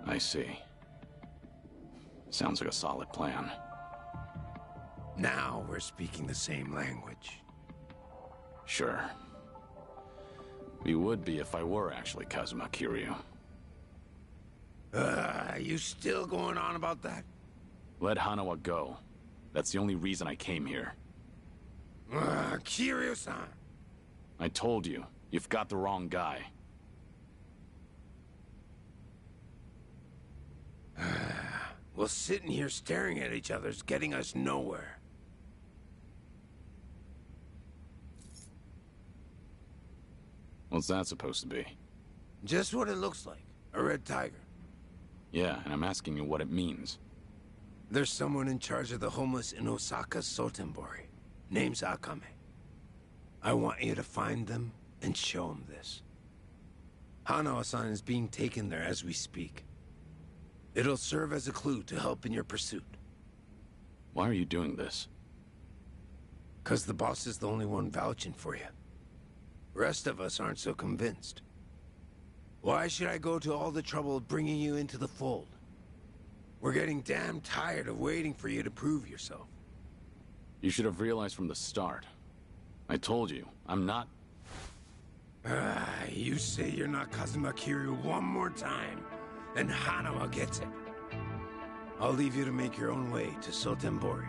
I see. Sounds like a solid plan. Now we're speaking the same language. Sure. We would be if I were actually Kazuma Kiryu. You still going on about that? Let Hanawa go. That's the only reason I came here. Kiryu-san! I told you, you've got the wrong guy. Well, sitting here staring at each other is getting us nowhere. What's that supposed to be? Just what it looks like. A red tiger. Yeah, and I'm asking you what it means. There's someone in charge of the homeless in Osaka's Sotenbori. Name's Akame. I want you to find them and show them this. Hanawa-san is being taken there as we speak. It'll serve as a clue to help in your pursuit. Why are you doing this? 'Cause the boss is the only one vouching for you. Rest of us aren't so convinced. Why should I go to all the trouble of bringing you into the fold? We're getting damn tired of waiting for you to prove yourself. You should have realized from the start. I told you, I'm not... You say you're not Kazuma Kiryu one more time, and Hanawa gets it. I'll leave you to make your own way to Sotenbori.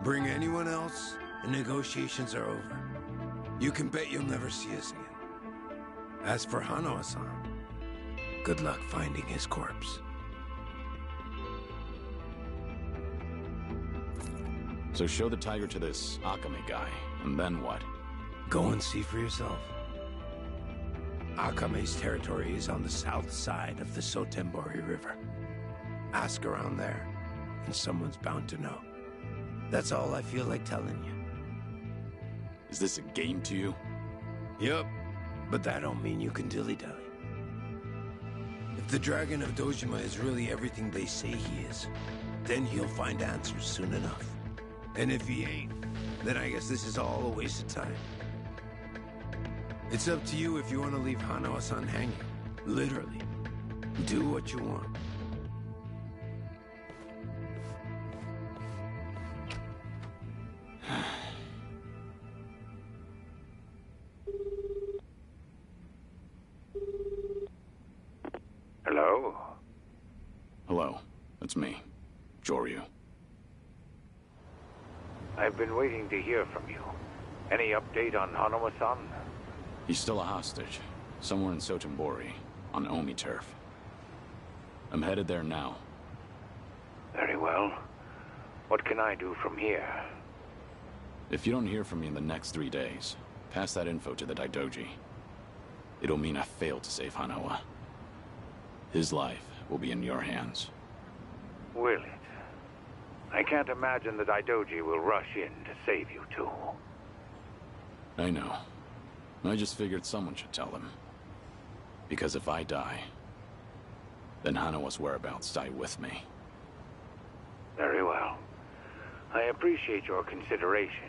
Bring anyone else, and negotiations are over. You can bet you'll never see us again. As for Hanawa-san, good luck finding his corpse. So show the tiger to this Akame guy, and then what? Go and see for yourself. Akame's territory is on the south side of the Sotenbori River. Ask around there, and someone's bound to know. That's all I feel like telling you. Is this a game to you? Yup, but that don't mean you can dilly-dally. If the Dragon of Dojima is really everything they say he is, then he'll find answers soon enough. And if he ain't, then I guess this is all a waste of time. It's up to you if you want to leave Hanawa-san hanging. Literally. Do what you want. Hello? Hello, it's me, Joryu. I've been waiting to hear from you. Any update on Hanawa-san? He's still a hostage, somewhere in Sotenbori, on Omi turf. I'm headed there now. Very well. What can I do from here? If you don't hear from me in the next 3 days, pass that info to the Daidoji. It'll mean I failed to save Hanawa. His life will be in your hands. Will it? I can't imagine the Daidoji will rush in to save you two. I know. I just figured someone should tell them. Because if I die, then Hanawa's whereabouts die with me. Very well. I appreciate your consideration.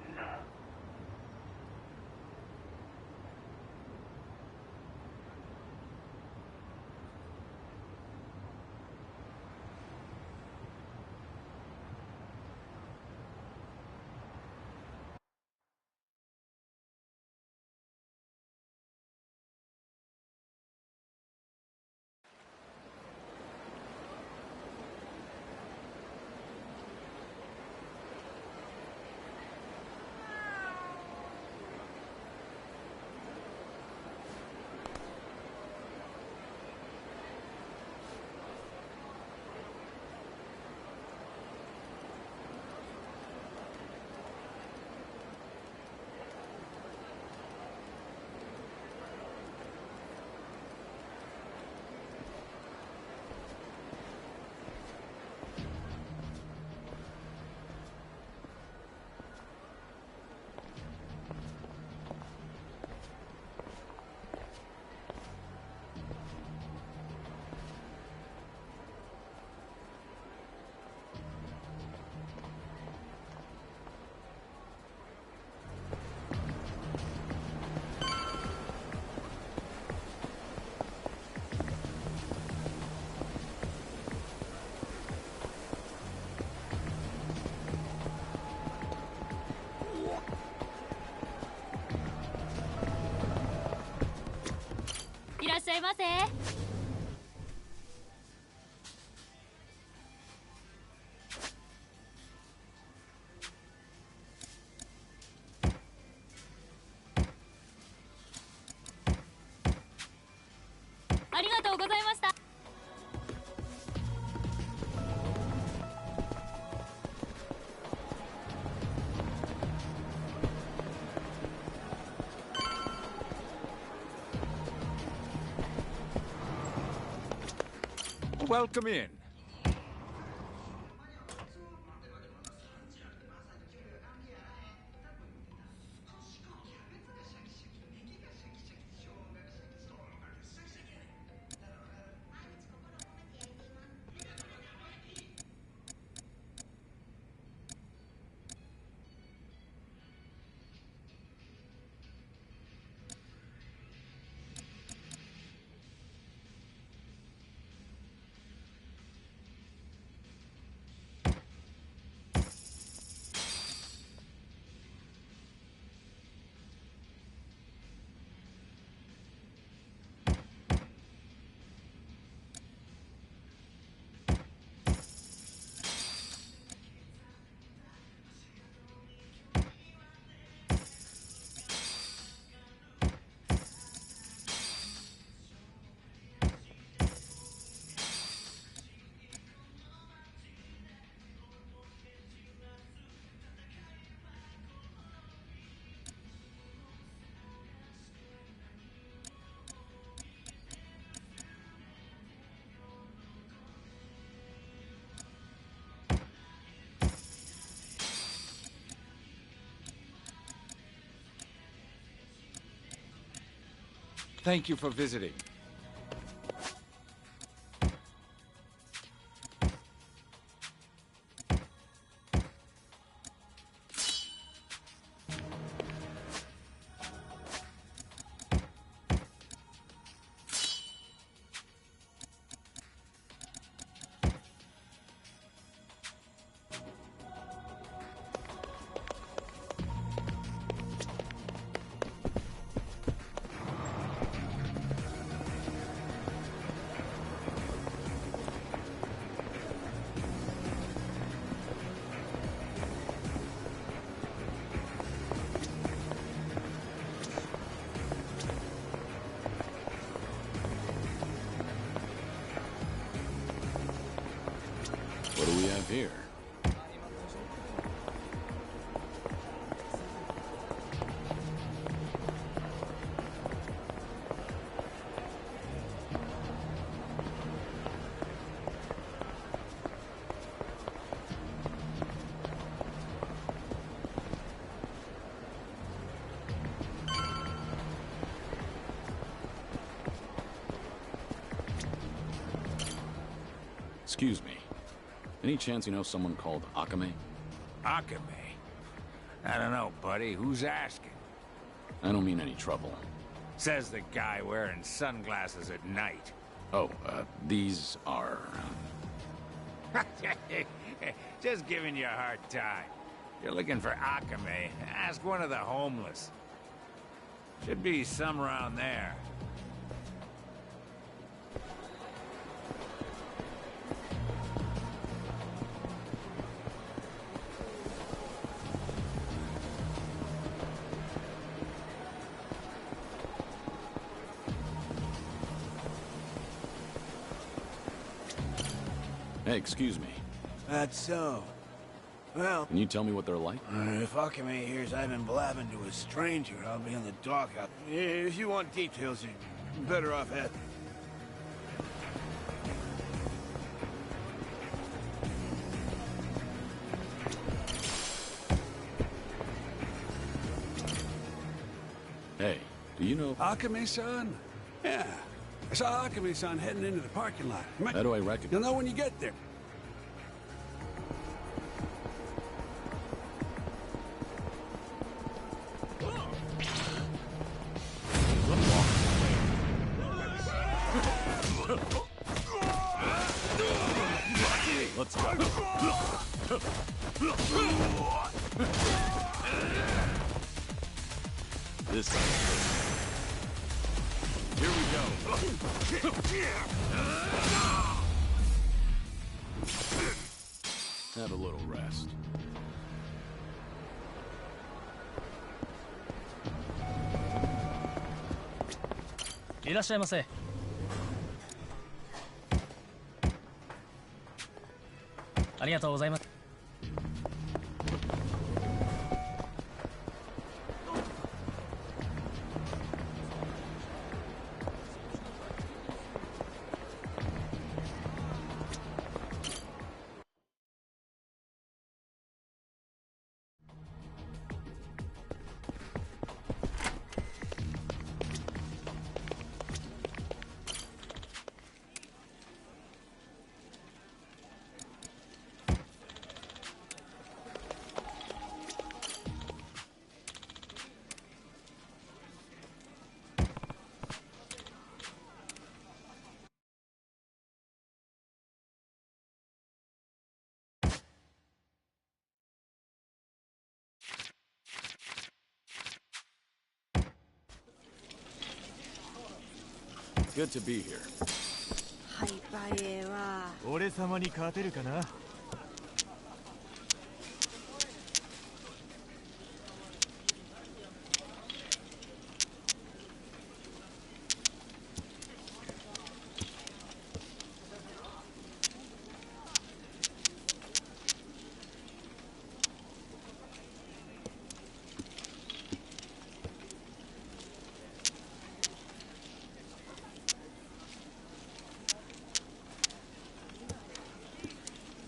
しゃいませ。ありがとうございました。Welcome in. Thank you for visiting. What do we have here? Excuse me. Any chance you know someone called Akame? Akame? I don't know, buddy. Who's asking? I don't mean any trouble. Says the guy wearing sunglasses at night. Oh, these are... Just giving you a hard time. You're looking for Akame. Ask one of the homeless. Should be some around there. Hey, excuse me. That's so. Well... Can you tell me what they're like? If Akame hears I've been blabbing to a stranger, I'll be in the doghouse. If you want details, you're better off at... Hey, do you know... Akame-san? Yeah. I saw Akame-san heading into the parking lot. How do I recognize... You'll know when you get there. Let's go. This is... Here we go. Have a little rest. いらっしゃいませ。ありがとうございます。Good to be here. ハイパーエは俺様に勝てるかな。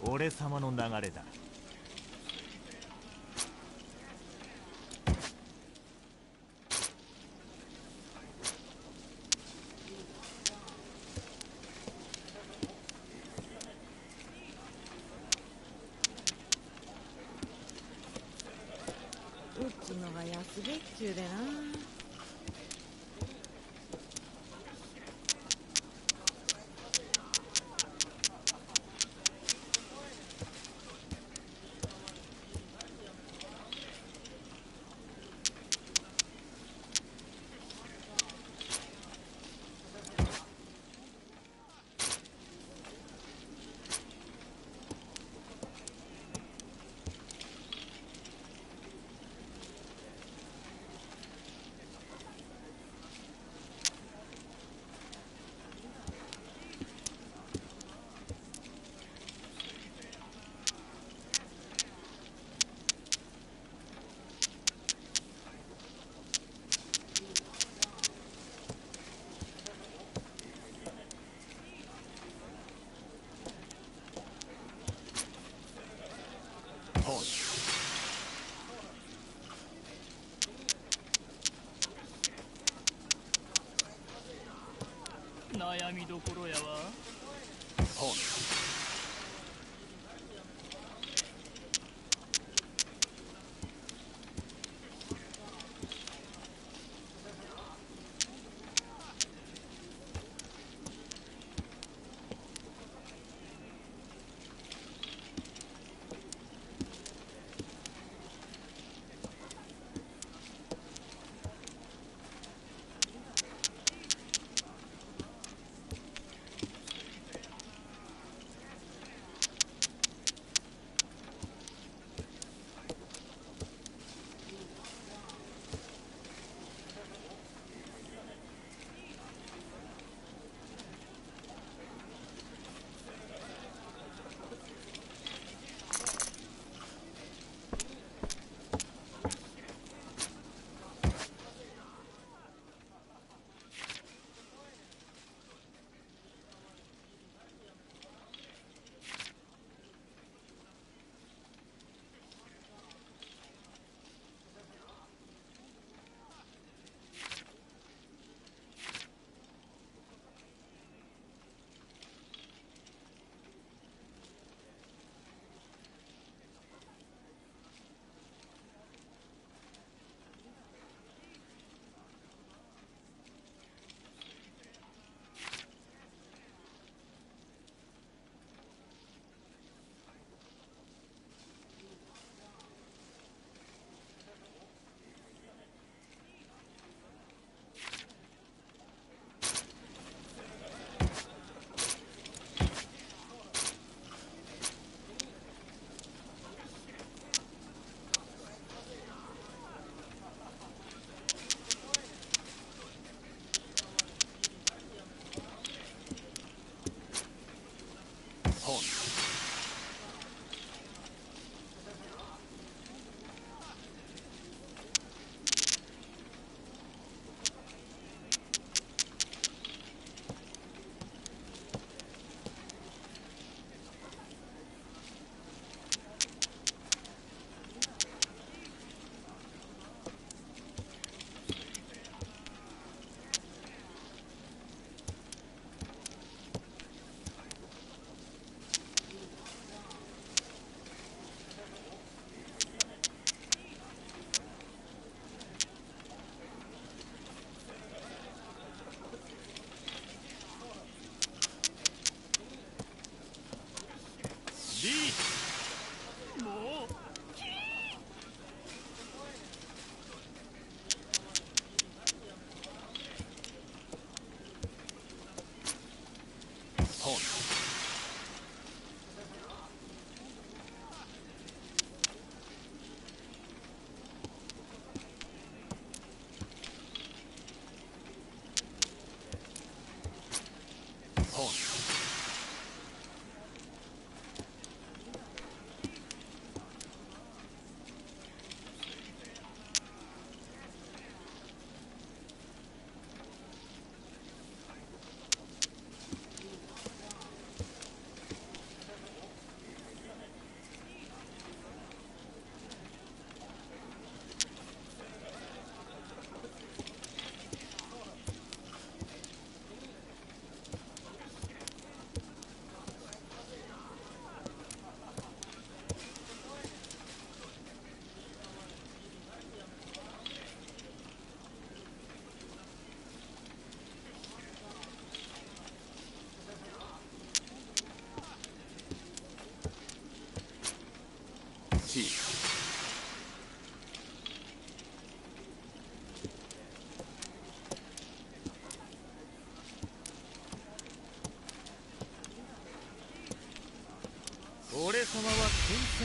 俺様の流れだ。打つのが安月給でな。悩みどころやわ。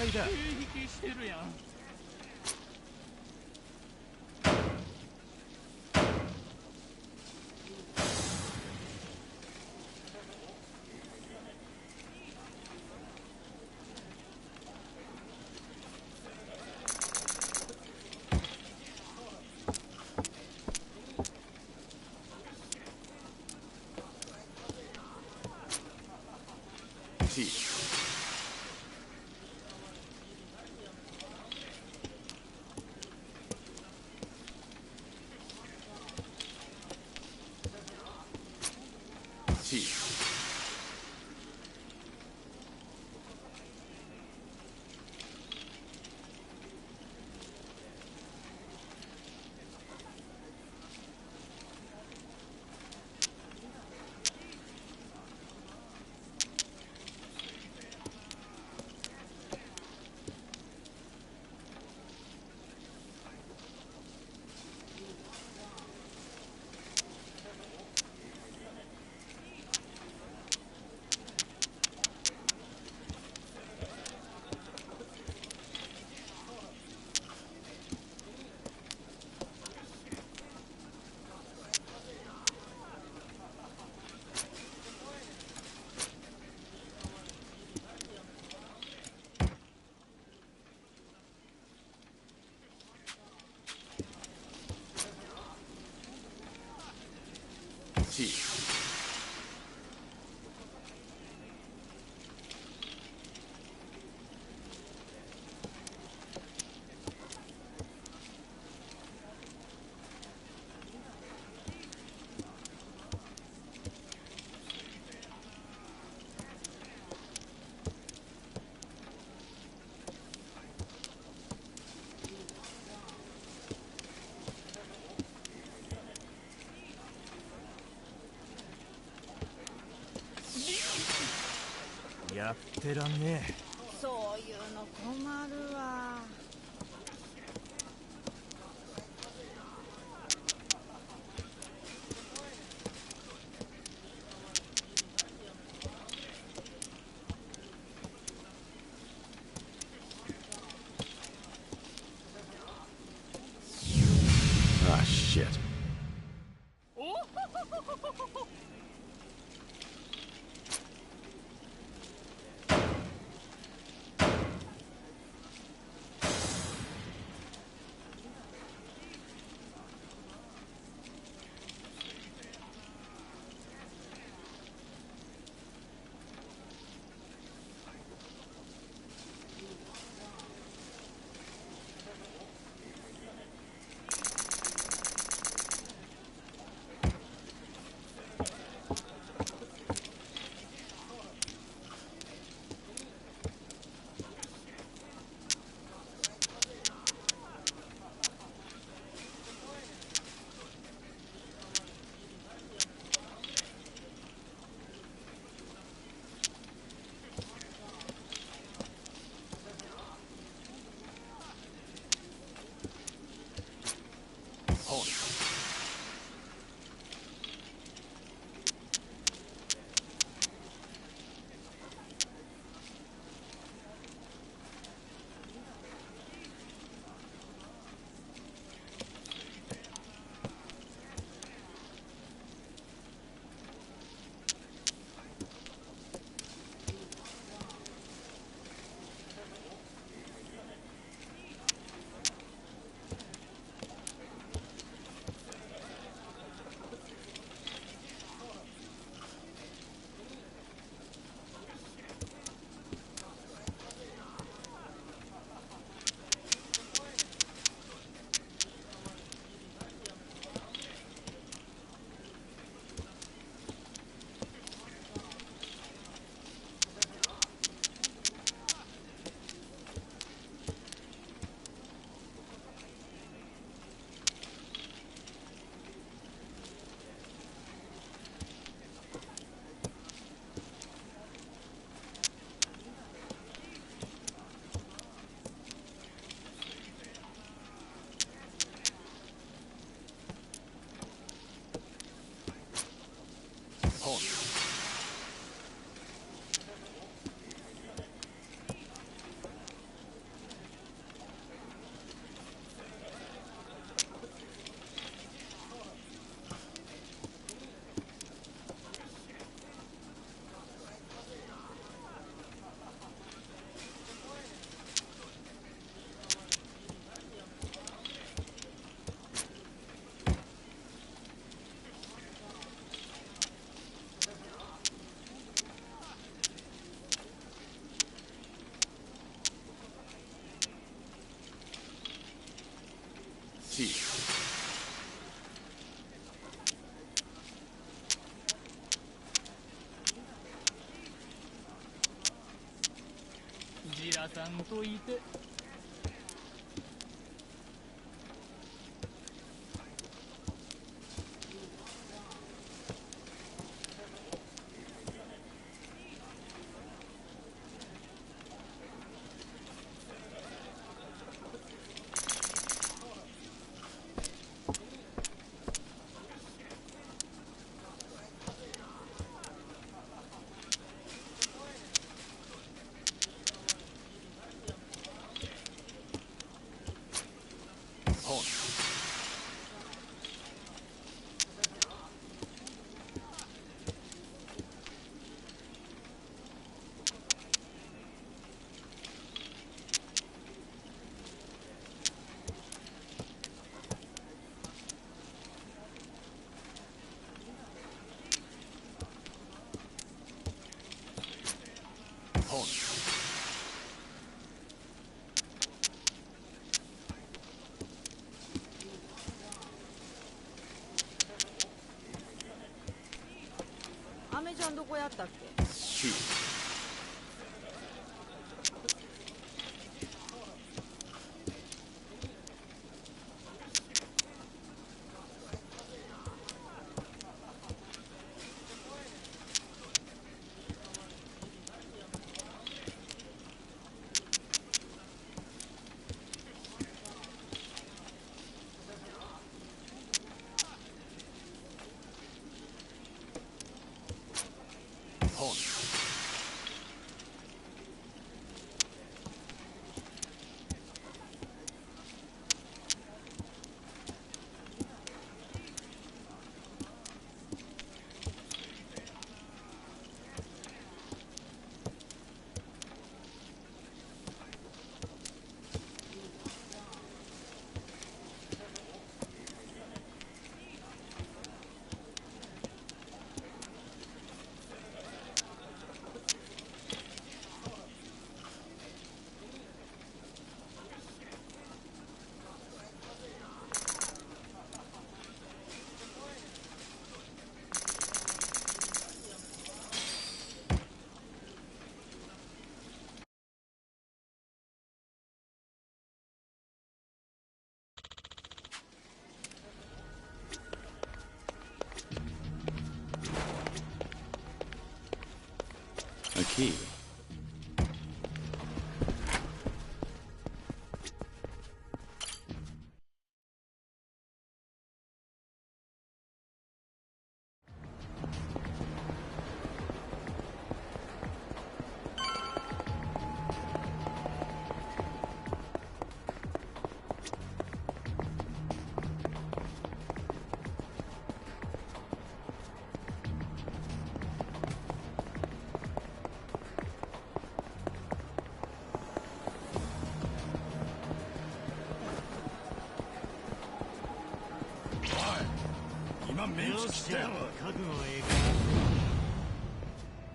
いだ。警引きしてるやん。やってらんねえ。そういうの困るわ。Ah, shit. 母さんといて。アメちゃんどこやったっけ？A key.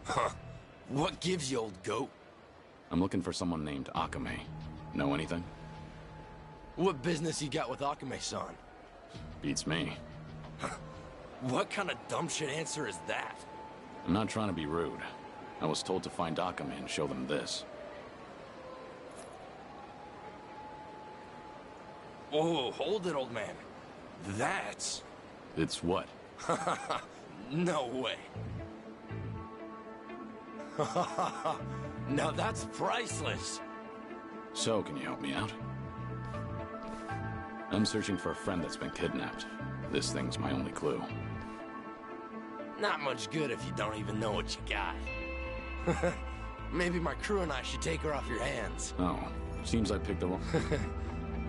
Huh. What gives you, old goat? I'm looking for someone named Akame. Know anything? What business you got with Akame-san? Beats me. What kind of dumb shit answer is that? I'm not trying to be rude. I was told to find Akame and show them this. Oh, hold it, old man. That's... It's what? No way. Now that's priceless. So, can you help me out? I'm searching for a friend that's been kidnapped. This thing's my only clue. Not much good if you don't even know what you got. Maybe my crew and I should take her off your hands. Oh, seems I picked the wrong...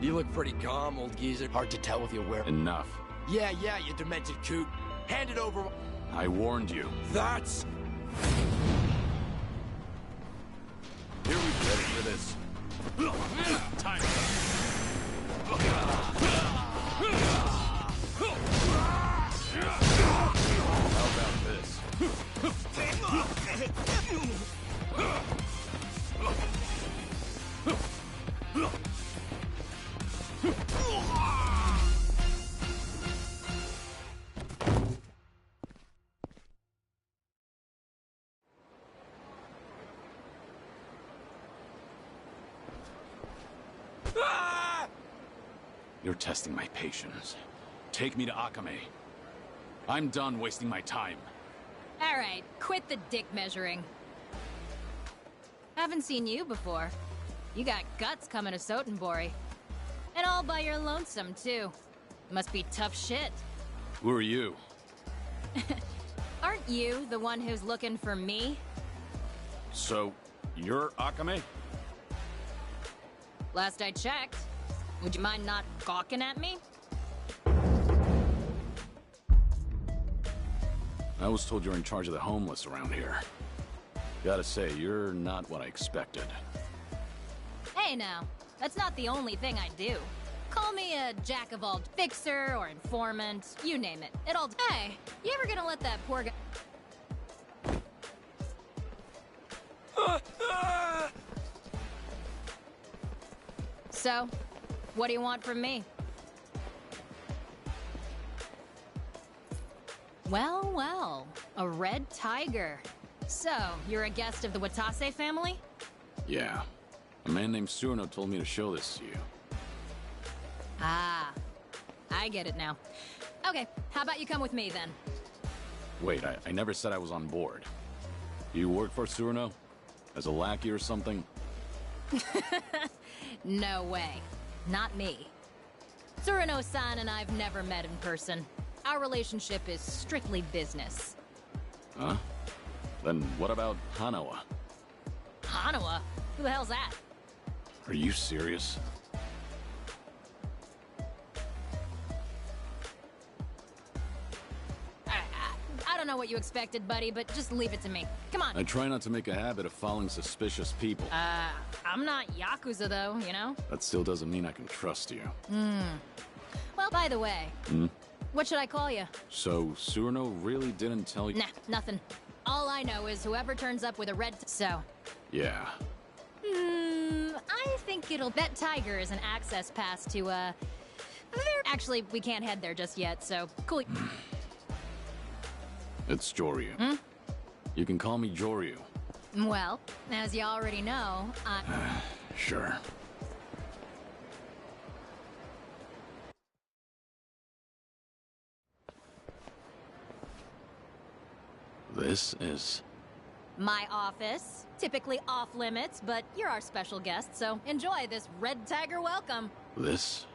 You look pretty calm, old geezer. Hard to tell with your wear. Enough. Yeah, you demented coot. Hand it over. I warned you. That's... Here we go. Ready for this. Time. How about this? You're testing my patience. Take me to Akame. I'm done wasting my time. Alright, quit the dick measuring. Haven't seen you before. You got guts coming to Sotenbori. And all by your lonesome, too. Must be tough shit. Who are you? Aren't you the one who's looking for me? So, you're Akame? Last I checked. Would you mind not gawking at me? I was told you're in charge of the homeless around here. Gotta say, you're not what I expected. Hey now, that's not the only thing I do. Call me a jack-of-all fixer or informant, you name it. It all... Hey, you ever gonna let that poor guy... So, what do you want from me? Well, well, a red tiger. So, you're a guest of the Watase family? Yeah. A man named Surno told me to show this to you. Ah, I get it now. Okay, how about you come with me then? Wait, I never said I was on board. You work for Surno? As a lackey or something? No way. Not me. Tsurano-san and I've never met in person. Our relationship is strictly business. Huh? Then what about Hanawa? Hanawa? Who the hell's that? Are you serious? I don't know what you expected, buddy, but just leave it to me. Come on. I try not to make a habit of following suspicious people. I'm not Yakuza though, you know? That still doesn't mean I can trust you. Well, by the way, what should I call you? So, Surno really didn't tell you? Nah, nothing. All I know is whoever turns up with a red so. Yeah. I think it'll... That tiger is an access pass to, Actually, we can't head there just yet, so... Cool. It's Joryu. You can call me Joryu. Well, as you already know, Sure. This is... my office. Typically off limits, but you're our special guest, so enjoy this red tiger welcome. This?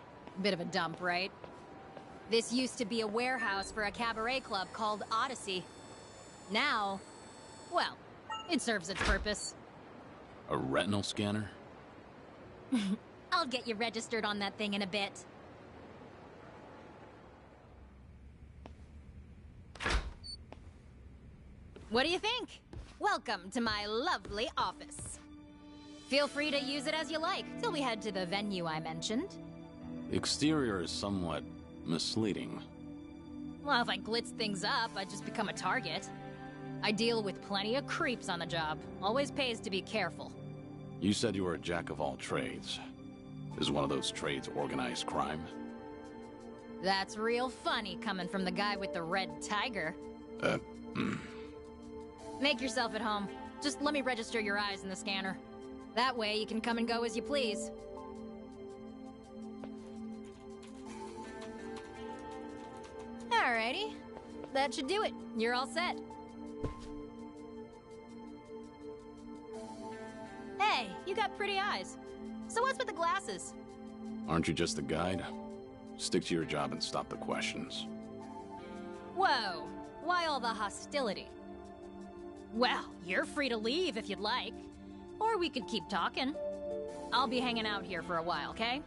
Bit of a dump, right? This used to be a warehouse for a cabaret club called Odyssey. Now, well, it serves its purpose. A retinal scanner? I'll get you registered on that thing in a bit. What do you think? Welcome to my lovely office. Feel free to use it as you like, till we head to the venue I mentioned. The exterior is somewhat misleading. Well, if I glitz things up, I'd just become a target. I deal with plenty of creeps on the job. Always pays to be careful. You said you were a jack of all trades. Is one of those trades organized crime? That's real funny coming from the guy with the red tiger. Make yourself at home. Just let me register your eyes in the scanner. That way you can come and go as you please. Alrighty. That should do it. You're all set. Hey, you got pretty eyes. So what's with the glasses? Aren't you just a guide? Stick to your job and stop the questions. Whoa. Why all the hostility? Well, you're free to leave if you'd like. Or we could keep talking. I'll be hanging out here for a while, okay?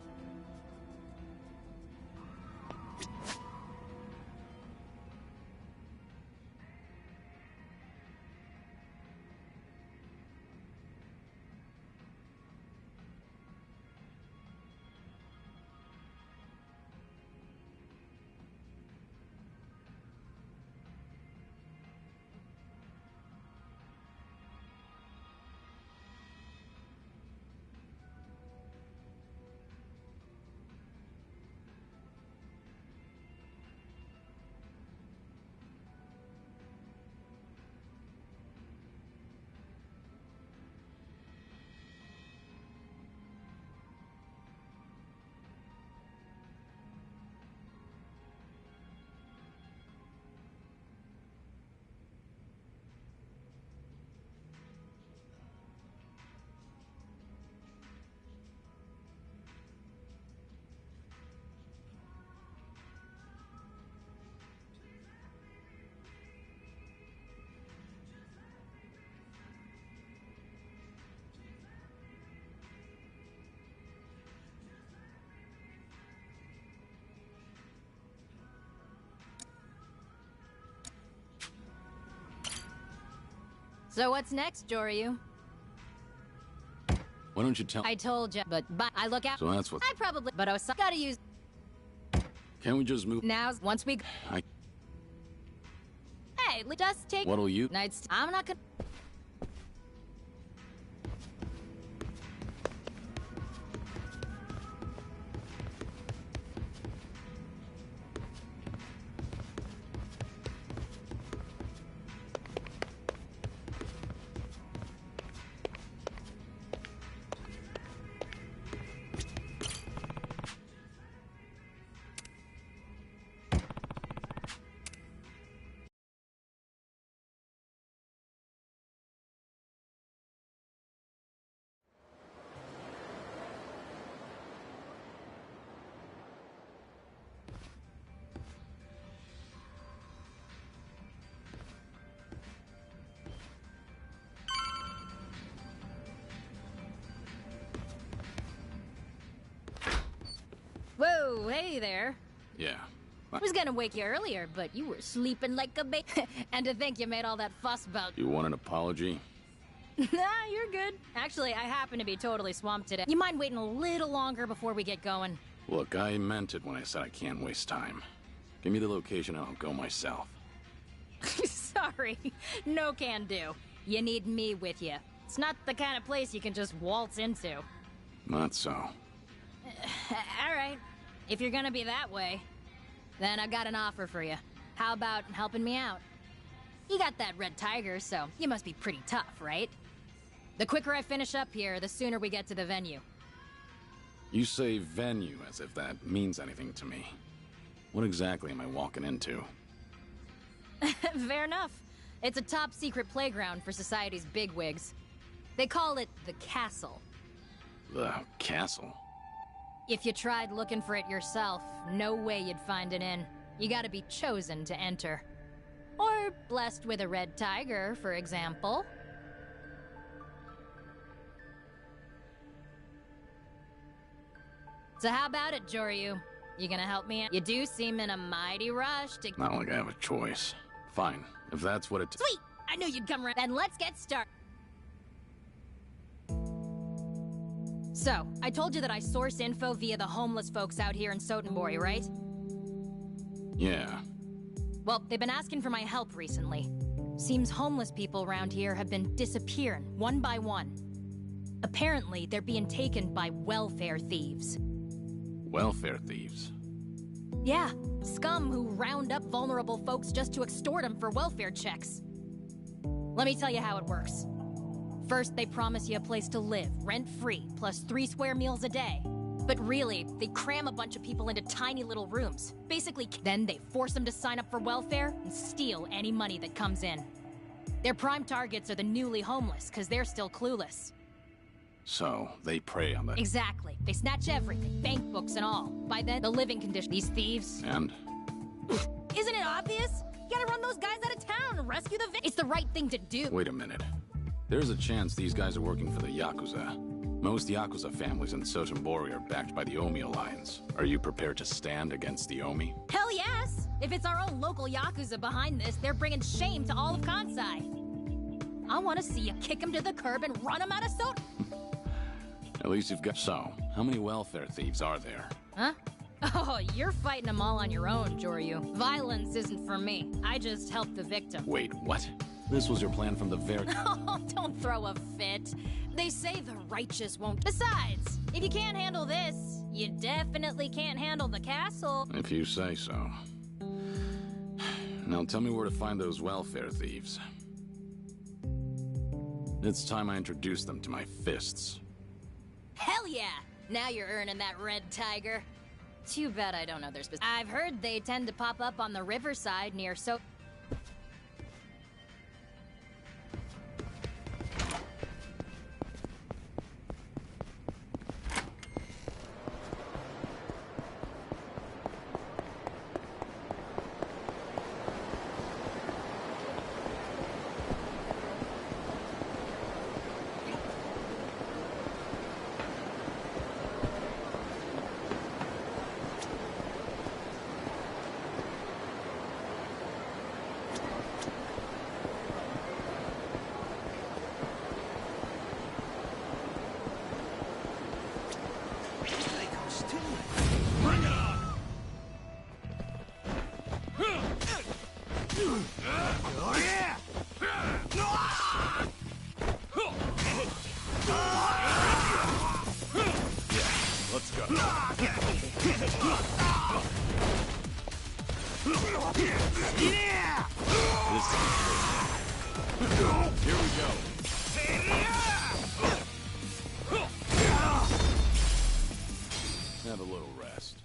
So what's next, Joryu? Why don't you tell? I told you, but I look out. So that's what. I probably, but I was gotta use. Can't we just move? Now's once we. Hey, let us take. What'll you? Nights. I'm not gonna. Whoa, hey there. Yeah. I was gonna wake you earlier, but you were sleeping like a baby. And to think you made all that fuss about. You want an apology? Nah, you're good. Actually, I happen to be totally swamped today. You mind waiting a little longer before we get going? Look, I meant it when I said I can't waste time. Give me the location and I'll go myself. Sorry, no can do. You need me with you. It's not the kind of place you can just waltz into. Not so. All right. If you're gonna be that way, then I got an offer for you. How about helping me out? You got that red tiger, so you must be pretty tough, right? The quicker I finish up here, the sooner we get to the venue. You say venue as if that means anything to me. What exactly am I walking into? Fair enough. It's a top-secret playground for society's bigwigs. They call it the castle. The castle? If you tried looking for it yourself, no way you'd find it in. You gotta be chosen to enter. Or blessed with a red tiger, for example. So how about it, Joryu? You gonna help me out? You do seem in a mighty rush to— Not like I have a choice. Fine, if that's what it— Sweet! I knew you'd come around. Then let's get started. So, I told you that I source info via the homeless folks out here in Sotenbori, right? Yeah. Well, they've been asking for my help recently. Seems homeless people around here have been disappearing, one by one. Apparently, they're being taken by welfare thieves. Welfare thieves? Yeah, scum who round up vulnerable folks just to extort them for welfare checks. Let me tell you how it works. First, they promise you a place to live, rent-free, plus 3 square meals a day. But really, they cram a bunch of people into tiny little rooms. Basically, then they force them to sign up for welfare and steal any money that comes in. Their prime targets are the newly homeless, because they're still clueless. So, they prey on the— Exactly. They snatch everything, bank books and all. By then, the living condition— These thieves— And? Isn't it obvious? You gotta run those guys out of town and rescue the It's the right thing to do. Wait a minute. There's a chance these guys are working for the Yakuza. Most Yakuza families in Sotenbori are backed by the Omi Alliance. Are you prepared to stand against the Omi? Hell yes! If it's our own local Yakuza behind this, they're bringing shame to all of Kansai. I want to see you kick them to the curb and run them out of Soten. At least you've got— So, how many welfare thieves are there? Huh? Oh, you're fighting them all on your own, Joryu. Violence isn't for me. I just help the victim. Wait, what? This was your plan from the very— Oh, don't throw a fit. They say the righteous won't— Besides, if you can't handle this, you definitely can't handle the castle. If you say so. Now tell me where to find those welfare thieves. It's time I introduce them to my fists. Hell yeah! Now you're earning that red tiger. Too bad I don't know their specific— I've heard they tend to pop up on the riverside near This is here we go. Have a little rest.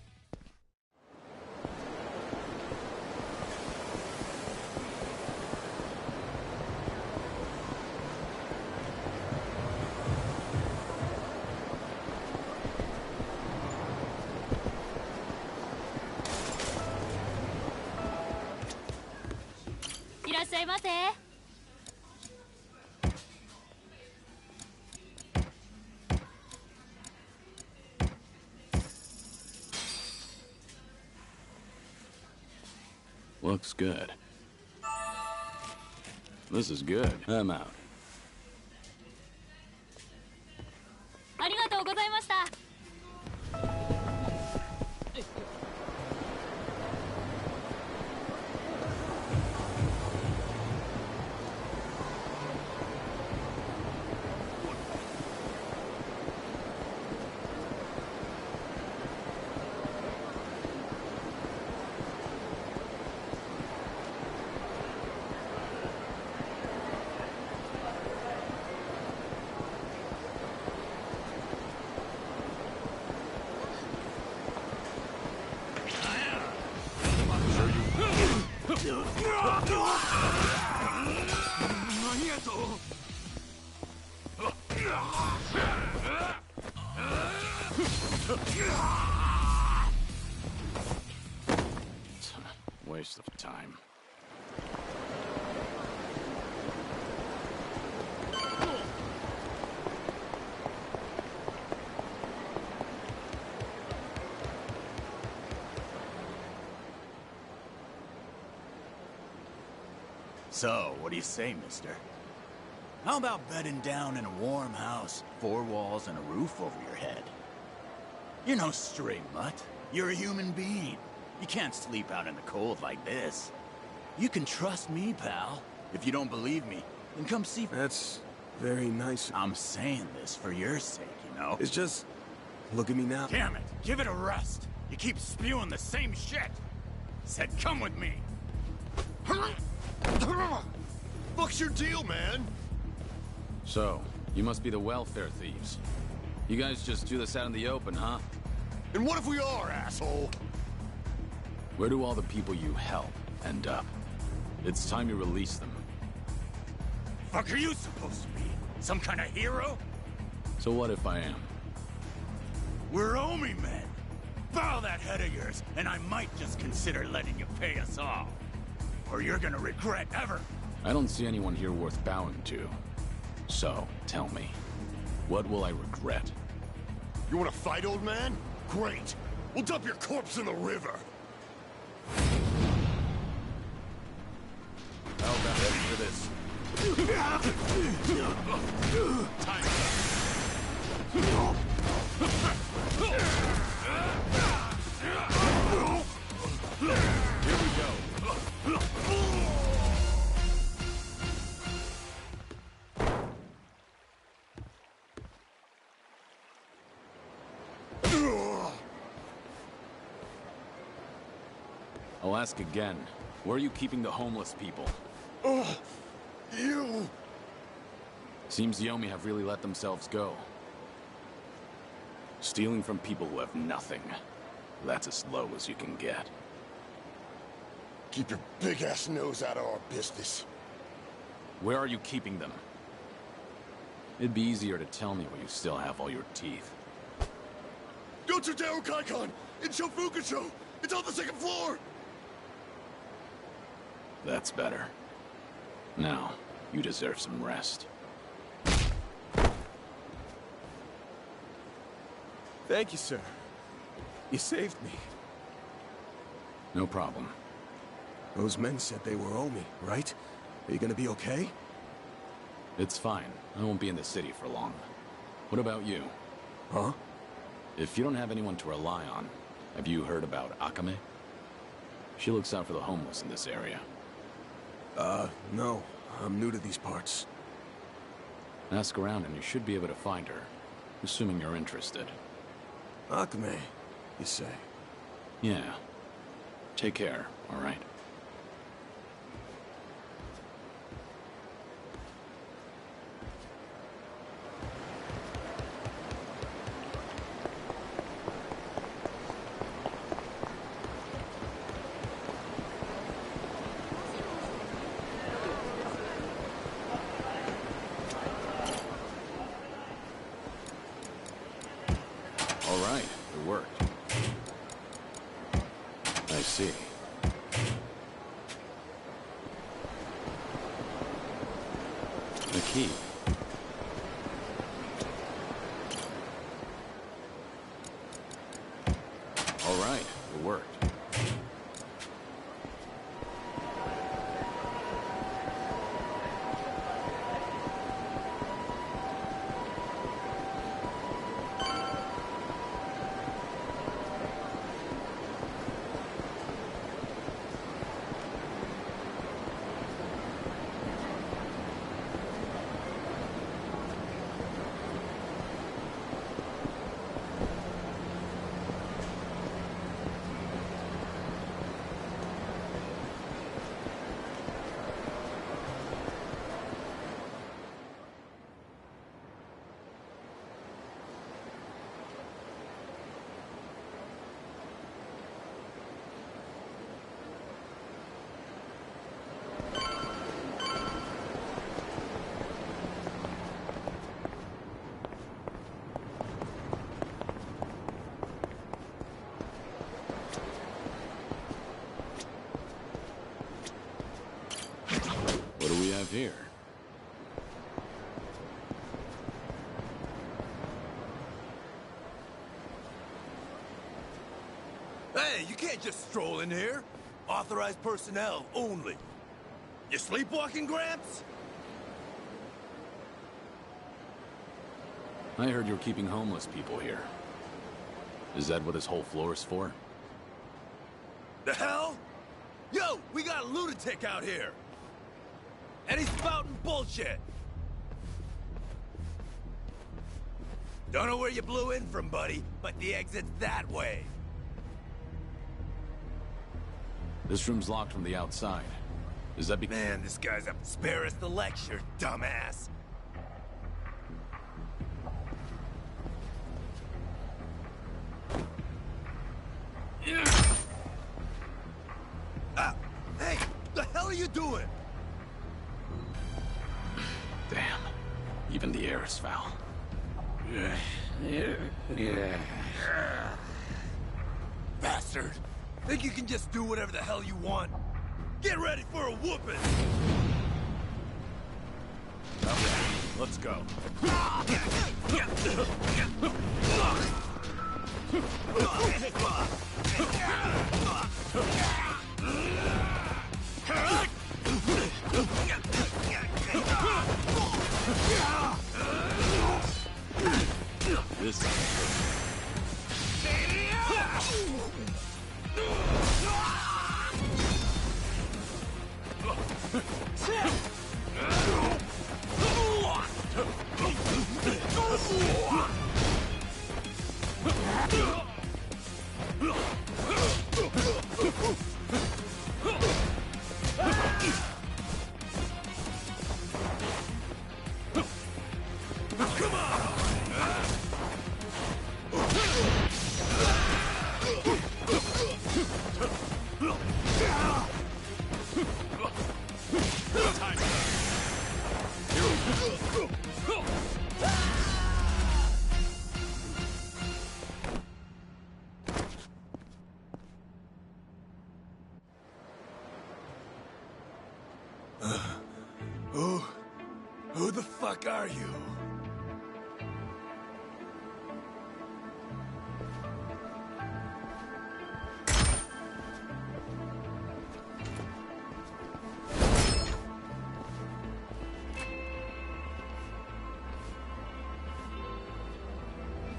Looks good. This is good. I'm out. ありがとうございました。Waste of time. So, what do you say, mister? How about bedding down in a warm house, 4 walls and a roof over your head? You're no stray mutt. You're a human being. You can't sleep out in the cold like this. You can trust me, pal. If you don't believe me, then come see. That's very nice. I'm saying this for your sake, you know? It's just... look at me now. Damn it! Give it a rest! You keep spewing the same shit! Said come with me! What's your deal, man? So, you must be the welfare thieves. You guys just do this out in the open, huh? And what if we are, asshole? Where do all the people you help end up? It's time you release them. Fuck are you supposed to be? Some kind of hero? So what if I am? We're Omi men. Bow that head of yours, and I might just consider letting you pay us off. Or you're gonna regret ever. I don't see anyone here worth bowing to. So, tell me, what will I regret? You wanna fight, old man? Great. We'll dump your corpse in the river. How about ready for this? Time. Here we go. I'll ask again. Where are you keeping the homeless people? You! Seems the Omi have really let themselves go. Stealing from people who have nothing. That's as low as you can get. Keep your big-ass nose out of our business. Where are you keeping them? It'd be easier to tell me where you still have all your teeth. Go to Daru Kaikon! In Shofukusho! It's on the 2nd floor! That's better. Now, you deserve some rest. Thank you, sir. You saved me. No problem. Those men said they were Omi, right? Are you gonna be okay? It's fine. I won't be in the city for long. What about you? Huh? If you don't have anyone to rely on, have you heard about Akame? She looks out for the homeless in this area. No. I'm new to these parts. Ask around and you should be able to find her, assuming you're interested. Akame, you say? Yeah. Take care, all right? A key. All right, it worked. What do we have here? Hey, you can't just stroll in here. Authorized personnel only. You sleepwalking, Gramps? I heard you're keeping homeless people here. Is that what this whole floor is for? The hell? Yo, we got a lunatic out here! And he's spouting bullshit! Don't know where you blew in from, buddy, but the exit's that way. This room's locked from the outside. Is that Man, this guy's up. Spare us the lecture, dumbass. Hey, the hell are you doing? Damn. Even the air is foul. Bastard! Think you can just do whatever the hell you want? Get ready for a whooping! Let's go. This Who the fuck are you?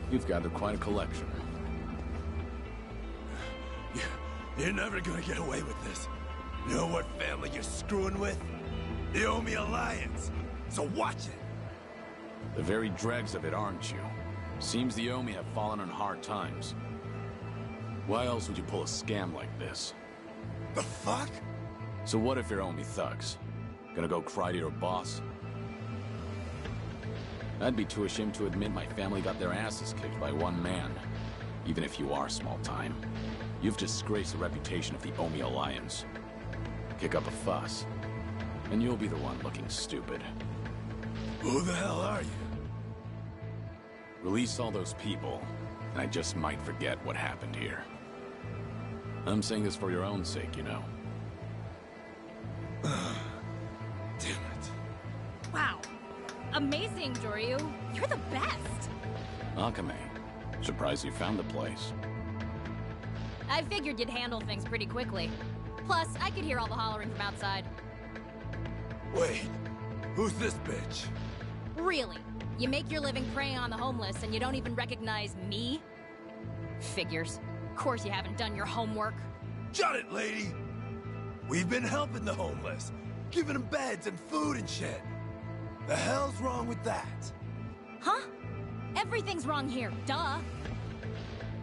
You've gathered quite a collection. You're never gonna get away with this. You know what family you're screwing with? The Omi Alliance. So watch it. The very dregs of it, aren't you? Seems the Omi have fallen on hard times. Why else would you pull a scam like this? The fuck? So what if you're Omi thugs? Gonna go cry to your boss? I'd be too ashamed to admit my family got their asses kicked by one man. Even if you are small time. You've disgraced the reputation of the Omi Alliance. Kick up a fuss, and you'll be the one looking stupid. Who the hell are you? Release all those people, and I just might forget what happened here. I'm saying this for your own sake, you know. Damn it. Wow, Amazing, Joryu. You're the best. Akame, surprised you found the place. I figured you'd handle things pretty quickly. Plus, I could hear all the hollering from outside. Wait, who's this bitch? Really? You make your living preying on the homeless and you don't even recognize me? Figures. Of course you haven't done your homework. Shut it, lady! We've been helping the homeless, giving them beds and food and shit. The hell's wrong with that? Huh? Everything's wrong here, duh.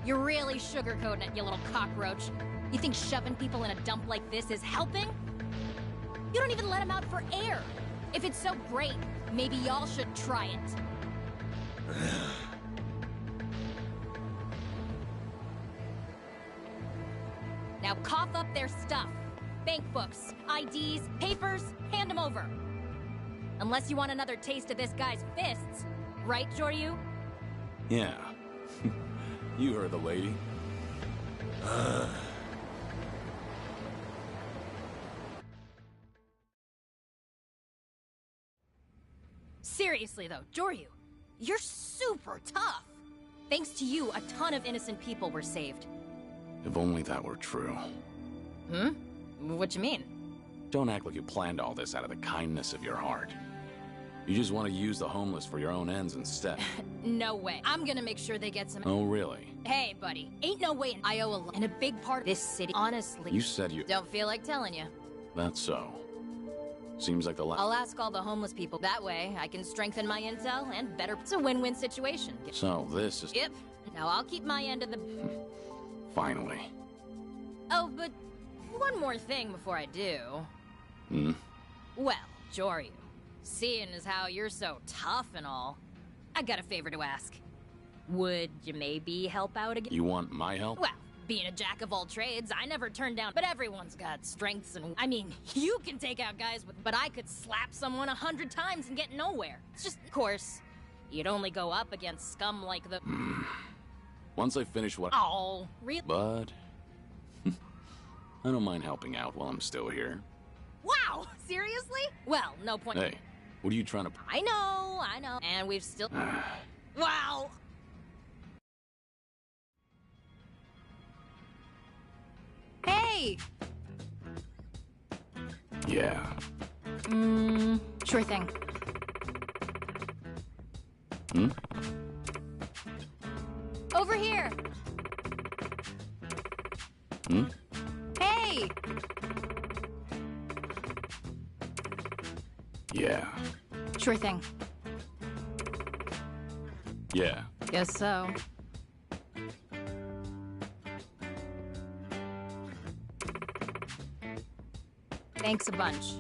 You're really sugarcoating it, you little cockroach. You think shoving people in a dump like this is helping? You don't even let them out for air. If it's so great, maybe y'all should try it. Now cough up their stuff. Bank books, IDs, papers, hand them over. Unless you want another taste of this guy's fists. Right, Joryu? Yeah. You heard the lady. Seriously though, Joryu, you're super tough. Thanks to you, a ton of innocent people were saved. If only that were true. Hmm? What you mean? Don't act like you planned all this out of the kindness of your heart. You just want to use the homeless for your own ends instead. No way. I'm gonna make sure they get some— Oh, really? Hey, buddy. Ain't no way in Iowa and a big part of this city. Honestly. You said you— Don't feel like telling you. That's so. Seems like the I'll ask all the homeless people. That way, I can strengthen my intel and better— It's a win-win situation. So, this is— Yep. Now I'll keep my end of the— Finally. Oh, but one more thing before I do. Hmm? Well, Joryu, seeing as how you're so tough and all, I got a favor to ask. Would you maybe help out again? You want my help? Well, being a jack of all trades, I never turn down, but everyone's got strengths and— I mean, you can take out guys with— But I could slap someone 100 times and get nowhere. It's just— Of course, you'd only go up against scum like the— Once I finish what— Oh, really? But I don't mind helping out while I'm still here. Wow! Seriously? Well, no point— Hey, what are you trying to— I know. And we've still— Wow! Hey! Yeah. Sure thing. Hmm? Over here! Hmm? Hey! Yeah. Sure thing. Yeah. Guess so. Thanks a bunch.